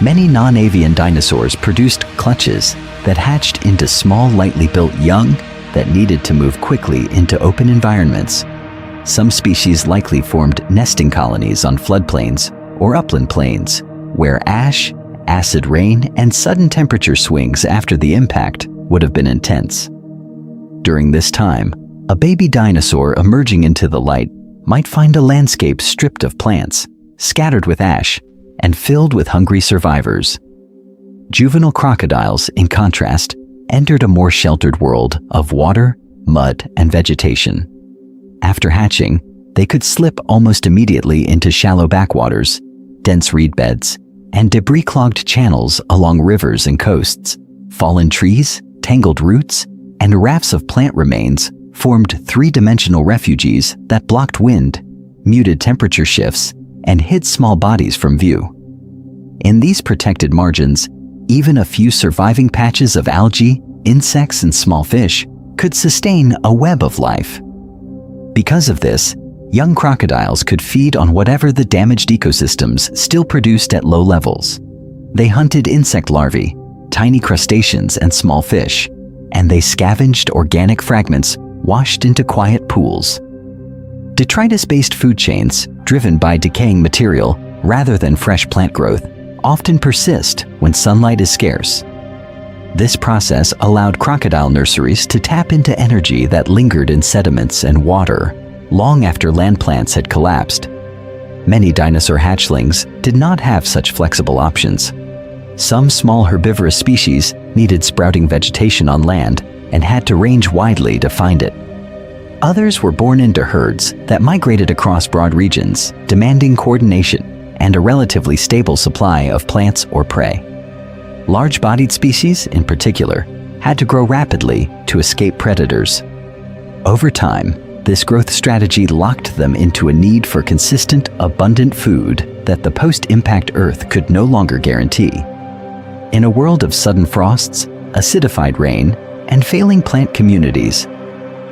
Many non-avian dinosaurs produced clutches that hatched into small, lightly built young that needed to move quickly into open environments. Some species likely formed nesting colonies on floodplains or upland plains, where ash, acid rain, and sudden temperature swings after the impact would have been intense. During this time, a baby dinosaur emerging into the light might find a landscape stripped of plants, scattered with ash, and filled with hungry survivors. Juvenile crocodiles, in contrast, entered a more sheltered world of water, mud, and vegetation. After hatching, they could slip almost immediately into shallow backwaters, dense reed beds, and debris-clogged channels along rivers and coasts. Fallen trees, tangled roots, and rafts of plant remains formed three-dimensional refugees that blocked wind, muted temperature shifts, and hid small bodies from view. In these protected margins, even a few surviving patches of algae, insects, and small fish could sustain a web of life. Because of this, young crocodiles could feed on whatever the damaged ecosystems still produced at low levels. They hunted insect larvae, tiny crustaceans, and small fish, and they scavenged organic fragments washed into quiet pools. Detritus-based food chains, driven by decaying material rather than fresh plant growth, often persist when sunlight is scarce. This process allowed crocodile nurseries to tap into energy that lingered in sediments and water long after land plants had collapsed. Many dinosaur hatchlings did not have such flexible options. Some small herbivorous species needed sprouting vegetation on land and had to range widely to find it. Others were born into herds that migrated across broad regions, demanding coordination and a relatively stable supply of plants or prey. Large-bodied species, in particular, had to grow rapidly to escape predators. Over time, this growth strategy locked them into a need for consistent, abundant food that the post-impact Earth could no longer guarantee. In a world of sudden frosts, acidified rain, and failing plant communities,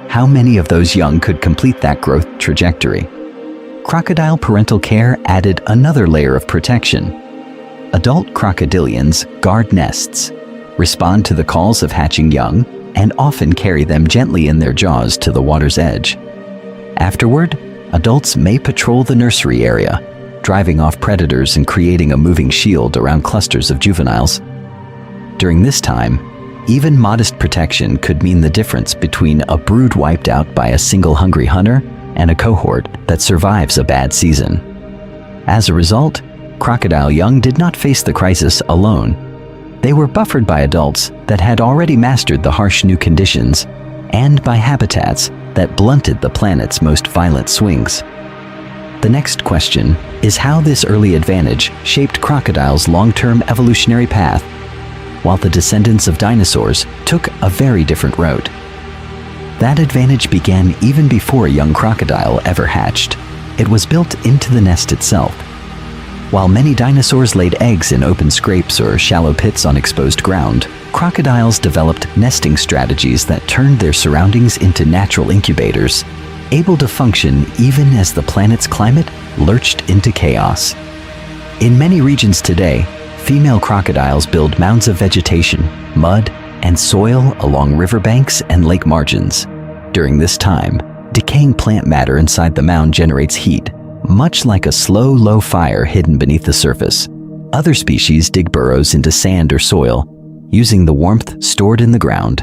how many of those young could complete that growth trajectory? Crocodile parental care added another layer of protection. Adult crocodilians guard nests, respond to the calls of hatching young, and often carry them gently in their jaws to the water's edge. Afterward, adults may patrol the nursery area, driving off predators and creating a moving shield around clusters of juveniles. During this time, even modest protection could mean the difference between a brood wiped out by a single hungry hunter and a cohort that survives a bad season. As a result, crocodile young did not face the crisis alone. They were buffered by adults that had already mastered the harsh new conditions and by habitats that blunted the planet's most violent swings. The next question is how this early advantage shaped crocodiles' long-term evolutionary path, while the descendants of dinosaurs took a very different road. That advantage began even before a young crocodile ever hatched. It was built into the nest itself. While many dinosaurs laid eggs in open scrapes or shallow pits on exposed ground, crocodiles developed nesting strategies that turned their surroundings into natural incubators, able to function even as the planet's climate lurched into chaos. In many regions today, female crocodiles build mounds of vegetation, mud, and soil along riverbanks and lake margins. During this time, decaying plant matter inside the mound generates heat, much like a slow, low fire hidden beneath the surface. Other species dig burrows into sand or soil, using the warmth stored in the ground.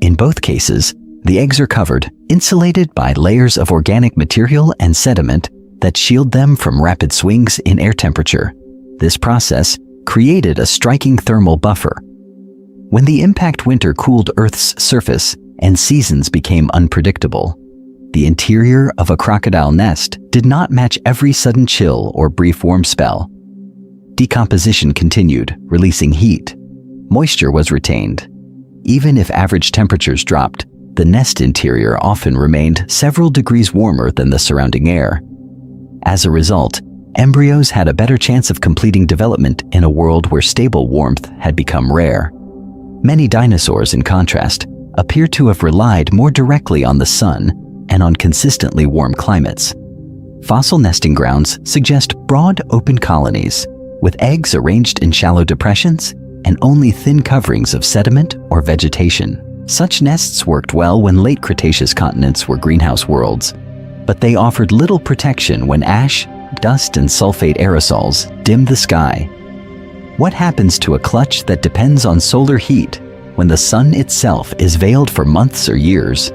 In both cases, the eggs are covered, insulated by layers of organic material and sediment that shield them from rapid swings in air temperature. This process created a striking thermal buffer. When the impact winter cooled Earth's surface and seasons became unpredictable, the interior of a crocodile nest did not match every sudden chill or brief warm spell. Decomposition continued, releasing heat. Moisture was retained. Even if average temperatures dropped, the nest interior often remained several degrees warmer than the surrounding air. As a result, embryos had a better chance of completing development in a world where stable warmth had become rare. Many dinosaurs, in contrast, appear to have relied more directly on the sun and on consistently warm climates. Fossil nesting grounds suggest broad, open colonies, with eggs arranged in shallow depressions and only thin coverings of sediment or vegetation. Such nests worked well when late Cretaceous continents were greenhouse worlds, but they offered little protection when ash, dust, and sulfate aerosols dimmed the sky. What happens to a clutch that depends on solar heat when the sun itself is veiled for months or years?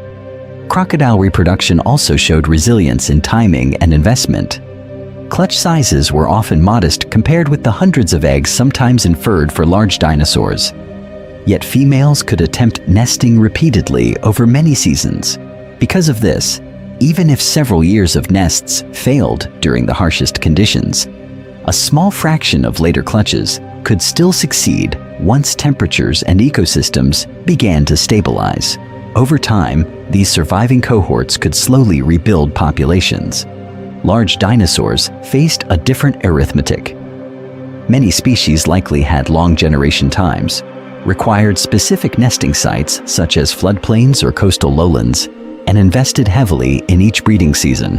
Crocodile reproduction also showed resilience in timing and investment. Clutch sizes were often modest compared with the hundreds of eggs sometimes inferred for large dinosaurs. Yet females could attempt nesting repeatedly over many seasons. Because of this, even if several years of nests failed during the harshest conditions, a small fraction of later clutches could still succeed once temperatures and ecosystems began to stabilize. Over time, these surviving cohorts could slowly rebuild populations. Large dinosaurs faced a different arithmetic. Many species likely had long generation times, required specific nesting sites such as floodplains or coastal lowlands, and invested heavily in each breeding season.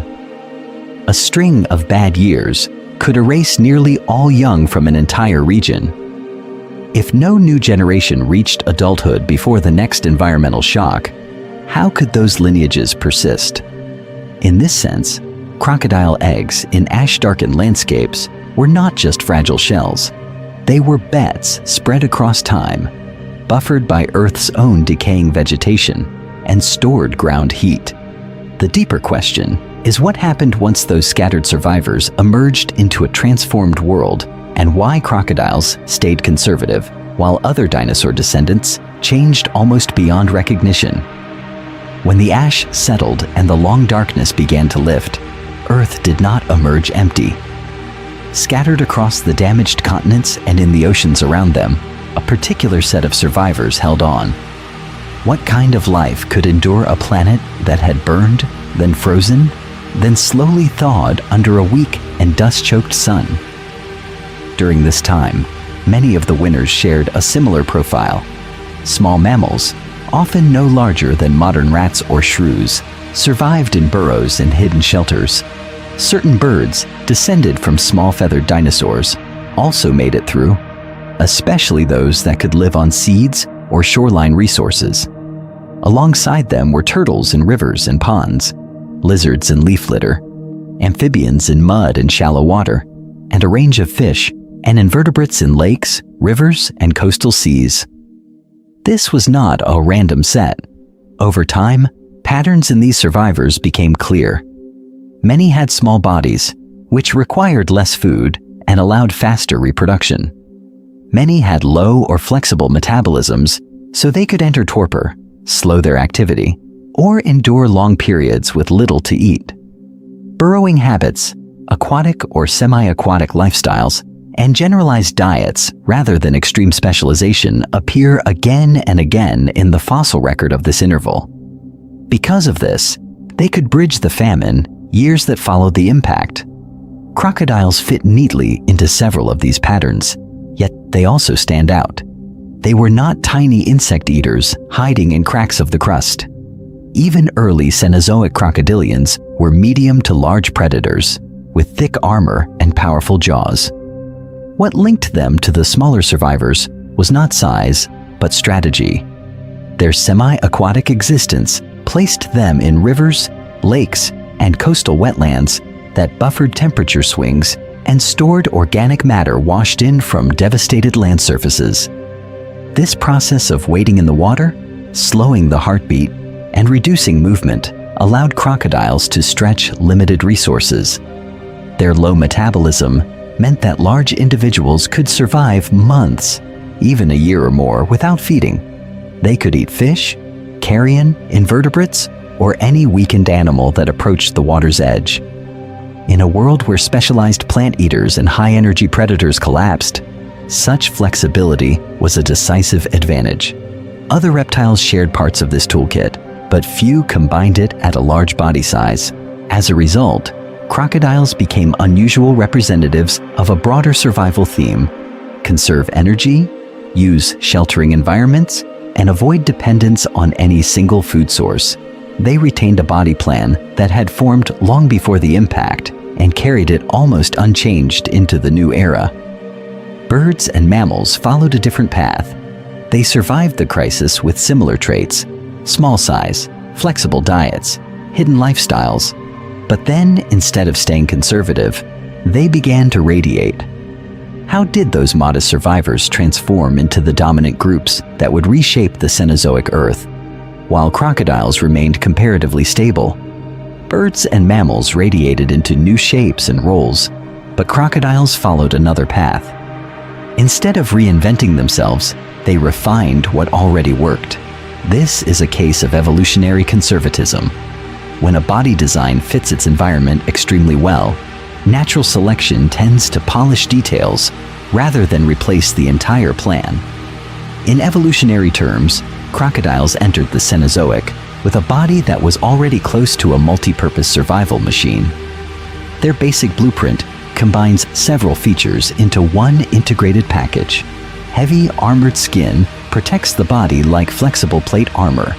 A string of bad years could erase nearly all young from an entire region. If no new generation reached adulthood before the next environmental shock, how could those lineages persist? In this sense, crocodile eggs in ash-darkened landscapes were not just fragile shells. They were beds spread across time, buffered by Earth's own decaying vegetation and stored ground heat. The deeper question is what happened once those scattered survivors emerged into a transformed world, and why crocodiles stayed conservative while other dinosaur descendants changed almost beyond recognition. When the ash settled and the long darkness began to lift, Earth did not emerge empty. Scattered across the damaged continents and in the oceans around them, a particular set of survivors held on. What kind of life could endure a planet that had burned, then frozen, then slowly thawed under a weak and dust-choked sun? During this time, many of the winners shared a similar profile. Small mammals, often no larger than modern rats or shrews, survived in burrows and hidden shelters. Certain birds, descended from small feathered dinosaurs, also made it through, especially those that could live on seeds or shoreline resources. Alongside them were turtles in rivers and ponds, lizards in leaf litter, amphibians in mud and shallow water, and a range of fish and invertebrates in lakes, rivers, and coastal seas. This was not a random set. Over time, patterns in these survivors became clear. Many had small bodies, which required less food and allowed faster reproduction. Many had low or flexible metabolisms, so they could enter torpor, slow their activity, or endure long periods with little to eat. Burrowing habits, aquatic or semi-aquatic lifestyles, and generalized diets rather than extreme specialization appear again and again in the fossil record of this interval. Because of this, they could bridge the famine years that followed the impact. Crocodiles fit neatly into several of these patterns, yet they also stand out. They were not tiny insect eaters hiding in cracks of the crust. Even early Cenozoic crocodilians were medium to large predators, with thick armor and powerful jaws. What linked them to the smaller survivors was not size, but strategy. Their semi-aquatic existence placed them in rivers, lakes, and coastal wetlands that buffered temperature swings and stored organic matter washed in from devastated land surfaces. This process of waiting in the water, slowing the heartbeat, and reducing movement allowed crocodiles to stretch limited resources. Their low metabolism meant that large individuals could survive months, even a year or more, without feeding. They could eat fish, carrion, invertebrates, or any weakened animal that approached the water's edge. In a world where specialized plant eaters and high-energy predators collapsed, such flexibility was a decisive advantage. Other reptiles shared parts of this toolkit, but few combined it at a large body size. As a result, crocodiles became unusual representatives of a broader survival theme: conserve energy, use sheltering environments, and avoid dependence on any single food source. They retained a body plan that had formed long before the impact and carried it almost unchanged into the new era. Birds and mammals followed a different path. They survived the crisis with similar traits: small size, flexible diets, hidden lifestyles. But then, instead of staying conservative, they began to radiate. How did those modest survivors transform into the dominant groups that would reshape the Cenozoic Earth? while crocodiles remained comparatively stable. Birds and mammals radiated into new shapes and roles, but crocodiles followed another path. Instead of reinventing themselves, they refined what already worked. This is a case of evolutionary conservatism. When a body design fits its environment extremely well, natural selection tends to polish details rather than replace the entire plan. In evolutionary terms, crocodiles entered the Cenozoic with a body that was already close to a multi-purpose survival machine. Their basic blueprint combines several features into one integrated package. Heavy, armored skin protects the body like flexible plate armor.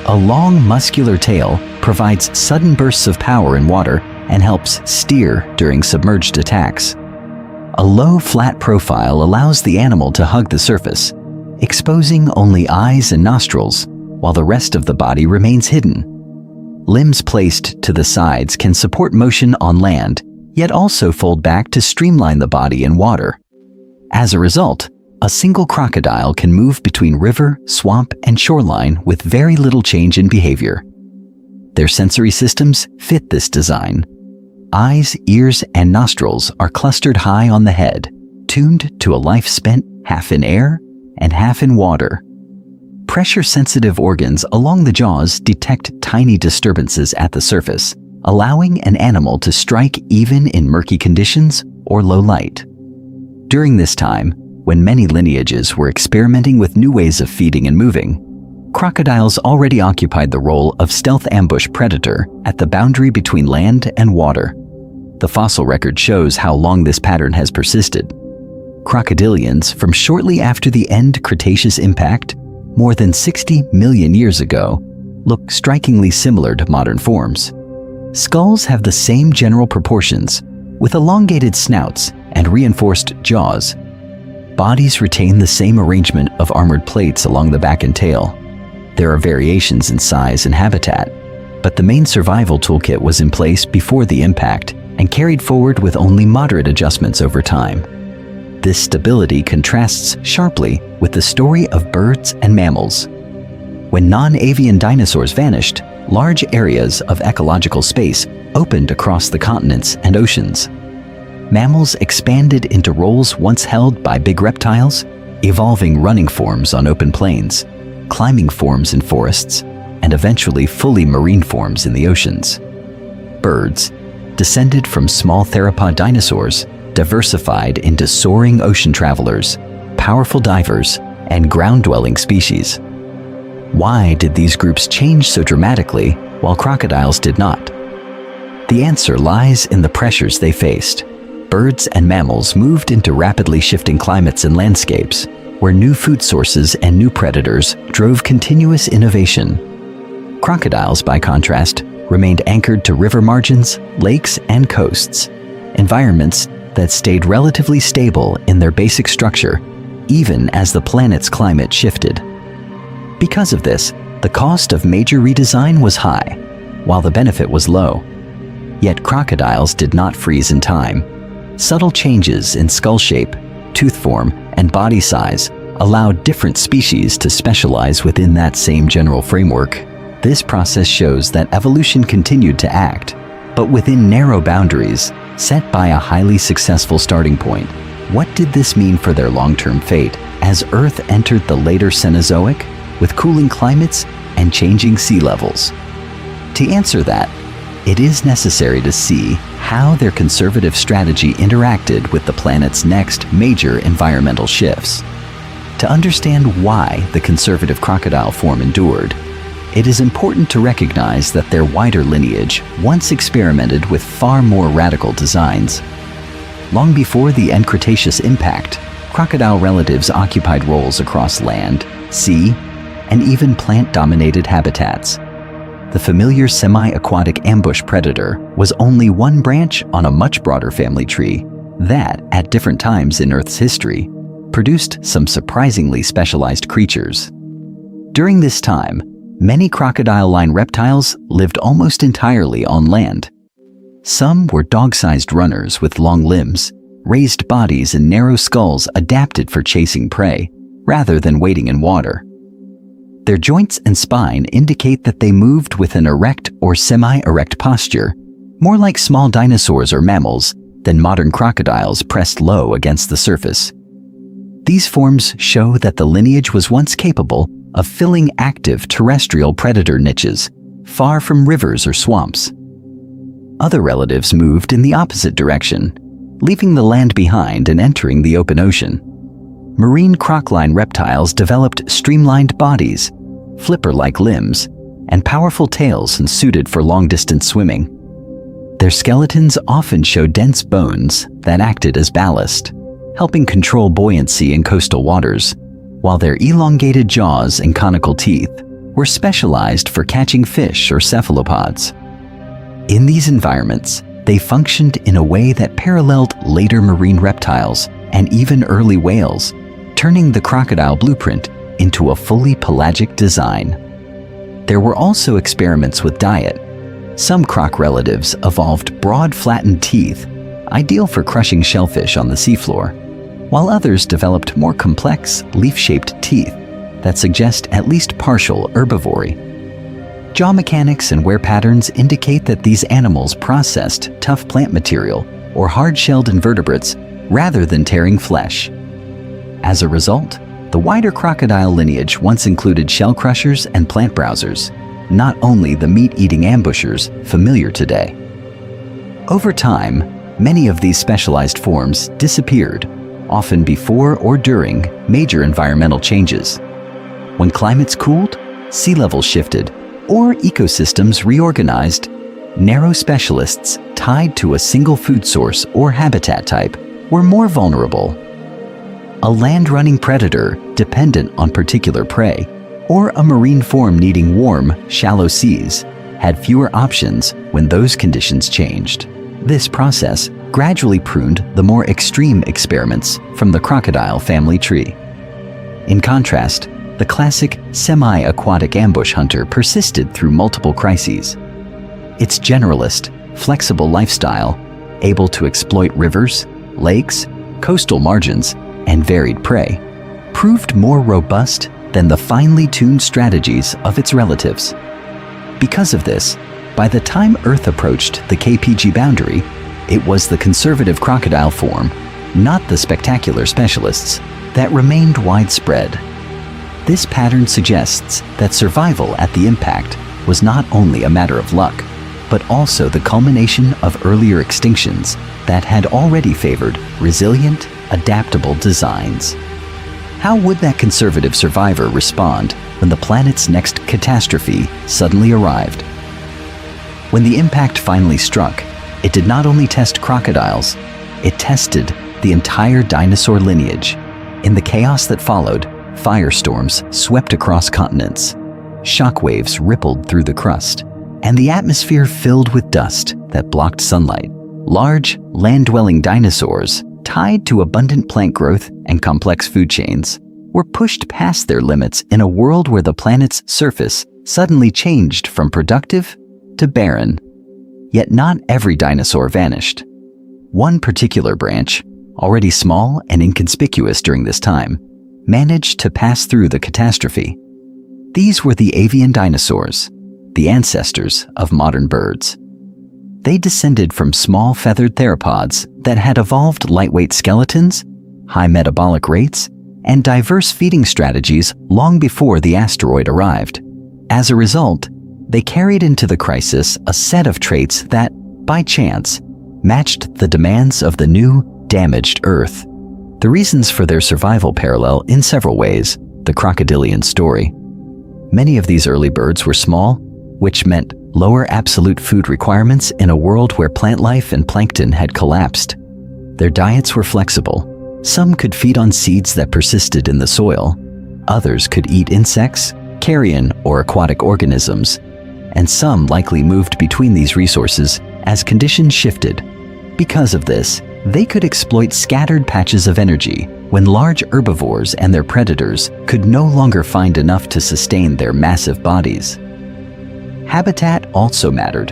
A long, muscular tail provides sudden bursts of power in water and helps steer during submerged attacks. A low, flat profile allows the animal to hug the surface, exposing only eyes and nostrils, while the rest of the body remains hidden. Limbs placed to the sides can support motion on land, yet also fold back to streamline the body in water. As a result, a single crocodile can move between river, swamp, and shoreline with very little change in behavior. Their sensory systems fit this design. Eyes, ears, and nostrils are clustered high on the head, tuned to a life spent half in air and half in water. Pressure-sensitive organs along the jaws detect tiny disturbances at the surface, allowing an animal to strike even in murky conditions or low light. During this time, when many lineages were experimenting with new ways of feeding and moving, crocodiles already occupied the role of stealth ambush predator at the boundary between land and water. The fossil record shows how long this pattern has persisted. Crocodilians from shortly after the end Cretaceous impact, more than 60 million years ago, look strikingly similar to modern forms. Skulls have the same general proportions, with elongated snouts and reinforced jaws. Bodies retain the same arrangement of armored plates along the back and tail. There are variations in size and habitat, but the main survival toolkit was in place before the impact and carried forward with only moderate adjustments over time. This stability contrasts sharply with the story of birds and mammals. When non-avian dinosaurs vanished, large areas of ecological space opened across the continents and oceans. Mammals expanded into roles once held by big reptiles, evolving running forms on open plains, climbing forms in forests, and eventually fully marine forms in the oceans. Birds, descended from small theropod dinosaurs, diversified into soaring ocean travelers, powerful divers, and ground-dwelling species. Why did these groups change so dramatically while crocodiles did not? The answer lies in the pressures they faced. Birds and mammals moved into rapidly shifting climates and landscapes, where new food sources and new predators drove continuous innovation. Crocodiles, by contrast, remained anchored to river margins, lakes, and coasts, environments that stayed relatively stable in their basic structure, even as the planet's climate shifted. Because of this, the cost of major redesign was high, while the benefit was low. Yet crocodiles did not freeze in time. Subtle changes in skull shape, tooth form, and body size allowed different species to specialize within that same general framework. This process shows that evolution continued to act, but within narrow boundaries set by a highly successful starting point. What did this mean for their long-term fate as Earth entered the later Cenozoic with cooling climates and changing sea levels? To answer that, it is necessary to see how their conservative strategy interacted with the planet's next major environmental shifts. To understand why the conservative crocodile form endured, it is important to recognize that their wider lineage once experimented with far more radical designs. Long before the end Cretaceous impact, crocodile relatives occupied roles across land, sea, and even plant-dominated habitats. The familiar semi-aquatic ambush predator was only one branch on a much broader family tree that, at different times in Earth's history, produced some surprisingly specialized creatures. During this time, many crocodile-line reptiles lived almost entirely on land. Some were dog-sized runners with long limbs, raised bodies and narrow skulls adapted for chasing prey, rather than wading in water. Their joints and spine indicate that they moved with an erect or semi-erect posture, more like small dinosaurs or mammals than modern crocodiles pressed low against the surface. These forms show that the lineage was once capable of filling active terrestrial predator niches, far from rivers or swamps. Other relatives moved in the opposite direction, leaving the land behind and entering the open ocean. Marine crocodile reptiles developed streamlined bodies, flipper-like limbs, and powerful tails suited for long-distance swimming. Their skeletons often showed dense bones that acted as ballast, helping control buoyancy in coastal waters, while their elongated jaws and conical teeth were specialized for catching fish or cephalopods. In these environments, they functioned in a way that paralleled later marine reptiles and even early whales, turning the crocodile blueprint into a fully pelagic design. There were also experiments with diet. Some croc relatives evolved broad flattened teeth, ideal for crushing shellfish on the seafloor, while others developed more complex leaf-shaped teeth that suggest at least partial herbivory. Jaw mechanics and wear patterns indicate that these animals processed tough plant material or hard-shelled invertebrates rather than tearing flesh. As a result, the wider crocodile lineage once included shell crushers and plant browsers, not only the meat-eating ambushers familiar today. Over time, many of these specialized forms disappeared, often before or during major environmental changes. When climates cooled, sea levels shifted, or ecosystems reorganized, narrow specialists tied to a single food source or habitat type were more vulnerable. A land-running predator dependent on particular prey, or a marine form needing warm, shallow seas, had fewer options when those conditions changed. This process gradually pruned the more extreme experiments from the crocodile family tree. In contrast, the classic semi-aquatic ambush hunter persisted through multiple crises. Its generalist, flexible lifestyle, able to exploit rivers, lakes, coastal margins, and varied prey, proved more robust than the finely tuned strategies of its relatives. Because of this, by the time Earth approached the KPG boundary, it was the conservative crocodile form, not the spectacular specialists, that remained widespread. This pattern suggests that survival at the impact was not only a matter of luck, but also the culmination of earlier extinctions that had already favored resilient, adaptable designs. How would that conservative survivor respond when the planet's next catastrophe suddenly arrived? When the impact finally struck, it did not only test crocodiles, it tested the entire dinosaur lineage. In the chaos that followed, firestorms swept across continents, shockwaves rippled through the crust, and the atmosphere filled with dust that blocked sunlight. Large, land-dwelling dinosaurs, tied to abundant plant growth and complex food chains, were pushed past their limits in a world where the planet's surface suddenly changed from productive to barren. Yet not every dinosaur vanished. One particular branch, already small and inconspicuous during this time, managed to pass through the catastrophe. These were the avian dinosaurs, the ancestors of modern birds. They descended from small feathered theropods that had evolved lightweight skeletons, high metabolic rates, and diverse feeding strategies long before the asteroid arrived. As a result, they carried into the crisis a set of traits that, by chance, matched the demands of the new, damaged Earth. The reasons for their survival parallel in several ways the crocodilian story. Many of these early birds were small, which meant lower absolute food requirements in a world where plant life and plankton had collapsed. Their diets were flexible. Some could feed on seeds that persisted in the soil. Others could eat insects, carrion or aquatic organisms, and some likely moved between these resources as conditions shifted. Because of this, they could exploit scattered patches of energy when large herbivores and their predators could no longer find enough to sustain their massive bodies. Habitat also mattered.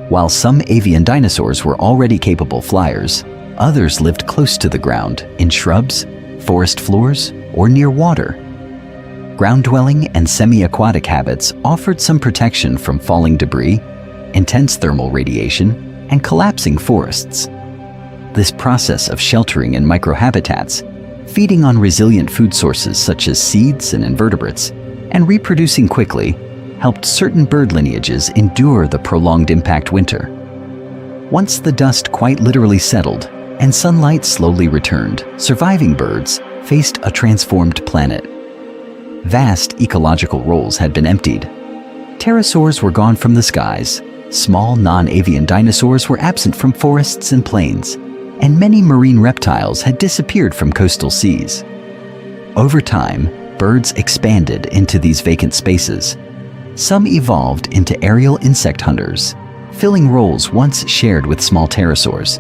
While some avian dinosaurs were already capable flyers, others lived close to the ground in shrubs, forest floors, or near water. ground-dwelling and semi-aquatic habits offered some protection from falling debris, intense thermal radiation, and collapsing forests. This process of sheltering in microhabitats, feeding on resilient food sources such as seeds and invertebrates, and reproducing quickly, helped certain bird lineages endure the prolonged impact winter. Once the dust quite literally settled and sunlight slowly returned, surviving birds faced a transformed planet. Vast ecological roles had been emptied. Pterosaurs were gone from the skies, small non-avian dinosaurs were absent from forests and plains, and many marine reptiles had disappeared from coastal seas. Over time, birds expanded into these vacant spaces. Some evolved into aerial insect hunters, filling roles once shared with small pterosaurs.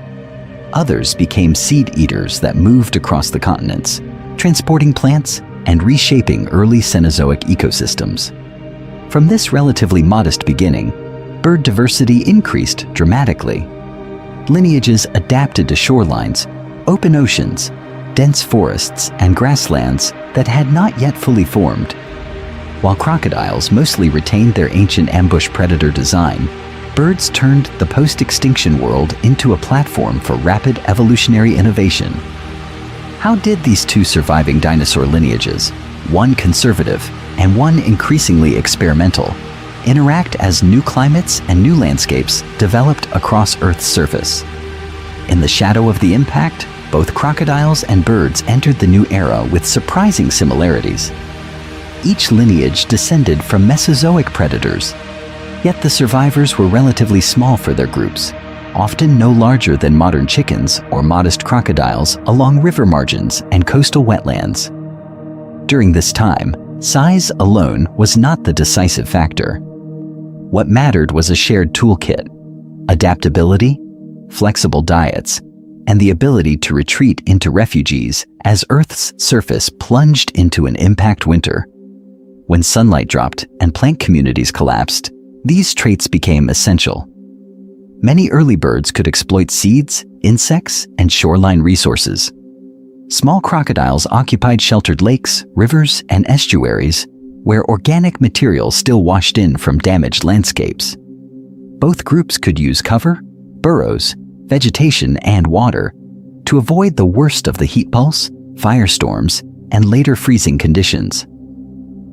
Others became seed eaters that moved across the continents, transporting plants and reshaping early Cenozoic ecosystems. From this relatively modest beginning, bird diversity increased dramatically. Lineages adapted to shorelines, open oceans, dense forests, and grasslands that had not yet fully formed. While crocodiles mostly retained their ancient ambush predator design, birds turned the post-extinction world into a platform for rapid evolutionary innovation. How did these two surviving dinosaur lineages, one conservative and one increasingly experimental, interact as new climates and new landscapes developed across Earth's surface? In the shadow of the impact, both crocodiles and birds entered the new era with surprising similarities. Each lineage descended from Mesozoic predators, yet the survivors were relatively small for their groups, often no larger than modern chickens or modest crocodiles along river margins and coastal wetlands. During this time, size alone was not the decisive factor. What mattered was a shared toolkit, adaptability, flexible diets, and the ability to retreat into refuges as Earth's surface plunged into an impact winter. When sunlight dropped and plant communities collapsed, these traits became essential. Many early birds could exploit seeds, insects, and shoreline resources. Small crocodiles occupied sheltered lakes, rivers, and estuaries where organic material still washed in from damaged landscapes. Both groups could use cover, burrows, vegetation, and water to avoid the worst of the heat pulse, firestorms, and later freezing conditions.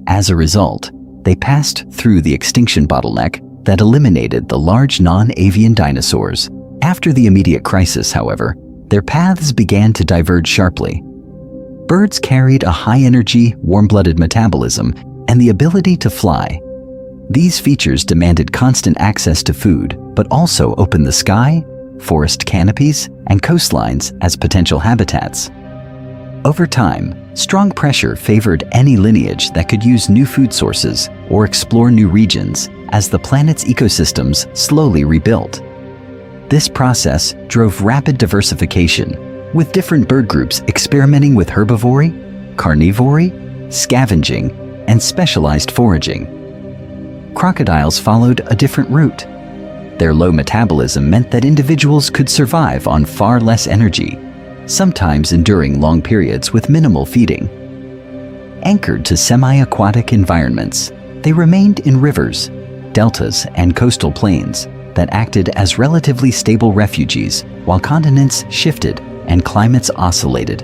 As a result, they passed through the extinction bottleneck that eliminated the large non-avian dinosaurs. After the immediate crisis, however, their paths began to diverge sharply. Birds carried a high-energy, warm-blooded metabolism and the ability to fly. These features demanded constant access to food, but also opened the sky, forest canopies, and coastlines as potential habitats. Over time, strong pressure favored any lineage that could use new food sources or explore new regions as the planet's ecosystems slowly rebuilt. This process drove rapid diversification, with different bird groups experimenting with herbivory, carnivory, scavenging, and specialized foraging. Crocodiles followed a different route. Their low metabolism meant that individuals could survive on far less energy, sometimes enduring long periods with minimal feeding. Anchored to semi-aquatic environments, they remained in rivers, deltas, and coastal plains that acted as relatively stable refuges while continents shifted and climates oscillated.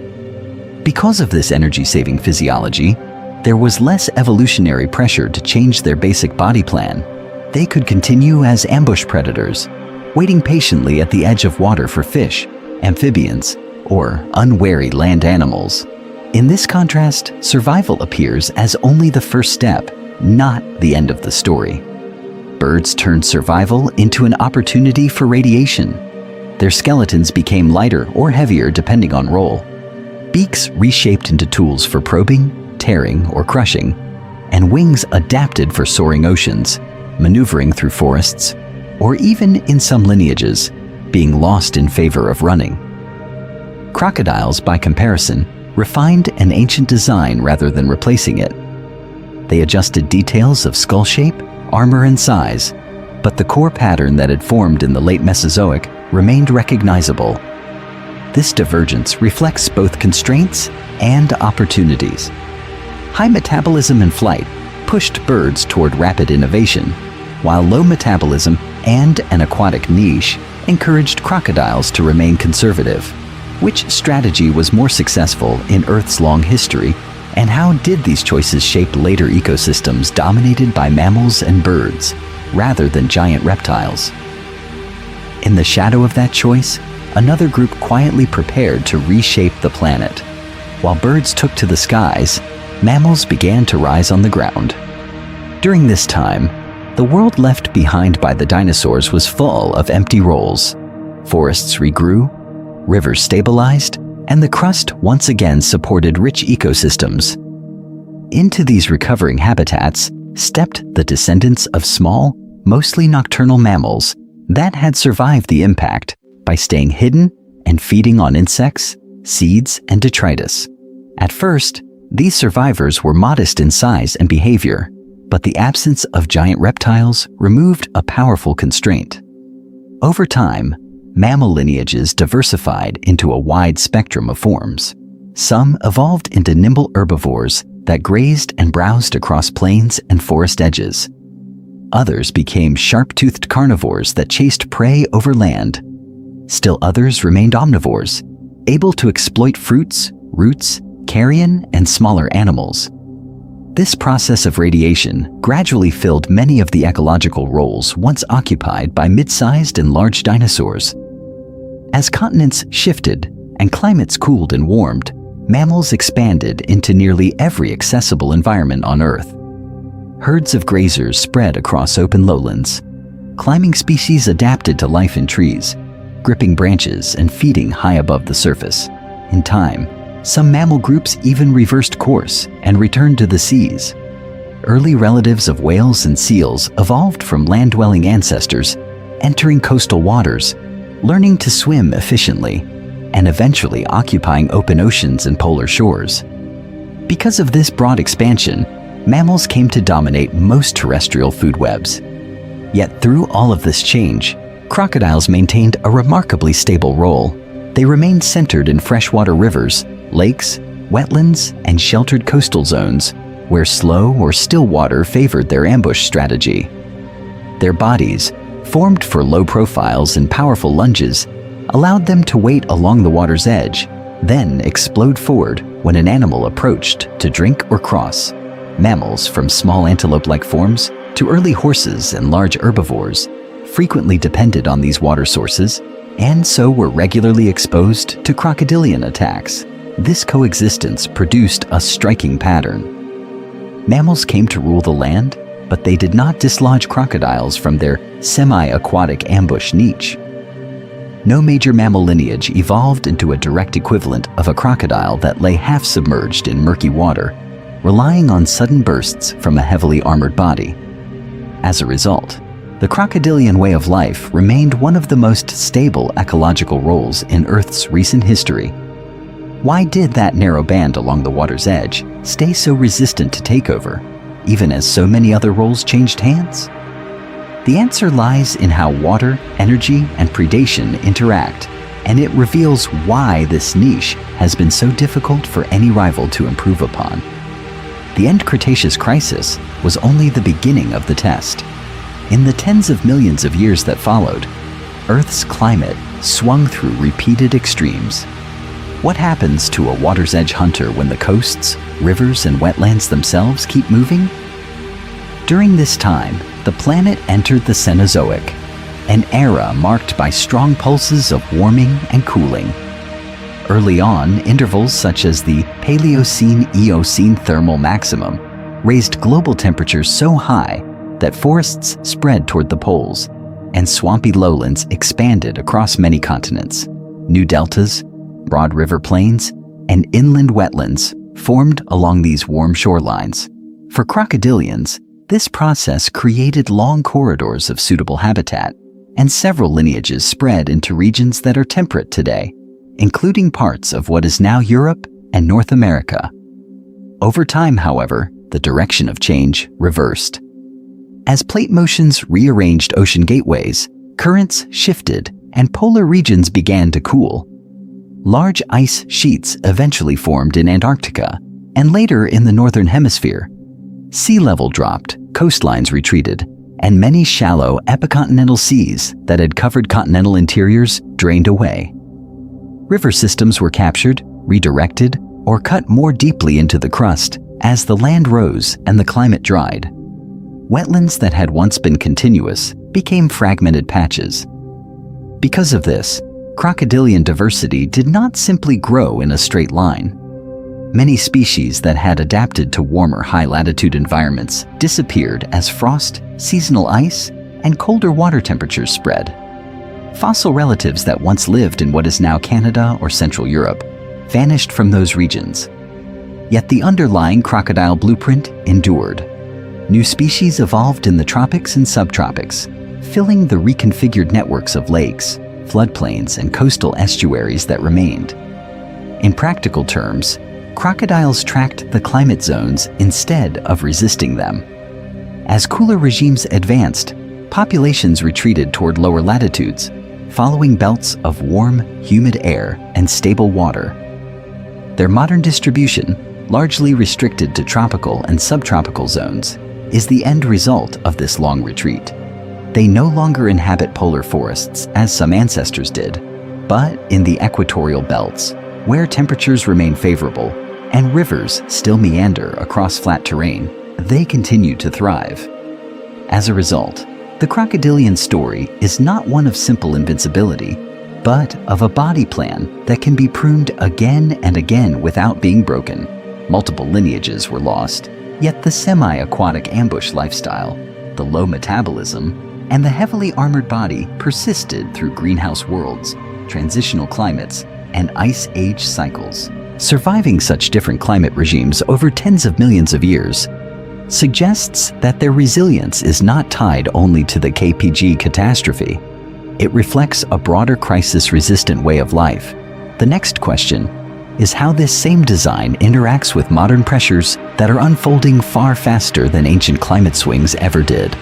Because of this energy-saving physiology, there was less evolutionary pressure to change their basic body plan. They could continue as ambush predators, waiting patiently at the edge of water for fish, amphibians, or unwary land animals. In this contrast, survival appears as only the first step, not the end of the story. Birds turned survival into an opportunity for radiation. Their skeletons became lighter or heavier depending on role. Beaks reshaped into tools for probing, tearing, or crushing, and wings adapted for soaring oceans, maneuvering through forests, or even in some lineages, being lost in favor of running. Crocodiles, by comparison, refined an ancient design rather than replacing it. They adjusted details of skull shape, armor, and size, but the core pattern that had formed in the late Mesozoic remained recognizable. This divergence reflects both constraints and opportunities. High metabolism and flight pushed birds toward rapid innovation, while low metabolism and an aquatic niche encouraged crocodiles to remain conservative. Which strategy was more successful in Earth's long history, and how did these choices shape later ecosystems dominated by mammals and birds, rather than giant reptiles? In the shadow of that choice, another group quietly prepared to reshape the planet. While birds took to the skies, mammals began to rise on the ground. During this time, the world left behind by the dinosaurs was full of empty roles. Forests regrew, rivers stabilized, and the crust once again supported rich ecosystems. Into these recovering habitats stepped the descendants of small, mostly nocturnal mammals that had survived the impact by staying hidden and feeding on insects, seeds, and detritus. At first, these survivors were modest in size and behavior, but the absence of giant reptiles removed a powerful constraint. Over time, mammal lineages diversified into a wide spectrum of forms. Some evolved into nimble herbivores that grazed and browsed across plains and forest edges. Others became sharp-toothed carnivores that chased prey over land. Still others remained omnivores, able to exploit fruits, roots, carrion, and smaller animals. This process of radiation gradually filled many of the ecological roles once occupied by mid-sized and large dinosaurs. As continents shifted and climates cooled and warmed, mammals expanded into nearly every accessible environment on Earth. Herds of grazers spread across open lowlands. Climbing species adapted to life in trees, gripping branches and feeding high above the surface. In time, some mammal groups even reversed course and returned to the seas. Early relatives of whales and seals evolved from land-dwelling ancestors, entering coastal waters, learning to swim efficiently, and eventually occupying open oceans and polar shores. Because of this broad expansion, mammals came to dominate most terrestrial food webs. Yet through all of this change, crocodiles maintained a remarkably stable role. They remained centered in freshwater rivers, lakes, wetlands, and sheltered coastal zones, where slow or still water favored their ambush strategy. Their bodies, formed for low profiles and powerful lunges, allowed them to wait along the water's edge, then explode forward when an animal approached to drink or cross. Mammals, from small antelope-like forms to early horses and large herbivores, frequently depended on these water sources, and so were regularly exposed to crocodilian attacks. This coexistence produced a striking pattern. Mammals came to rule the land, but they did not dislodge crocodiles from their semi-aquatic ambush niche. No major mammal lineage evolved into a direct equivalent of a crocodile that lay half submerged in murky water, relying on sudden bursts from a heavily armored body. As a result, the crocodilian way of life remained one of the most stable ecological roles in Earth's recent history. Why did that narrow band along the water's edge stay so resistant to takeover, even as so many other roles changed hands? The answer lies in how water, energy, and predation interact, and it reveals why this niche has been so difficult for any rival to improve upon. The end Cretaceous crisis was only the beginning of the test. In the tens of millions of years that followed, Earth's climate swung through repeated extremes. What happens to a water's edge hunter when the coasts, rivers, and wetlands themselves keep moving? During this time, the planet entered the Cenozoic, an era marked by strong pulses of warming and cooling. Early on, intervals such as the Paleocene-Eocene thermal maximum raised global temperatures so high that forests spread toward the poles, and swampy lowlands expanded across many continents. New deltas, broad river plains, and inland wetlands formed along these warm shorelines. For crocodilians, this process created long corridors of suitable habitat, and several lineages spread into regions that are temperate today, including parts of what is now Europe and North America. Over time, however, the direction of change reversed. As plate motions rearranged ocean gateways, currents shifted, and polar regions began to cool. Large ice sheets eventually formed in Antarctica, and later in the northern hemisphere. Sea level dropped, coastlines retreated, and many shallow epicontinental seas that had covered continental interiors drained away. River systems were captured, redirected, or cut more deeply into the crust as the land rose and the climate dried. Wetlands that had once been continuous became fragmented patches. Because of this, crocodilian diversity did not simply grow in a straight line. Many species that had adapted to warmer high-latitude environments disappeared as frost, seasonal ice, and colder water temperatures spread. Fossil relatives that once lived in what is now Canada or Central Europe vanished from those regions. Yet the underlying crocodile blueprint endured. New species evolved in the tropics and subtropics, filling the reconfigured networks of lakes, floodplains, and coastal estuaries that remained. In practical terms, crocodiles tracked the climate zones instead of resisting them. As cooler regimes advanced, populations retreated toward lower latitudes, following belts of warm, humid air and stable water. Their modern distribution, largely restricted to tropical and subtropical zones, is the end result of this long retreat. They no longer inhabit polar forests as some ancestors did, but in the equatorial belts, where temperatures remain favorable and rivers still meander across flat terrain, they continue to thrive. As a result, the crocodilian story is not one of simple invincibility, but of a body plan that can be pruned again and again without being broken. Multiple lineages were lost, yet the semi-aquatic ambush lifestyle, the low metabolism, and the heavily armored body persisted through greenhouse worlds, transitional climates, and ice age cycles. Surviving such different climate regimes over tens of millions of years suggests that their resilience is not tied only to the KPG catastrophe. It reflects a broader crisis-resistant way of life. The next question is how this same design interacts with modern pressures that are unfolding far faster than ancient climate swings ever did.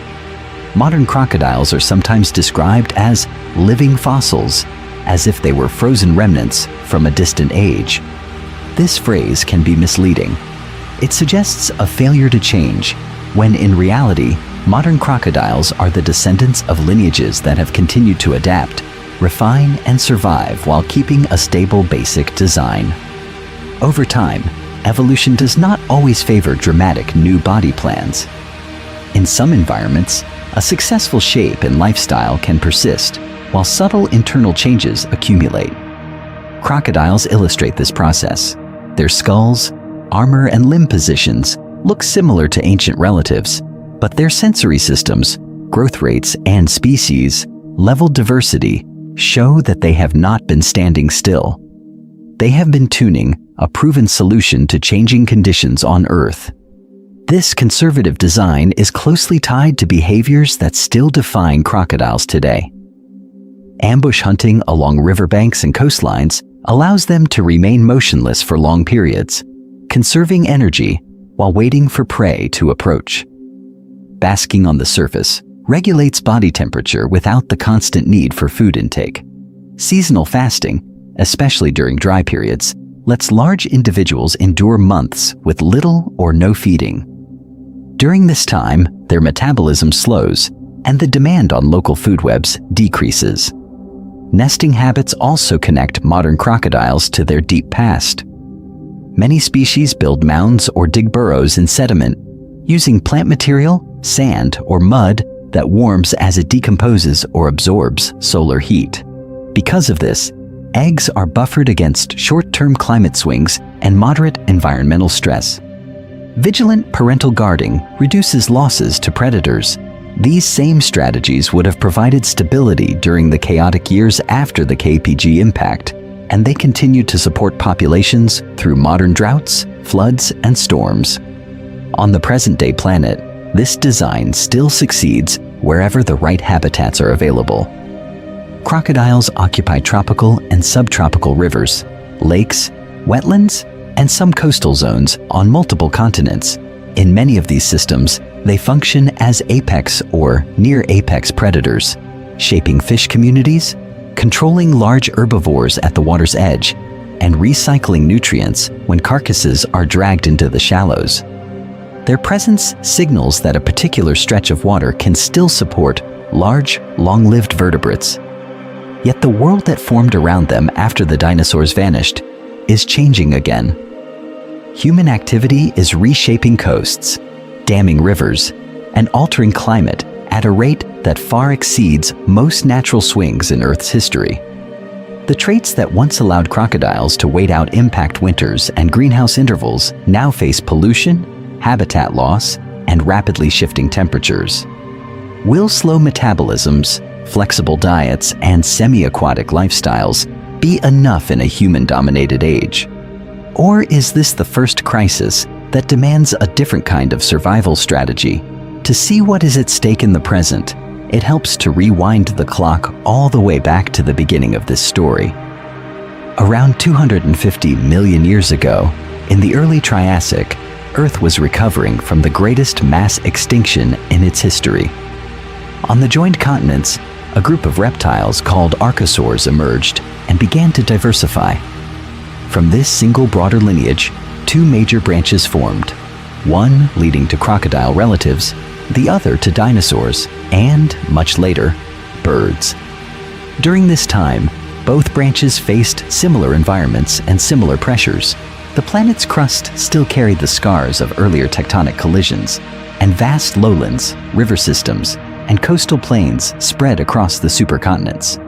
Modern crocodiles are sometimes described as living fossils, as if they were frozen remnants from a distant age. This phrase can be misleading. It suggests a failure to change, when in reality, modern crocodiles are the descendants of lineages that have continued to adapt, refine, and survive while keeping a stable basic design. Over time, evolution does not always favor dramatic new body plans. In some environments, a successful shape and lifestyle can persist, while subtle internal changes accumulate. Crocodiles illustrate this process. Their skulls, armor, and limb positions look similar to ancient relatives, but their sensory systems, growth rates, and species-level diversity show that they have not been standing still. They have been tuning, a proven solution to changing conditions on Earth. This conservative design is closely tied to behaviors that still define crocodiles today. Ambush hunting along riverbanks and coastlines allows them to remain motionless for long periods, conserving energy while waiting for prey to approach. Basking on the surface regulates body temperature without the constant need for food intake. Seasonal fasting, especially during dry periods, lets large individuals endure months with little or no feeding. During this time, their metabolism slows and the demand on local food webs decreases. Nesting habits also connect modern crocodiles to their deep past. Many species build mounds or dig burrows in sediment, using plant material, sand, or mud that warms as it decomposes or absorbs solar heat. Because of this, eggs are buffered against short-term climate swings and moderate environmental stress. Vigilant parental guarding reduces losses to predators. These same strategies would have provided stability during the chaotic years after the KPG impact, and they continue to support populations through modern droughts, floods, and storms. On the present-day planet, this design still succeeds wherever the right habitats are available. Crocodiles occupy tropical and subtropical rivers, lakes, wetlands, and some coastal zones on multiple continents. In many of these systems, they function as apex or near-apex predators, shaping fish communities, controlling large herbivores at the water's edge, and recycling nutrients when carcasses are dragged into the shallows. Their presence signals that a particular stretch of water can still support large, long-lived vertebrates. Yet the world that formed around them after the dinosaurs vanished is changing again. Human activity is reshaping coasts, damming rivers, and altering climate at a rate that far exceeds most natural swings in Earth's history. The traits that once allowed crocodiles to wait out impact winters and greenhouse intervals now face pollution, habitat loss, and rapidly shifting temperatures. Will slow metabolisms, flexible diets, and semi-aquatic lifestyles be enough in a human-dominated age? Or is this the first crisis that demands a different kind of survival strategy? To see what is at stake in the present, it helps to rewind the clock all the way back to the beginning of this story. Around 250 million years ago, in the early Triassic, Earth was recovering from the greatest mass extinction in its history. On the joined continents, a group of reptiles called archosaurs emerged and began to diversify. From this single broader lineage, two major branches formed, one leading to crocodile relatives, the other to dinosaurs, and, much later, birds. During this time, both branches faced similar environments and similar pressures. The planet's crust still carried the scars of earlier tectonic collisions, and vast lowlands, river systems, and coastal plains spread across the supercontinents.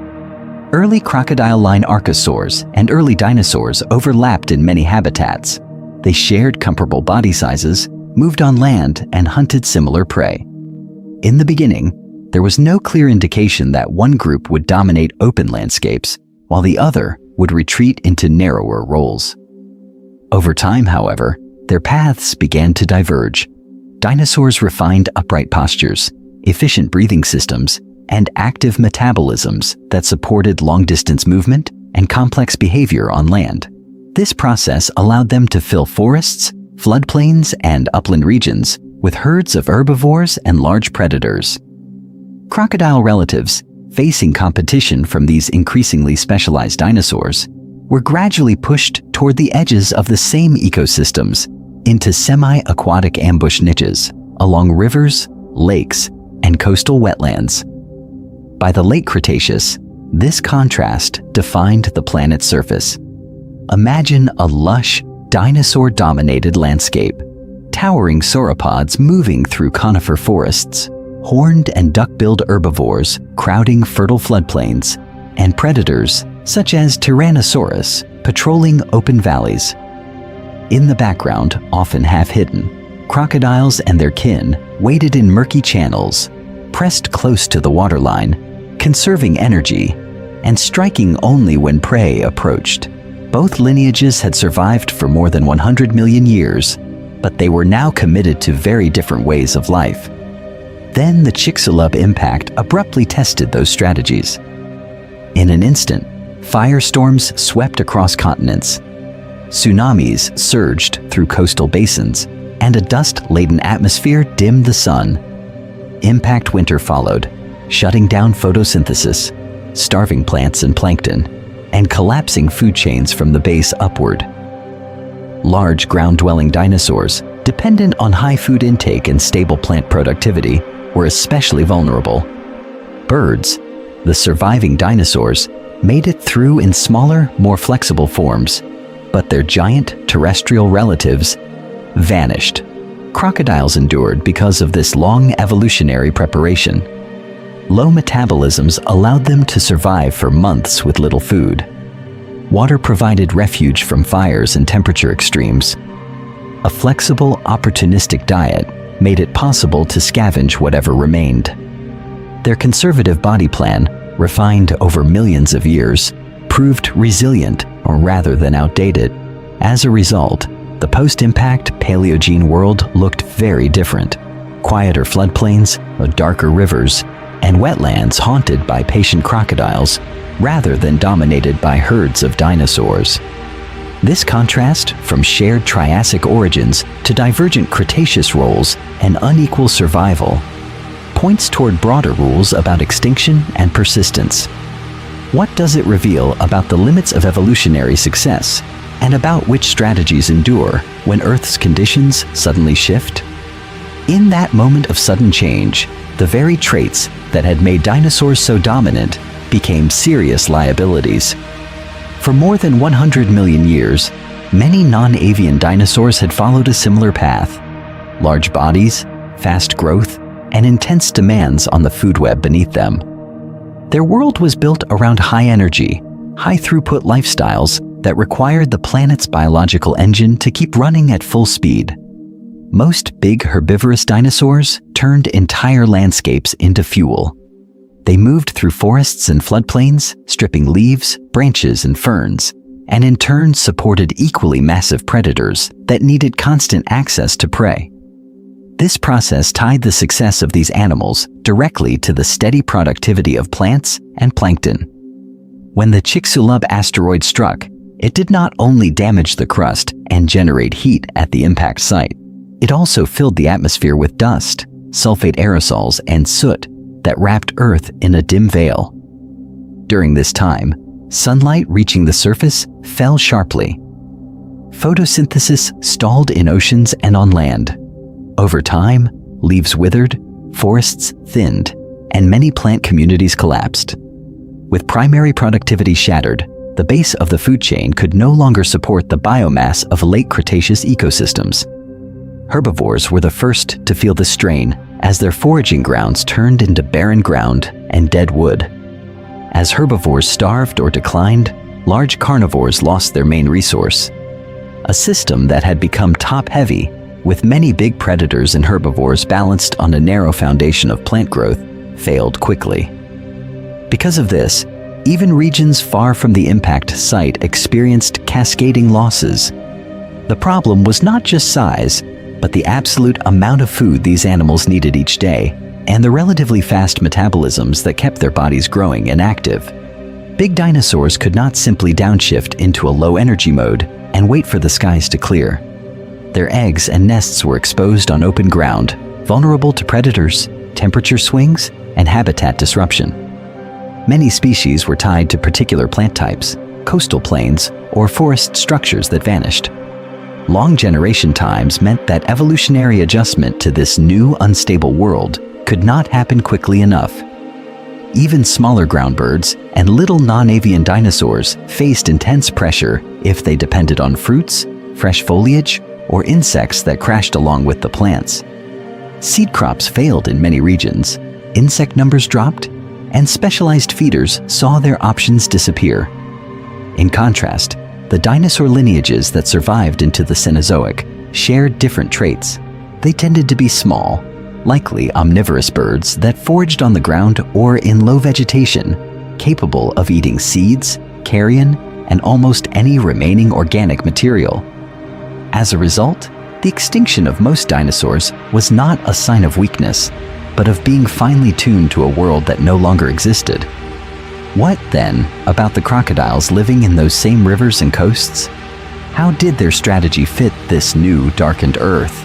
Early crocodile-line archosaurs and early dinosaurs overlapped in many habitats. They shared comparable body sizes, moved on land, and hunted similar prey. In the beginning, there was no clear indication that one group would dominate open landscapes, while the other would retreat into narrower roles. Over time, however, their paths began to diverge. Dinosaurs refined upright postures, efficient breathing systems, and active metabolisms that supported long-distance movement and complex behavior on land. This process allowed them to fill forests, floodplains, and upland regions with herds of herbivores and large predators. Crocodile relatives, facing competition from these increasingly specialized dinosaurs, were gradually pushed toward the edges of the same ecosystems into semi-aquatic ambush niches along rivers, lakes, and coastal wetlands. By the late Cretaceous, this contrast defined the planet's surface. Imagine a lush, dinosaur-dominated landscape, towering sauropods moving through conifer forests, horned and duck-billed herbivores crowding fertile floodplains, and predators such as Tyrannosaurus patrolling open valleys. In the background, often half-hidden, crocodiles and their kin waded in murky channels, pressed close to the waterline, conserving energy, and striking only when prey approached. Both lineages had survived for more than 100 million years, but they were now committed to very different ways of life. Then the Chicxulub impact abruptly tested those strategies. In an instant, firestorms swept across continents. Tsunamis surged through coastal basins, and a dust-laden atmosphere dimmed the sun. Impact winter followed, shutting down photosynthesis, starving plants and plankton, and collapsing food chains from the base upward. Large ground-dwelling dinosaurs, dependent on high food intake and stable plant productivity, were especially vulnerable. Birds, the surviving dinosaurs, made it through in smaller, more flexible forms, but their giant terrestrial relatives vanished. Crocodiles endured because of this long evolutionary preparation. Low metabolisms allowed them to survive for months with little food. Water provided refuge from fires and temperature extremes. A flexible, opportunistic diet made it possible to scavenge whatever remained. Their conservative body plan, refined over millions of years, proved resilient rather than outdated. As a result, the post-impact Paleogene world looked very different. Quieter floodplains, darker rivers, and wetlands haunted by patient crocodiles rather than dominated by herds of dinosaurs. This contrast from shared Triassic origins to divergent Cretaceous roles and unequal survival points toward broader rules about extinction and persistence. What does it reveal about the limits of evolutionary success, and about which strategies endure when Earth's conditions suddenly shift? In that moment of sudden change, the very traits that had made dinosaurs so dominant became serious liabilities. For more than 100 million years, many non-avian dinosaurs had followed a similar path. Large bodies, fast growth, and intense demands on the food web beneath them. Their world was built around high-energy, high-throughput lifestyles that required the planet's biological engine to keep running at full speed. Most big herbivorous dinosaurs turned entire landscapes into fuel. They moved through forests and floodplains, stripping leaves, branches, and ferns, and in turn supported equally massive predators that needed constant access to prey. This process tied the success of these animals directly to the steady productivity of plants and plankton. When the Chicxulub asteroid struck, it did not only damage the crust and generate heat at the impact site, it also filled the atmosphere with dust, sulfate aerosols, and soot that wrapped Earth in a dim veil. During this time, sunlight reaching the surface fell sharply. Photosynthesis stalled in oceans and on land. Over time, leaves withered, forests thinned, and many plant communities collapsed. With primary productivity shattered, the base of the food chain could no longer support the biomass of late Cretaceous ecosystems. Herbivores were the first to feel the strain as their foraging grounds turned into barren ground and dead wood. As herbivores starved or declined, large carnivores lost their main resource. A system that had become top-heavy, with many big predators and herbivores balanced on a narrow foundation of plant growth, failed quickly. Because of this, even regions far from the impact site experienced cascading losses. The problem was not just size, but the absolute amount of food these animals needed each day, and the relatively fast metabolisms that kept their bodies growing and active. Big dinosaurs could not simply downshift into a low-energy mode and wait for the skies to clear. Their eggs and nests were exposed on open ground, vulnerable to predators, temperature swings, and habitat disruption. Many species were tied to particular plant types, coastal plains, or forest structures that vanished. Long generation times meant that evolutionary adjustment to this new, unstable world could not happen quickly enough. Even smaller ground birds and little non-avian dinosaurs faced intense pressure if they depended on fruits, fresh foliage, or insects that crashed along with the plants. Seed crops failed in many regions, insect numbers dropped, and specialized feeders saw their options disappear. In contrast, the dinosaur lineages that survived into the Cenozoic shared different traits. They tended to be small, likely omnivorous birds that foraged on the ground or in low vegetation, capable of eating seeds, carrion, and almost any remaining organic material. As a result, the extinction of most dinosaurs was not a sign of weakness, but of being finely tuned to a world that no longer existed. What, then, about the crocodiles living in those same rivers and coasts? How did their strategy fit this new, darkened Earth?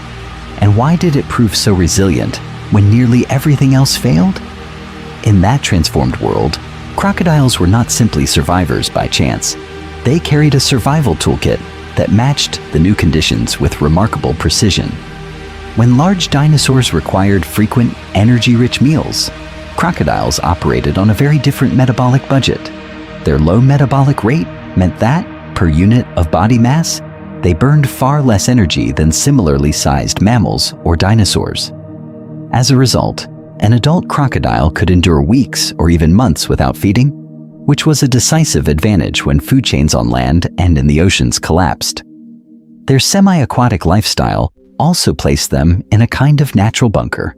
And why did it prove so resilient when nearly everything else failed? In that transformed world, crocodiles were not simply survivors by chance. They carried a survival toolkit that matched the new conditions with remarkable precision. When large dinosaurs required frequent, energy-rich meals, crocodiles operated on a very different metabolic budget. Their low metabolic rate meant that, per unit of body mass, they burned far less energy than similarly sized mammals or dinosaurs. As a result, an adult crocodile could endure weeks or even months without feeding, which was a decisive advantage when food chains on land and in the oceans collapsed. Their semi-aquatic lifestyle also placed them in a kind of natural bunker.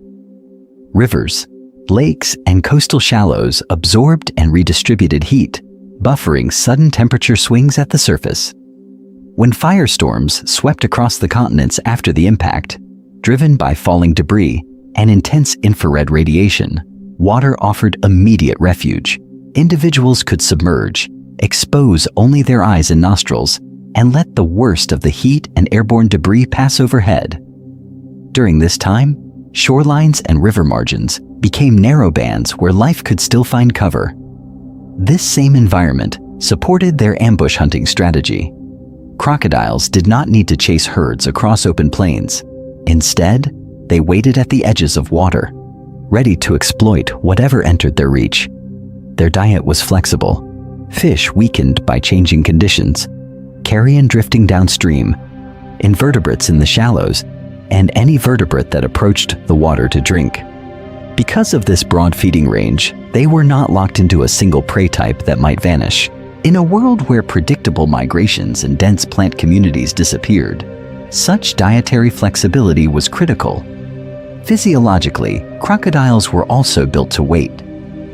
Rivers, lakes, and coastal shallows absorbed and redistributed heat, buffering sudden temperature swings at the surface. When firestorms swept across the continents after the impact, driven by falling debris and intense infrared radiation, water offered immediate refuge. Individuals could submerge, expose only their eyes and nostrils, and let the worst of the heat and airborne debris pass overhead. During this time, shorelines and river margins became narrow bands where life could still find cover. This same environment supported their ambush hunting strategy. Crocodiles did not need to chase herds across open plains. Instead, they waited at the edges of water, ready to exploit whatever entered their reach. Their diet was flexible. Fish weakened by changing conditions, carrion drifting downstream, invertebrates in the shallows, and any vertebrate that approached the water to drink. Because of this broad feeding range, they were not locked into a single prey type that might vanish. In a world where predictable migrations and dense plant communities disappeared, such dietary flexibility was critical. Physiologically, crocodiles were also built to wait.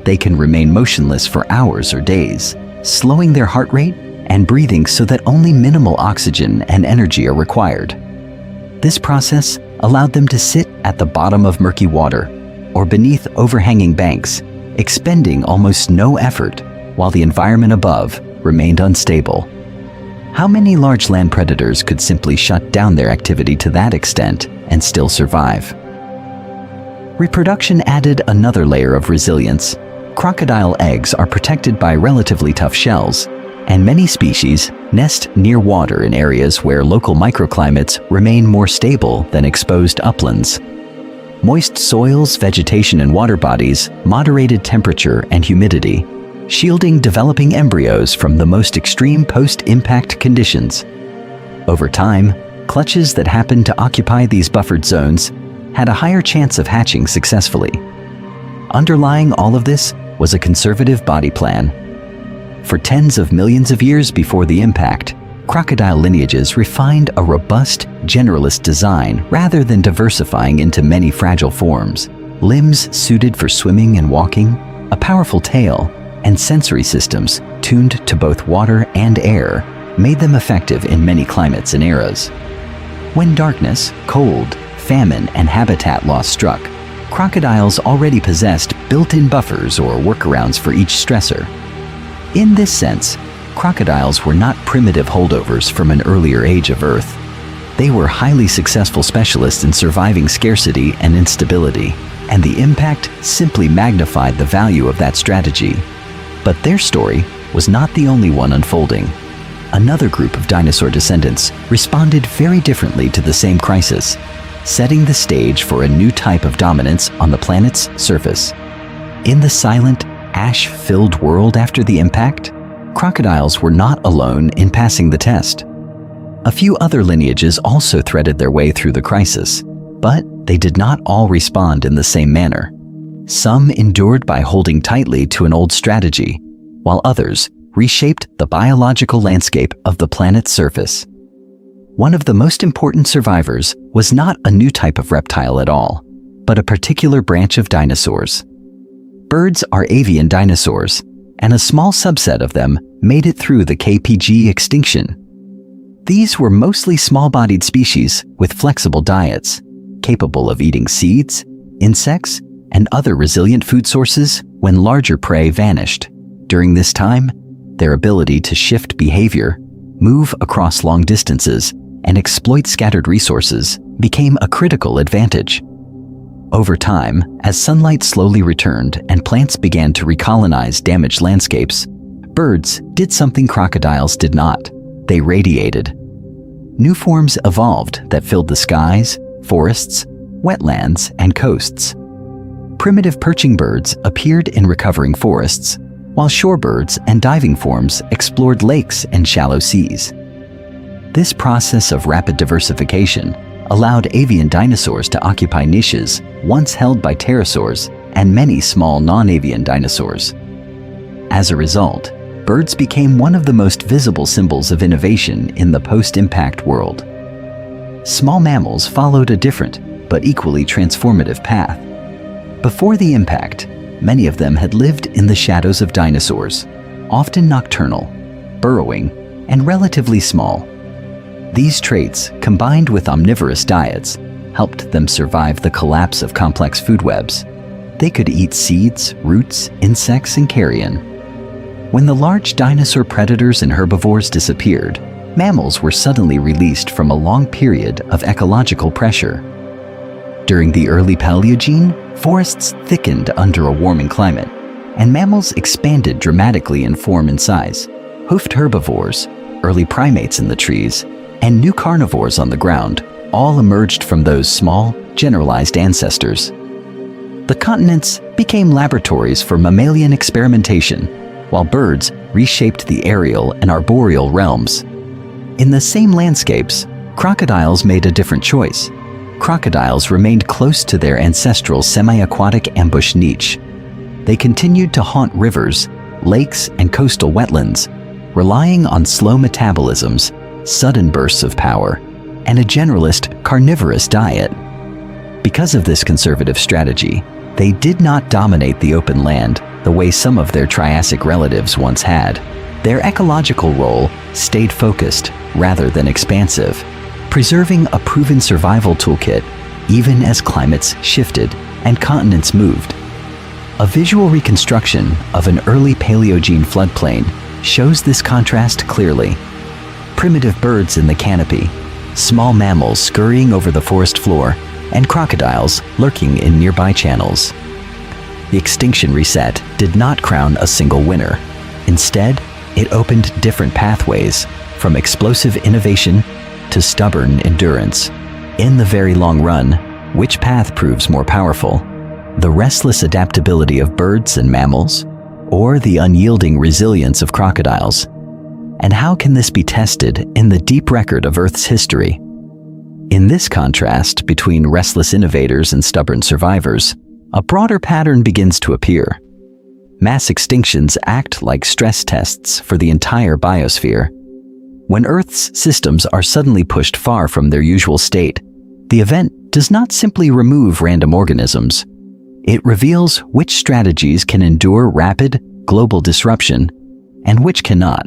They can remain motionless for hours or days, slowing their heart rate and breathing so that only minimal oxygen and energy are required. This process allowed them to sit at the bottom of murky water or beneath overhanging banks, expending almost no effort while the environment above remained unstable. How many large land predators could simply shut down their activity to that extent and still survive? Reproduction added another layer of resilience. Crocodile eggs are protected by relatively tough shells, and many species nest near water in areas where local microclimates remain more stable than exposed uplands. Moist soils, vegetation, and water bodies moderated temperature and humidity, shielding developing embryos from the most extreme post-impact conditions. Over time, clutches that happened to occupy these buffered zones had a higher chance of hatching successfully. Underlying all of this was a conservative body plan. For tens of millions of years before the impact, crocodile lineages refined a robust, generalist design rather than diversifying into many fragile forms. Limbs suited for swimming and walking, a powerful tail, and sensory systems tuned to both water and air made them effective in many climates and eras. When darkness, cold, famine, and habitat loss struck, crocodiles already possessed built-in buffers or workarounds for each stressor. In this sense, crocodiles were not primitive holdovers from an earlier age of Earth. They were highly successful specialists in surviving scarcity and instability, and the impact simply magnified the value of that strategy. But their story was not the only one unfolding. Another group of dinosaur descendants responded very differently to the same crisis, setting the stage for a new type of dominance on the planet's surface. In the silent, ash-filled world after the impact, crocodiles were not alone in passing the test. A few other lineages also threaded their way through the crisis, but they did not all respond in the same manner. Some endured by holding tightly to an old strategy, while others reshaped the biological landscape of the planet's surface. One of the most important survivors was not a new type of reptile at all, but a particular branch of dinosaurs. Birds are avian dinosaurs, and a small subset of them made it through the KPG extinction. These were mostly small-bodied species with flexible diets, capable of eating seeds, insects, and other resilient food sources when larger prey vanished. During this time, their ability to shift behavior, move across long distances, and exploit scattered resources became a critical advantage. Over time, as sunlight slowly returned and plants began to recolonize damaged landscapes, birds did something crocodiles did not. They radiated. New forms evolved that filled the skies, forests, wetlands, and coasts. Primitive perching birds appeared in recovering forests, while shorebirds and diving forms explored lakes and shallow seas. This process of rapid diversification allowed avian dinosaurs to occupy niches once held by pterosaurs and many small non-avian dinosaurs. As a result, birds became one of the most visible symbols of innovation in the post-impact world. Small mammals followed a different, but equally transformative path. Before the impact, many of them had lived in the shadows of dinosaurs, often nocturnal, burrowing, and relatively small. These traits, combined with omnivorous diets, helped them survive the collapse of complex food webs. They could eat seeds, roots, insects, and carrion. When the large dinosaur predators and herbivores disappeared, mammals were suddenly released from a long period of ecological pressure. During the early Paleogene, forests thickened under a warming climate, and mammals expanded dramatically in form and size. Hoofed herbivores, early primates in the trees, and new carnivores on the ground all emerged from those small, generalized ancestors. The continents became laboratories for mammalian experimentation, while birds reshaped the aerial and arboreal realms. In the same landscapes, crocodiles made a different choice. Crocodiles remained close to their ancestral semi-aquatic ambush niche. They continued to haunt rivers, lakes, and coastal wetlands, relying on slow metabolisms, sudden bursts of power, and a generalist carnivorous diet. Because of this conservative strategy, they did not dominate the open land the way some of their Triassic relatives once had. Their ecological role stayed focused rather than expansive, preserving a proven survival toolkit even as climates shifted and continents moved. A visual reconstruction of an early Paleogene floodplain shows this contrast clearly. Primitive birds in the canopy, small mammals scurrying over the forest floor, and crocodiles lurking in nearby channels. The extinction reset did not crown a single winner. Instead, it opened different pathways, from explosive innovation to stubborn endurance. In the very long run, which path proves more powerful? The restless adaptability of birds and mammals, or the unyielding resilience of crocodiles? And how can this be tested in the deep record of Earth's history? In this contrast between restless innovators and stubborn survivors, a broader pattern begins to appear. Mass extinctions act like stress tests for the entire biosphere. When Earth's systems are suddenly pushed far from their usual state, the event does not simply remove random organisms. It reveals which strategies can endure rapid, global disruption and which cannot.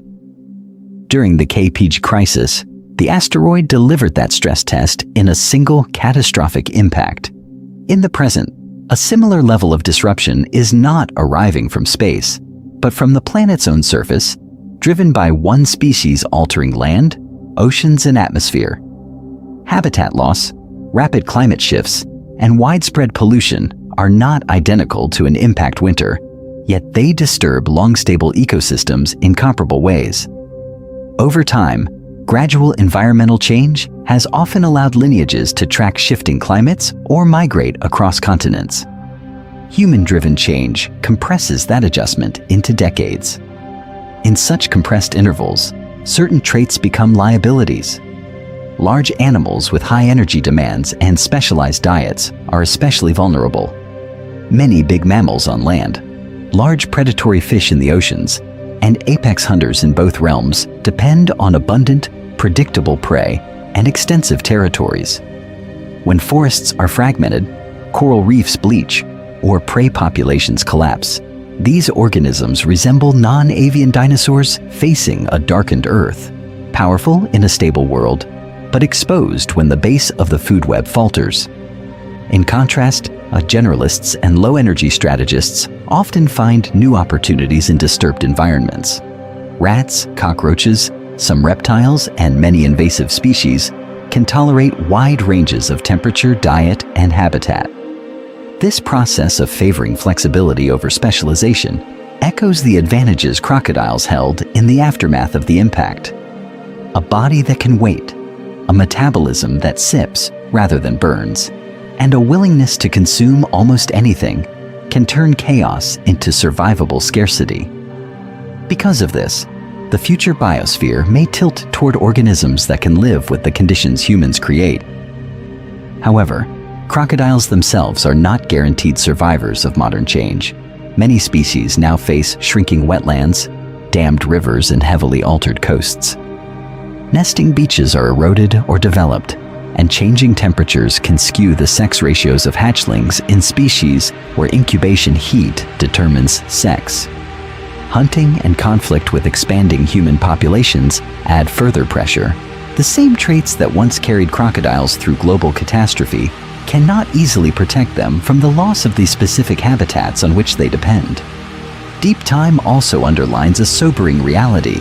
During the KPG crisis, the asteroid delivered that stress test in a single catastrophic impact. In the present, a similar level of disruption is not arriving from space, but from the planet's own surface, driven by one species altering land, oceans, and atmosphere. Habitat loss, rapid climate shifts, and widespread pollution are not identical to an impact winter, yet they disturb long-stable ecosystems in comparable ways. Over time, gradual environmental change has often allowed lineages to track shifting climates or migrate across continents. Human-driven change compresses that adjustment into decades. In such compressed intervals, certain traits become liabilities. Large animals with high energy demands and specialized diets are especially vulnerable. Many big mammals on land, large predatory fish in the oceans, and apex hunters in both realms depend on abundant, predictable prey and extensive territories. When forests are fragmented, coral reefs bleach, or prey populations collapse, these organisms resemble non-avian dinosaurs facing a darkened Earth, powerful in a stable world, but exposed when the base of the food web falters. In contrast, generalists and low-energy strategists often find new opportunities in disturbed environments. Rats, cockroaches, some reptiles, and many invasive species can tolerate wide ranges of temperature, diet, and habitat. This process of favoring flexibility over specialization echoes the advantages crocodiles held in the aftermath of the impact. A body that can wait, a metabolism that sips rather than burns, and a willingness to consume almost anything can turn chaos into survivable scarcity. Because of this, the future biosphere may tilt toward organisms that can live with the conditions humans create. However, crocodiles themselves are not guaranteed survivors of modern change. Many species now face shrinking wetlands, dammed rivers, and heavily altered coasts. Nesting beaches are eroded or developed, and changing temperatures can skew the sex ratios of hatchlings in species where incubation heat determines sex. Hunting and conflict with expanding human populations add further pressure. The same traits that once carried crocodiles through global catastrophe cannot easily protect them from the loss of the specific habitats on which they depend. Deep time also underlines a sobering reality.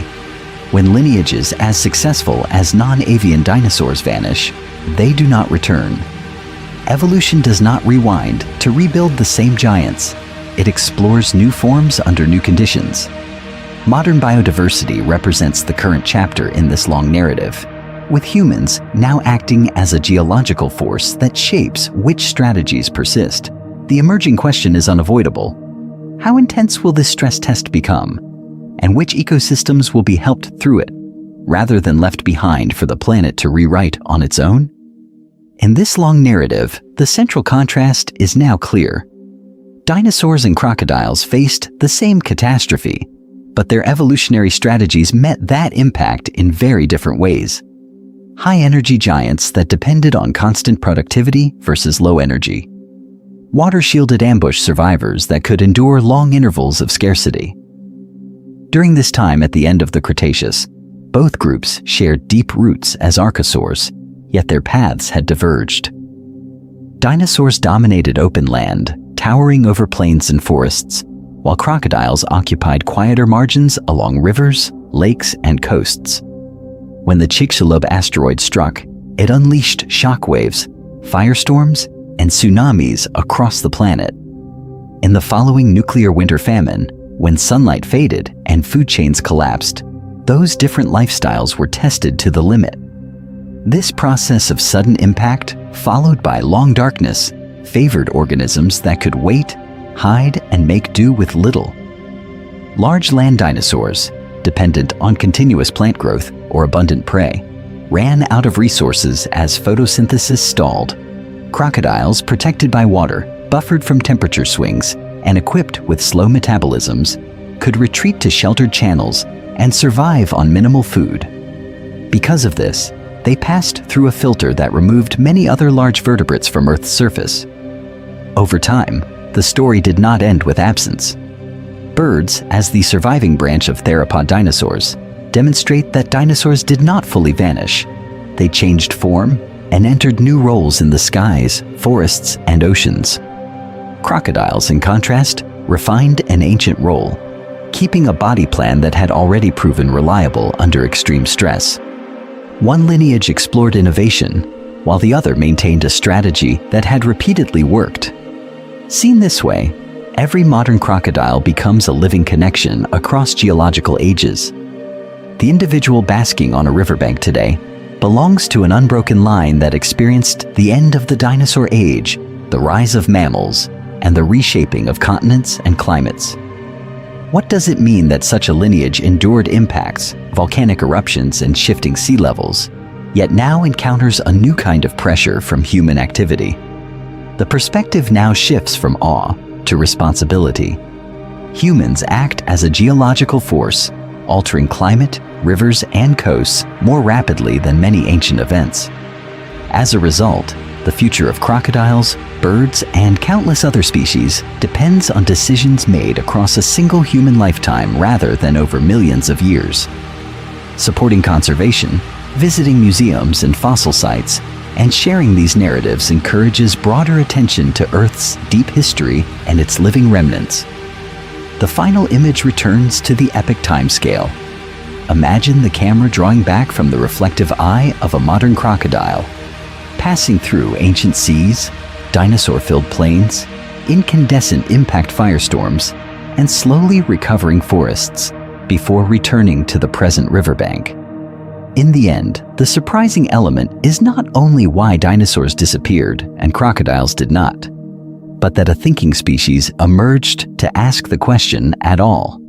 When lineages as successful as non-avian dinosaurs vanish, they do not return. Evolution does not rewind to rebuild the same giants. it explores new forms under new conditions. Modern biodiversity represents the current chapter in this long narrative, with humans now acting as a geological force that shapes which strategies persist. The emerging question is unavoidable. How intense will this stress test become? And which ecosystems will be helped through it, rather than left behind for the planet to rewrite on its own? In this long narrative, the central contrast is now clear. Dinosaurs and crocodiles faced the same catastrophe, but their evolutionary strategies met that impact in very different ways. High-energy giants that depended on constant productivity versus low energy. Water-shielded ambush survivors that could endure long intervals of scarcity. During this time at the end of the Cretaceous, both groups shared deep roots as archosaurs, yet their paths had diverged. Dinosaurs dominated open land, towering over plains and forests, while crocodiles occupied quieter margins along rivers, lakes, and coasts. When the Chicxulub asteroid struck, it unleashed shockwaves, firestorms, and tsunamis across the planet. In the following nuclear winter famine, when sunlight faded and food chains collapsed, those different lifestyles were tested to the limit. This process of sudden impact, followed by long darkness, favored organisms that could wait, hide, and make do with little. Large land dinosaurs, dependent on continuous plant growth or abundant prey, ran out of resources as photosynthesis stalled. Crocodiles, protected by water, buffered from temperature swings, and equipped with slow metabolisms, could retreat to sheltered channels and survive on minimal food. Because of this, they passed through a filter that removed many other large vertebrates from Earth's surface. Over time, the story did not end with absence. Birds, as the surviving branch of theropod dinosaurs, demonstrate that dinosaurs did not fully vanish. They changed form and entered new roles in the skies, forests, and oceans. Crocodiles, in contrast, refined an ancient role, keeping a body plan that had already proven reliable under extreme stress. One lineage explored innovation, while the other maintained a strategy that had repeatedly worked. Seen this way, every modern crocodile becomes a living connection across geological ages. The individual basking on a riverbank today belongs to an unbroken line that experienced the end of the dinosaur age, the rise of mammals, and the reshaping of continents and climates. What does it mean that such a lineage endured impacts, volcanic eruptions, and shifting sea levels, yet now encounters a new kind of pressure from human activity? The perspective now shifts from awe to responsibility. Humans act as a geological force, altering climate, rivers, and coasts more rapidly than many ancient events. As a result, the future of crocodiles, birds, and countless other species depends on decisions made across a single human lifetime rather than over millions of years. Supporting conservation, visiting museums and fossil sites, and sharing these narratives encourages broader attention to Earth's deep history and its living remnants. The final image returns to the epic timescale. Imagine the camera drawing back from the reflective eye of a modern crocodile, passing through ancient seas, dinosaur-filled plains, incandescent impact firestorms, and slowly recovering forests before returning to the present riverbank. In the end, the surprising element is not only why dinosaurs disappeared and crocodiles did not, but that a thinking species emerged to ask the question at all.